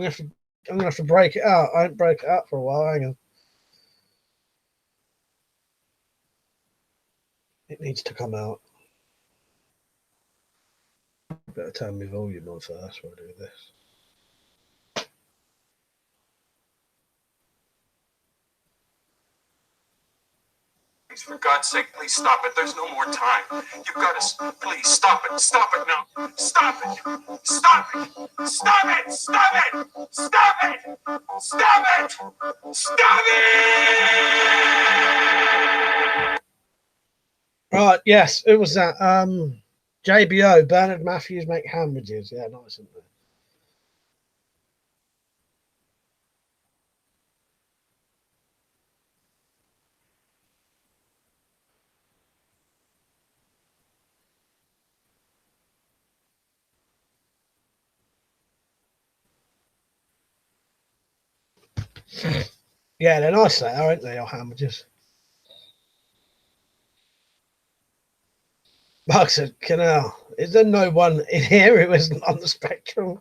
gonna have to break it out. I haven't broke it out for a while. Hang on. It needs to come out. Better turn my volume on first while I do this. For God's sake, please stop it. There's no more time. You've got to, please stop it. Stop it now. Stop it. Stop it. Stop it. Stop it. Stop it. Stop it. Stop it. Right, yes, it was that. JBO, Bernard Matthews make sandwiches. Yeah, nice, isn't it? Yeah, they're nice there, aren't they, your sandwiches? Mark said, Canal, is there no one in here who isn't on the spectrum?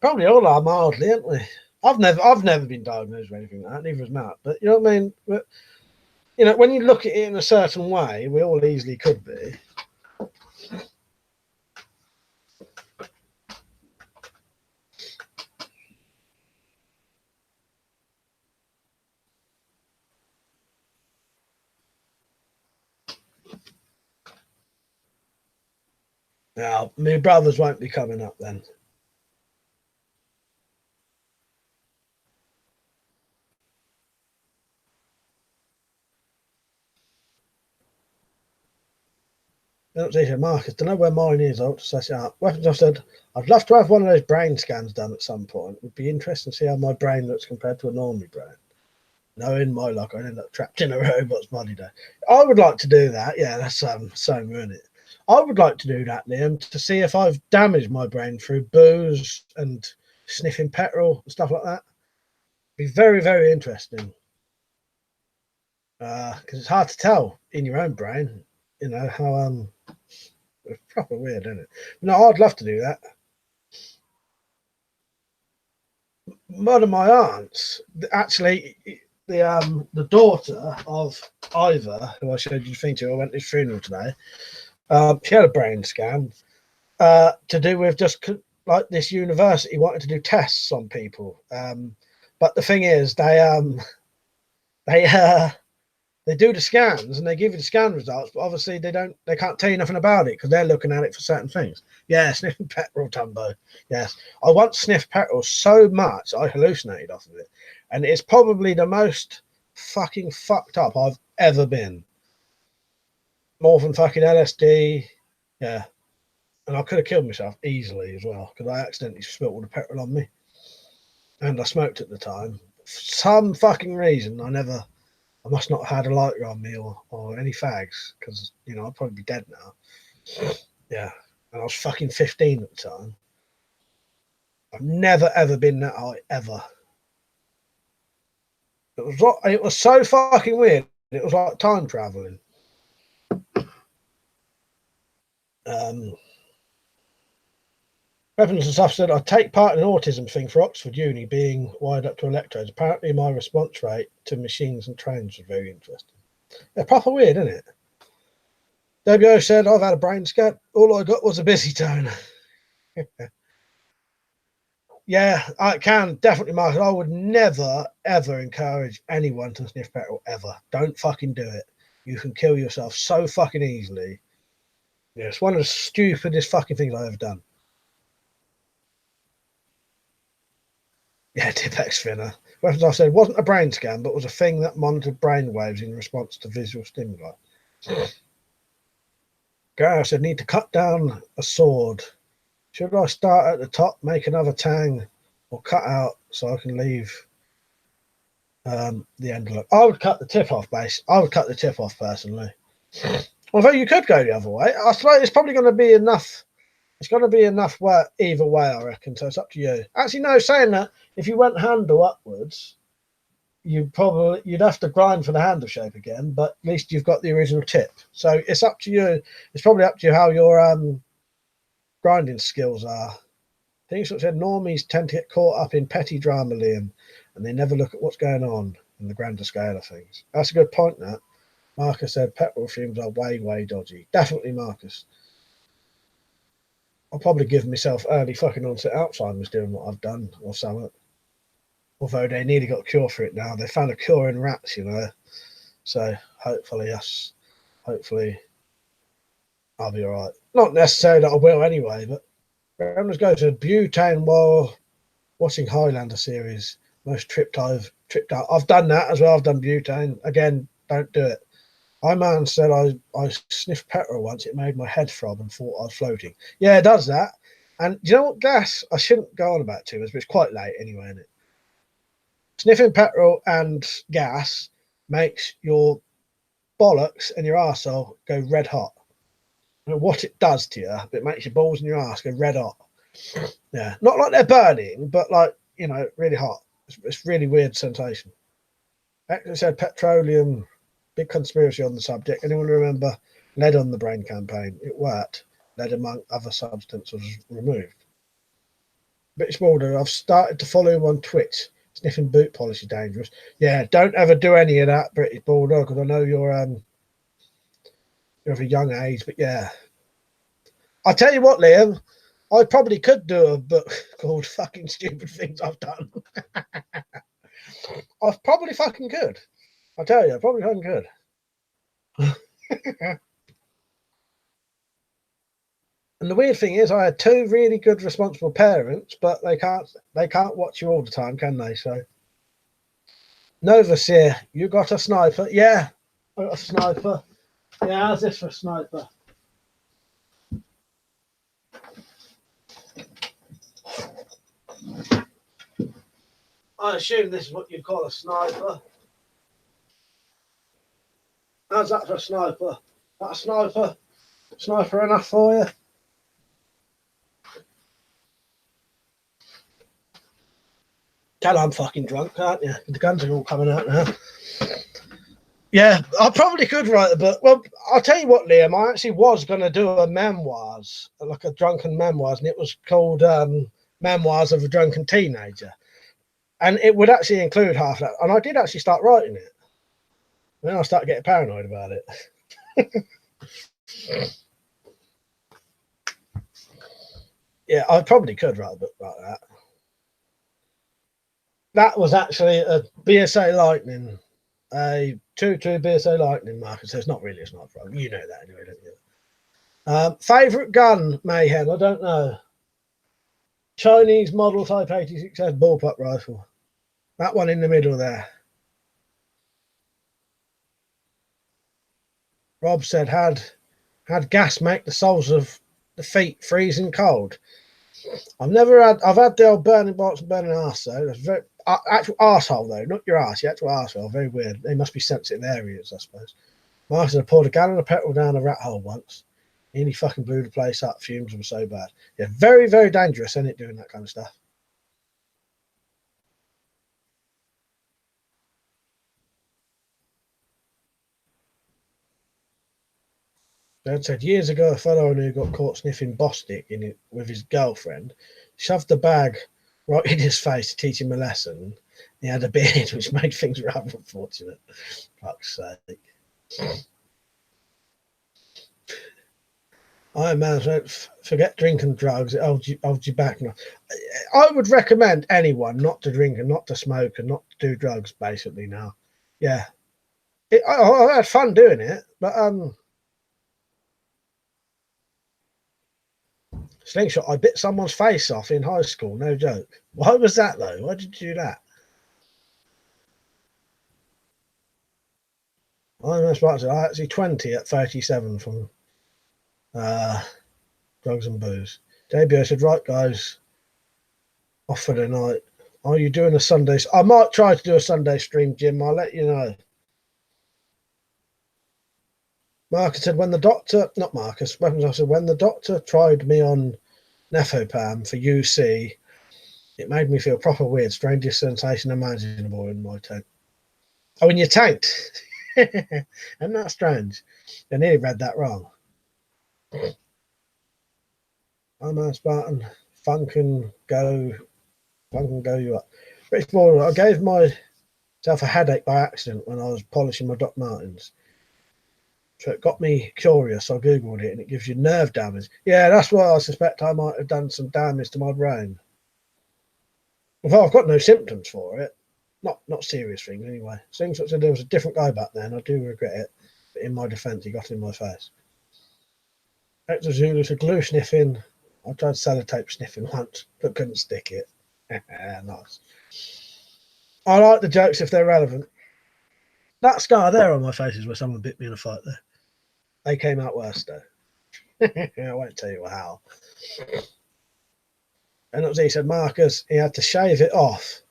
Probably all are mildly, aren't we? I've never been diagnosed with anything like that, neither has Matt. But you know what I mean? But, you know, when you look at it in a certain way, we all easily could be. Now, my brothers won't be coming up then. Marcus, don't know where mine is. I'll just set it up. Weapons, I've said, I'd love to have one of those brain scans done at some point. It would be interesting to see how my brain looks compared to a normal brain. Knowing my luck, I end up trapped in a robot's body. Day. I would like to do that. Yeah, that's so isn't it? I would like to do that, Liam, to see if I've damaged my brain through booze and sniffing petrol and stuff like that. Be very, very interesting. Because it's hard to tell in your own brain, you know, how it's proper weird, isn't it? No, I'd love to do that. One of my aunts, actually, the daughter of Ivor, who I showed you the thing to, I went to his funeral today. She had a brain scan to do with just like this university wanted to do tests on people. But the thing is, they do the scans and they give you the scan results, but obviously they can't tell you nothing about it because they're looking at it for certain things. Yeah, sniffing petrol, Tumbo. Yes. I once sniffed petrol so much I hallucinated off of it. And it's probably the most fucking fucked up I've ever been. More than fucking LSD. Yeah. And I could have killed myself easily as well because I accidentally spilled all the petrol on me. And I smoked at the time. For some fucking reason, I must not have had a lighter on me or any fags because, you know, I'd probably be dead now. Yeah. And I was fucking 15 at the time. I've never, ever been that high, ever. It was so fucking weird. It was like time traveling. Weapons and stuff said, I take part in an autism thing for Oxford Uni being wired up to electrodes. Apparently my response rate to machines and trains was very interesting. They're proper weird, isn't it? WO said, I've had a brain scan. All I got was a busy tone. Yeah, I can definitely, Mark. I would never, ever encourage anyone to sniff petrol, ever. Don't fucking do it. You can kill yourself so fucking easily. Yeah, it's one of the stupidest fucking things I've ever done. Yeah, Tipex Finner. Weapons I said wasn't a brain scan, but was a thing that monitored brain waves in response to visual stimuli. Gareth said, need to cut down a sword. Should I start at the top, make another tang, or cut out so I can leave the envelope? I would cut the tip off, base. I would cut the tip off personally. Although you could go the other way. I suppose it's probably going to be enough It's got to be enough work either way, I reckon. So it's up to you. Actually, no, saying that, if you went handle upwards, you'd have to grind for the handle shape again, but at least you've got the original tip. So it's up to you. It's probably up to you how your grinding skills are. I think sort of said normies tend to get caught up in petty drama, Liam, and they never look at what's going on in the grander scale of things. That's a good point, that. Marcus said petrol fumes are way, way dodgy. Definitely, Marcus. I'll probably give myself early fucking onset Alzheimer's doing what I've done or something. Although they nearly got a cure for it now. They found a cure in rats, you know. So hopefully I'll be all right. Not necessarily that I will anyway, but let's go to butane while watching Highlander series. Most tripped out. I've done that as well. I've done butane. Again, don't do it. Man said I sniffed petrol once. It made my head throb and thought I was floating. Yeah, it does that. And do you know what gas? I shouldn't go on about too much, but it's quite late anyway, isn't it? Sniffing petrol and gas makes your bollocks and your arsehole go red hot. I don't know what it does to you, but it makes your balls and your ass go red hot. Yeah, not like they're burning, but like, you know, really hot. It's really weird sensation. Actually said petroleum, big conspiracy on the subject. Anyone remember lead on the brain campaign? It worked. Lead among other substances was removed. British Border, I've started to follow him on Twitch. Sniffing boot polish is dangerous. Yeah, don't ever do any of that, British Border, because I know you're of a young age, but yeah. I'll tell you what, Liam, I probably could do a book called Fucking Stupid Things I've Done. I probably fucking could. I tell you, I probably fucking could. And the weird thing is, I had two really good, responsible parents, but they can't watch you all the time, can they? So, Novaseer, you got a sniper? Yeah, I got a sniper. Yeah, how's this for a sniper? I assume this is what you'd call a sniper. How's that for a sniper? That a sniper? Sniper enough for you? Tell I'm fucking drunk, can't you? The guns are all coming out now. Yeah, I probably could write a book. Well, I'll tell you what, Liam, I actually was going to do a memoirs, like a drunken memoirs, and it was called Memoirs of a Drunken Teenager. And it would actually include half that. And I did actually start writing it. Then I started getting paranoid about it. Yeah, I probably could write a book like that. That was actually a BSA Lightning, a 2-2 BSA Lightning marker. So it's not really a sniper. You know that anyway, don't you? Favourite gun, Mayhem? I don't know. Chinese model Type 86S bullpup rifle. That one in the middle there. Rob said, had gas make the soles of the feet freezing cold. I've had the old burning box and burning arse though. That's very actual arsehole though, not your arse, your actual arsehole. Very weird. They must be sensitive areas, I suppose. Marcus had poured a gallon of petrol down a rat hole once. Nearly fucking blew the place up. Fumes were so bad. Yeah, very, very dangerous, isn't it, doing that kind of stuff? Dad said years ago a fellow who got caught sniffing Bostic in it with his girlfriend, shoved the bag right in his face to teach him a lesson. He had a beard, which made things rather unfortunate. Fuck's sake. Iron Man said, forget drinking drugs, it holds you back. I would recommend anyone not to drink and not to smoke and not to do drugs, basically, now. Yeah. I had fun doing it, but Slingshot, I bit someone's face off in high school, no joke. Why was that though? Why did you do that? I actually 20 at 37 from drugs and booze. JBO said, right guys, off for the night. Are you doing a Sunday? I might try to do a Sunday stream, Jim. I'll let you know. Marcus said, when the doctor, not Marcus, Weapons officer, when the doctor tried me on Nefopam for UC. It made me feel proper weird, strangest sensation imaginable in my tank. Oh, in your tank? Isn't that strange? I nearly read that wrong. I'm a Spartan. Funk and go you up. British Border, I gave myself a headache by accident when I was polishing my Doc Martens. So it got me curious. I Googled it and it gives you nerve damage. Yeah, that's why I suspect I might have done some damage to my brain. Although I've got no symptoms for it. Not serious things anyway. Things such as there was a different guy back then. I do regret it. But in my defence, he got in my face. Hector Zulu's a glue sniffing. I tried sellotape sniffing once, but couldn't stick it. Nice. I like the jokes if they're relevant. That scar there on my face is where someone bit me in a fight there. They came out worse though. I won't tell you how. And he said Marcus, he had to shave it off.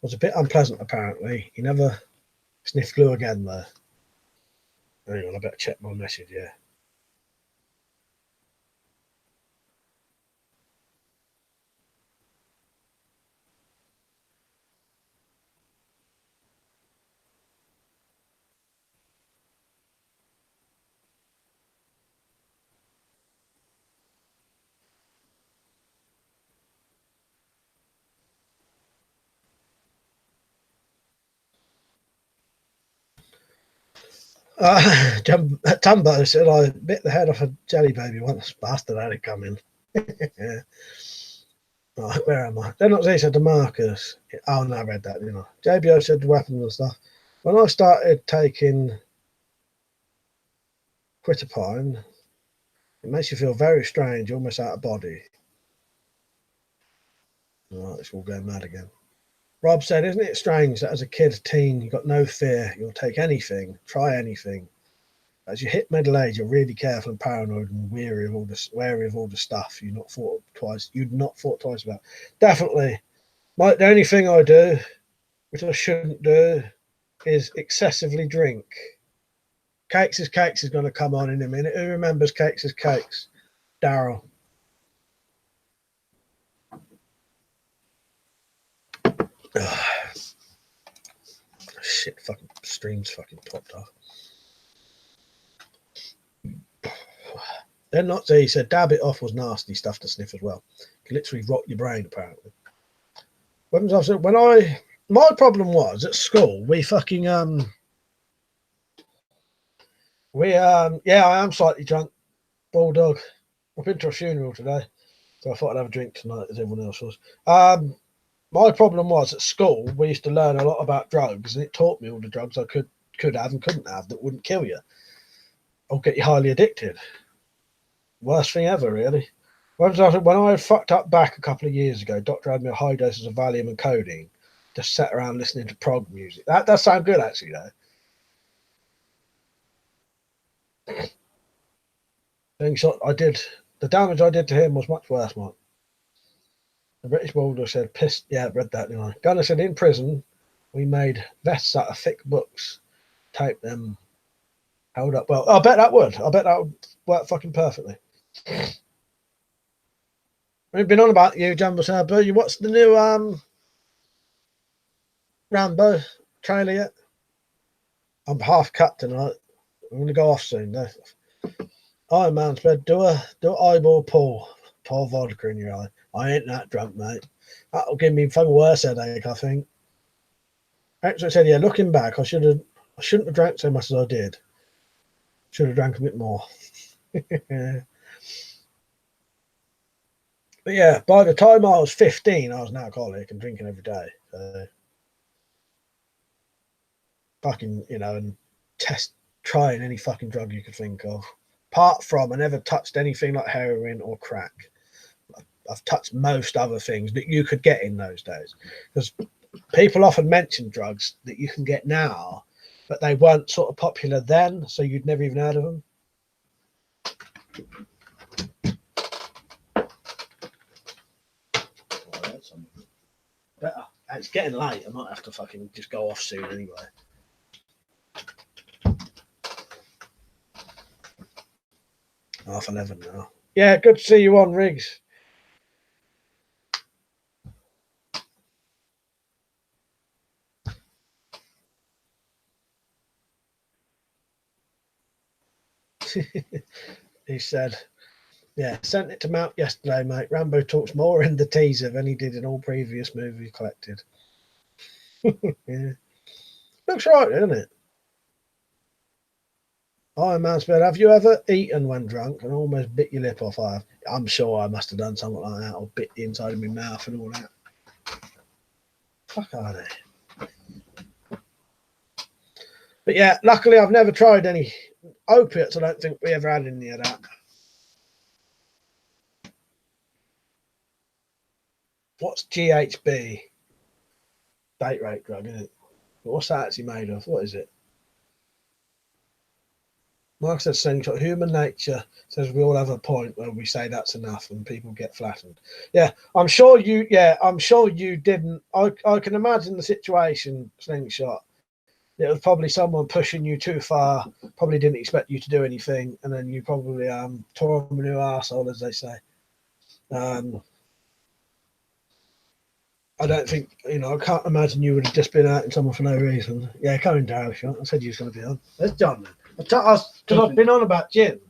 It was a bit unpleasant apparently. He never sniffed glue again though. Hang on, I better check my message, yeah. Tumbo said I bit the head off a jelly baby once. Bastard had it coming. Yeah. Right, where am I? They're not they said to Marcus. Oh no, I read that, didn't I? JBO said the weapons and stuff. When I started taking quitapine, it makes you feel very strange, almost out of body. Right, it's all going mad again. Rob said, isn't it strange that as a kid, teen, you've got no fear, you'll take anything, try anything. As you hit middle age, you're really careful and paranoid and wary of all the stuff you'd not thought twice about. Definitely. The only thing I do, which I shouldn't do, is excessively drink. Cakes is going to come on in a minute. Who remembers Cakes is Cakes? Daryl. Shit, fucking stream's fucking popped off. Then not he said dab it off was nasty stuff to sniff as well. Can literally rot your brain apparently. My problem was at school I am slightly drunk. Bulldog. I've been to a funeral today, so I thought I'd have a drink tonight as everyone else was. My problem was at school we used to learn a lot about drugs, and it taught me all the drugs I could have and couldn't have that wouldn't kill you or get you highly addicted. Worst thing ever, really. When I had fucked up back a couple of years ago, doctor had me a high doses of Valium and codeine. Just sat around listening to prog music. That does sound good, actually, though. The damage I did to him was much worse, Mark. The British Bulldog said, pissed. Yeah, I read that, didn't I? Gunner said, in prison, we made vests out of thick books, taped them, held up. Well, I bet that would work fucking perfectly. We've been on about you, Jumbo Sabu. You watched the new Rambo trailer yet? I'm half cut tonight. I'm going to go off soon, though. Iron Man's bed. Do a eyeball pull. Pour vodka in your eye. I ain't that drunk, mate. That'll give me a worse headache, I think. Actually, I said, yeah, looking back, I shouldn't have drank so much as I did. Should have drank a bit more. But yeah, by the time I was 15, I was an alcoholic and drinking every day. So fucking, and trying any fucking drug you could think of. Apart from, I never touched anything like heroin or crack. I've touched most other things that you could get in those days. Because people often mention drugs that you can get now, but they weren't sort of popular then, so you'd never even heard of them. Better. It's getting late. I might have to fucking just go off soon anyway. Half 11 now. Yeah, good to see you on, Riggs. He said, yeah, sent it to Mount yesterday, mate. Rambo talks more in the teaser than he did in all previous movies collected. Yeah. Looks right, doesn't it? Iron Man said, have you ever eaten when drunk and almost bit your lip off? I'm sure I must have done something like that, or bit the inside of my mouth and all that. Fuck are they? But yeah, luckily I've never tried any opiates. I don't think we ever had any of that. What's GHB? Date rape drug, isn't it? But what's that actually made of? What is it? Mark says, slingshot. Human nature says we all have a point where we say that's enough and people get flattened. Yeah, I'm sure you. Yeah, I'm sure you didn't. I can imagine the situation, slingshot. It was probably someone pushing you too far. Probably didn't expect you to do anything, and then you probably tore them a new arsehole, as they say. I don't think, I can't imagine you would have just been out in someone for no reason. Yeah, coming down, I said you was going to be on. There's John then. Because I've been on about Jim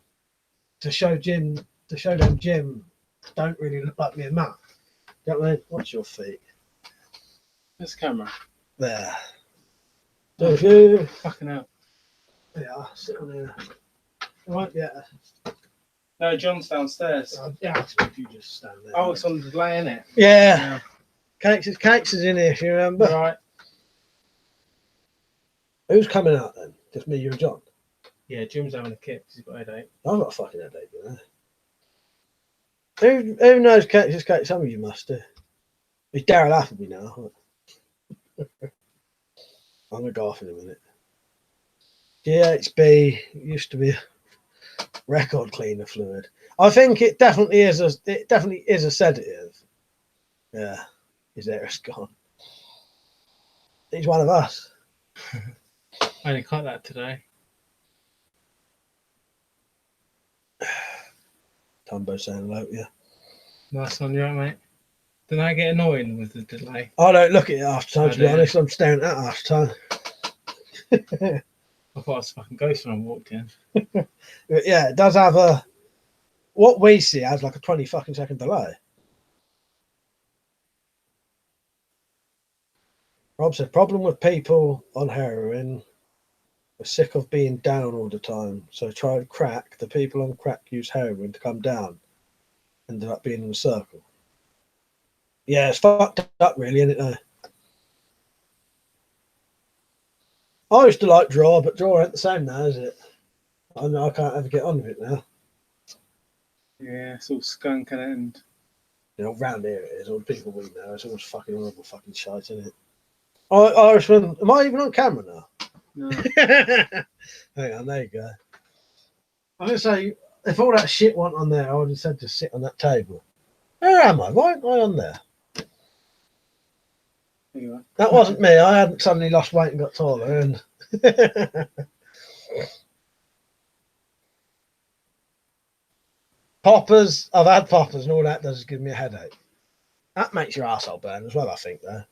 to show them Jim don't really look like me and Matt. You know what I mean? What's your feet? This camera. There. So if you Fucking hell. Yeah, sit on here. Right, yeah. No, John's downstairs. Yeah, if you just stand there. Oh, it's on the delay, isn't it? Yeah. Cakes is in here, if you remember. Right. Who's coming out then? Just me, you and John? Yeah, Jim's having a kip because he's got a headache. I've got a fucking headache, Who knows Cakes is Cakes? Some of you must do. It's Daryl Appleby now. I'm going to go off in a minute. GHB used to be a record cleaner fluid. I think it definitely is a sedative. Yeah, his hair is gone. He's one of us. I only caught that today. Tumbo saying hello, yeah. Nice one, you right, mate? Didn't I get annoying with the delay? I don't look at it half time, to be do. honest. I'm staring at half time. I thought I was a fucking ghost when I walked in. Yeah, it does have a. What we see has like a 20 fucking second delay. Rob said, problem with people on heroin are sick of being down all the time. So tried crack. The people on crack use heroin to come down. Ended up being in a circle. Yeah, it's fucked up, really, isn't it? Though? I used to like draw, but draw ain't the same now, is it? I know I can't ever get on with it now. Yeah, it's all skunk and Round here it is. All the people we know, it's always fucking horrible fucking shite, isn't it? Irishman, am I even on camera now? no. Hang on, there you go. I'm going to say, if all that shit wasn't on there, I would have said to sit on that table. Where am I? Why aren't I on there? Anyway. That wasn't me. I hadn't suddenly lost weight and got taller. And poppers, I've had poppers and all that does give me a headache. That makes your arsehole burn as well, I think, though.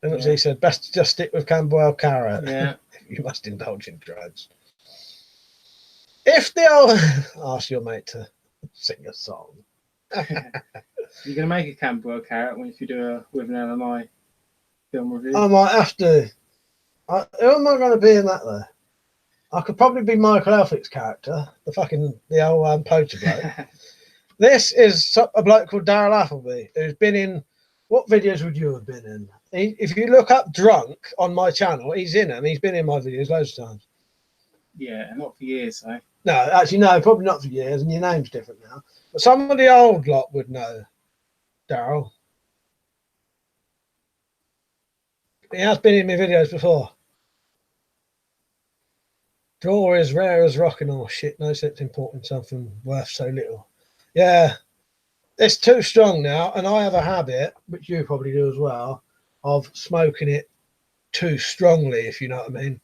And as he said, best to just stick with Camberwell carrot. Yeah. You must indulge in drugs. If the old ask your mate to sing a song. You're going to make a Camberwell carrot if you do a with an LMI film review? I might have to. Who am I going to be in that though? I could probably be Michael Elphick's character, the old poacher bloke. This is a bloke called Daryl Appleby, who's been in. What videos would you have been in? If you look up drunk on my channel, he's in them. He's been in my videos loads of times. Yeah, not for years, though. No, actually, no, probably not for years, and your name's different now. But some of the old lot would know Daryl. He has been in my videos before. Draw is rare as rock and all shit. No sense importing something worth so little. Yeah, it's too strong now, and I have a habit, which you probably do as well, of smoking it too strongly, if you know what I mean.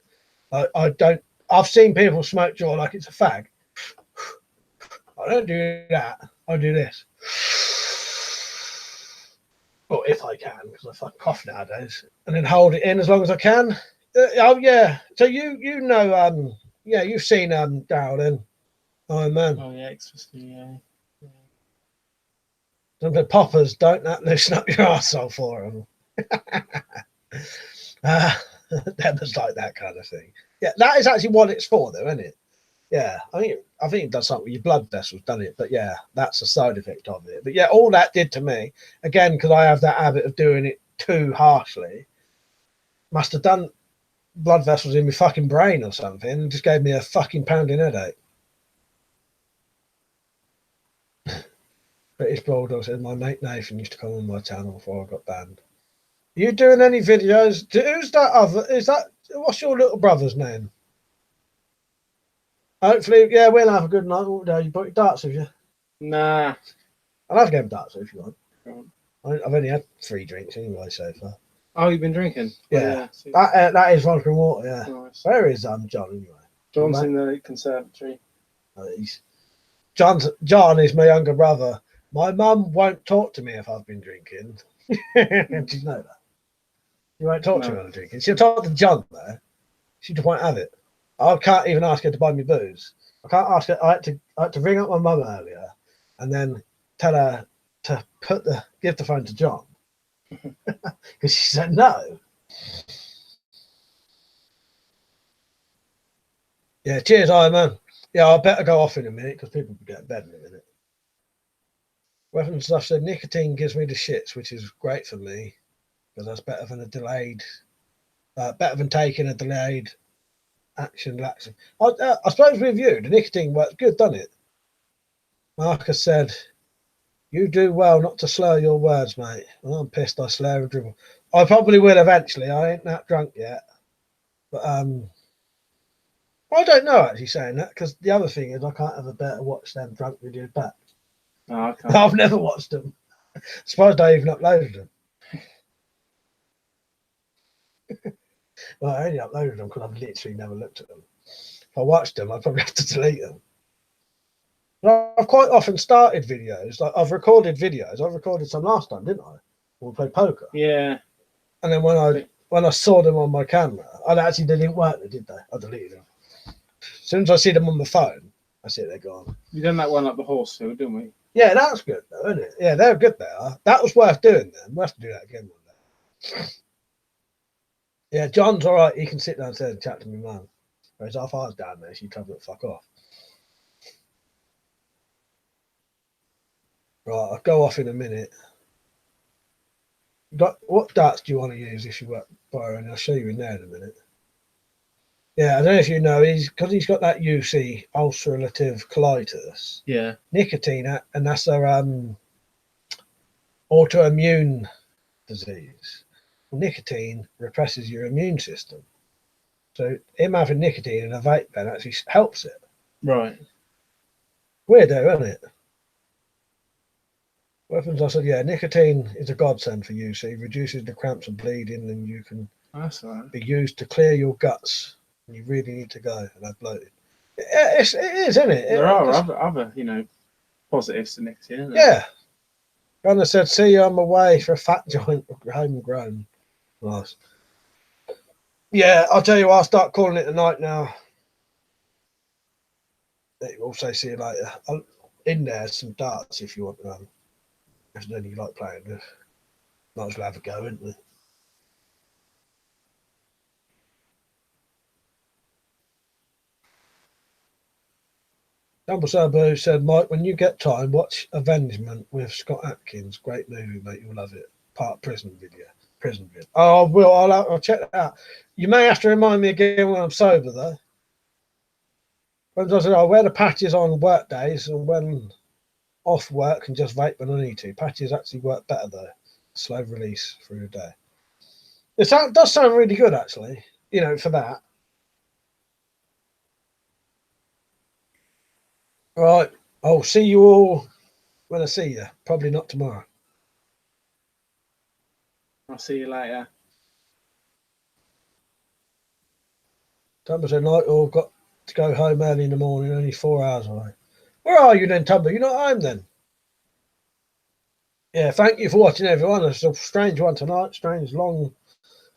I don't. I've seen people smoke draw like it's a fag. I don't do that. I do this. Well, if I can, because I fucking cough nowadays. And then hold it in as long as I can. Oh yeah. So you know yeah, you've seen Daryl then. Iron Man. Oh yeah, explicitly, yeah. The poppers don't that loosen up your arsehole for them. That was like that kind of thing. Yeah, that is actually what it's for, though, isn't it? Yeah, I think it does something with your blood vessels, done it. But yeah, that's a side effect of it. But yeah, all that did to me, again, because I have that habit of doing it too harshly, must have done blood vessels in my fucking brain or something, and just gave me a fucking pounding headache. British Bulldog says my mate Nathan used to come on my channel before I got banned. Are you doing any videos? Who's that other? Is that what's your little brother's name? Hopefully, yeah, we'll have a good night. You brought your darts with you. Nah. I'll have a game of darts if you want. Go I've only had 3 drinks anyway so far. Oh, you've been drinking? Yeah, Oh, that is vodka and water. Yeah. nice. Where is John anyway? John's in the conservatory. John is my younger brother. My mum won't talk to me if I've been drinking. Did you know that? You won't talk to me when I'm drinking. She'll talk to John though. She just won't have it. I can't even ask her to buy me booze. I can't ask her. I had to ring up my mum earlier, and then tell her to give the phone to John because she said no. Yeah, cheers, Iron Man. Yeah, I better go off in a minute because people will get in bed in a minute. Weapons stuff said nicotine gives me the shits, which is great for me because that's better than better than taking a delayed action laxing. I suppose with you, the nicotine works good, doesn't it? Marcus said, "You do well not to slur your words, mate." Well, I'm pissed. I slur and dribble. I probably will eventually. I ain't that drunk yet, but I don't know actually saying that because the other thing is I can't ever bear to watch them drunk videos back. Oh, I can't. I've never watched them. Surprised I even uploaded them. Well, I only uploaded them because I've literally never looked at them. If I watched them, I'd probably have to delete them. But I've quite often started videos. Like I've recorded videos. I recorded some last time, didn't I? When we played poker. Yeah. And then when I saw them on my camera, they didn't work, did they? I deleted them. As soon as I see them on my phone, I see they're gone. We done that one up the horse hill, didn't we? Yeah, that's good though, isn't it? Yeah, they're good there. That was worth doing then. We'll have to do that again one day. Yeah, John's all right. He can sit downstairs and chat to me, man. Whereas if I was down there, she'd tell me to fuck off. Right, I'll go off in a minute. What darts do you want to use if you work Byron? I'll show you in there in a minute. Yeah, I don't know if you know, because he's got that UC, ulcerative colitis. Yeah. Nicotine, and that's a autoimmune disease. Nicotine represses your immune system. So him having nicotine in a vape pen actually helps it. Right. Weird though, isn't it? Weapons, I said, yeah, nicotine is a godsend for you. So it reduces the cramps and bleeding, and you can be used to clear your guts. And you really need to go and have bloated. It is, isn't it? There are other, positives to nicotine, isn't there? Yeah. Gunnar said, see you on my way for a fat joint, homegrown. Nice. Yeah, I'll tell you what, I'll start calling it a night now. Also, see you later. In there, some darts if you want to. If there's any you like playing with. Might as well have a go, isn't we? Dumble Sabu said, Mike, when you get time, watch Avengement with Scott Atkins. Great movie, mate. You'll love it. Part of prison video. Oh, I will. I'll check that out. You may have to remind me again when I'm sober, though. When I said, I wear the patches on work days, and when off work and just vape when I need to. Patches actually work better, though. Slow release through the day. It does sound really good, actually, for that. All right. I'll see you all when I see you. Probably not tomorrow. I'll see you later. Tumble said, night all got to go home early in the morning, only 4 hours away. Where are you then, Tumble? You're not home then? Yeah, thank you for watching, everyone. It's a strange one tonight. Strange long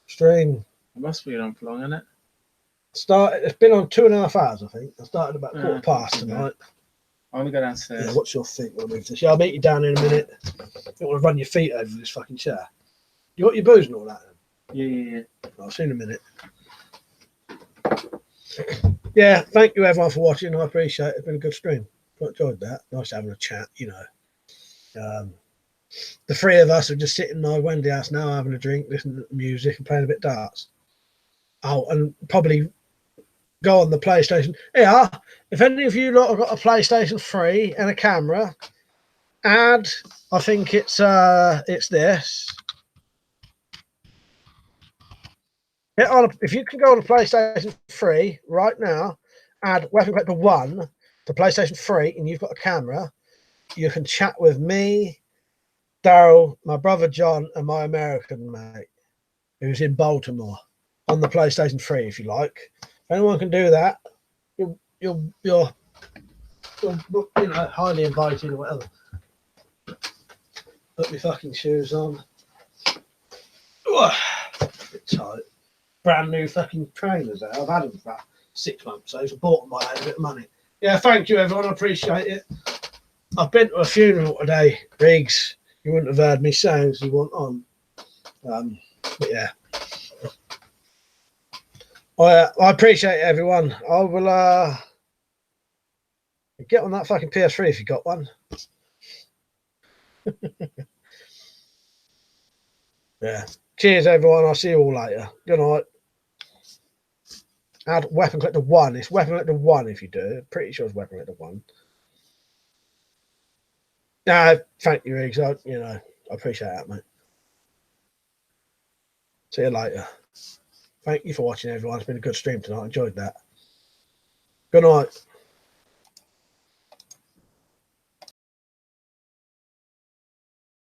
stream. It must be on for long, isn't it? It's been on 2.5 hours, I think. I started about quarter past tonight. I want to go downstairs. Yeah, what's your feet? We'll move this. Yeah, I'll meet you down in a minute. You don't want to run your feet over this fucking chair. You got your booze and all that? Yeah. I'll see you in a minute. Yeah, thank you everyone for watching. I appreciate it. It's been a good stream. I enjoyed that. Nice having a chat, you know. The three of us are just sitting in my Wendy house now, having a drink, listening to music and playing a bit of darts. Oh, and probably go on the PlayStation. Yeah, if any of you lot have got a PlayStation 3 and a camera, add, I think it's this. Get on if you can go on a PlayStation 3 right now, add WeaponCollector 1 to PlayStation 3 and you've got a camera, you can chat with me, Daryl, my brother John, and my American mate who's in Baltimore on the PlayStation 3 if you like. If anyone can do that, you're you know, highly invited or whatever. Put my fucking shoes on. Ooh, a bit tight. Brand new fucking trainers there. I've had them for about 6 months, so I bought them by a bit of money. Yeah, thank you everyone, I appreciate it. I've been to a funeral today, Riggs. You wouldn't have heard me saying as you want on. But yeah. I appreciate it, everyone. I will get on that fucking PS3 if you got one. Yeah. Cheers everyone, I'll see you all later. Good night. Add WeaponCollector 1. It's WeaponCollector 1 if you do it. Pretty sure it's WeaponCollector 1. No, thank you, Riggs. I appreciate that, mate. See you later. Thank you for watching, everyone. It's been a good stream tonight. I enjoyed that. Good night.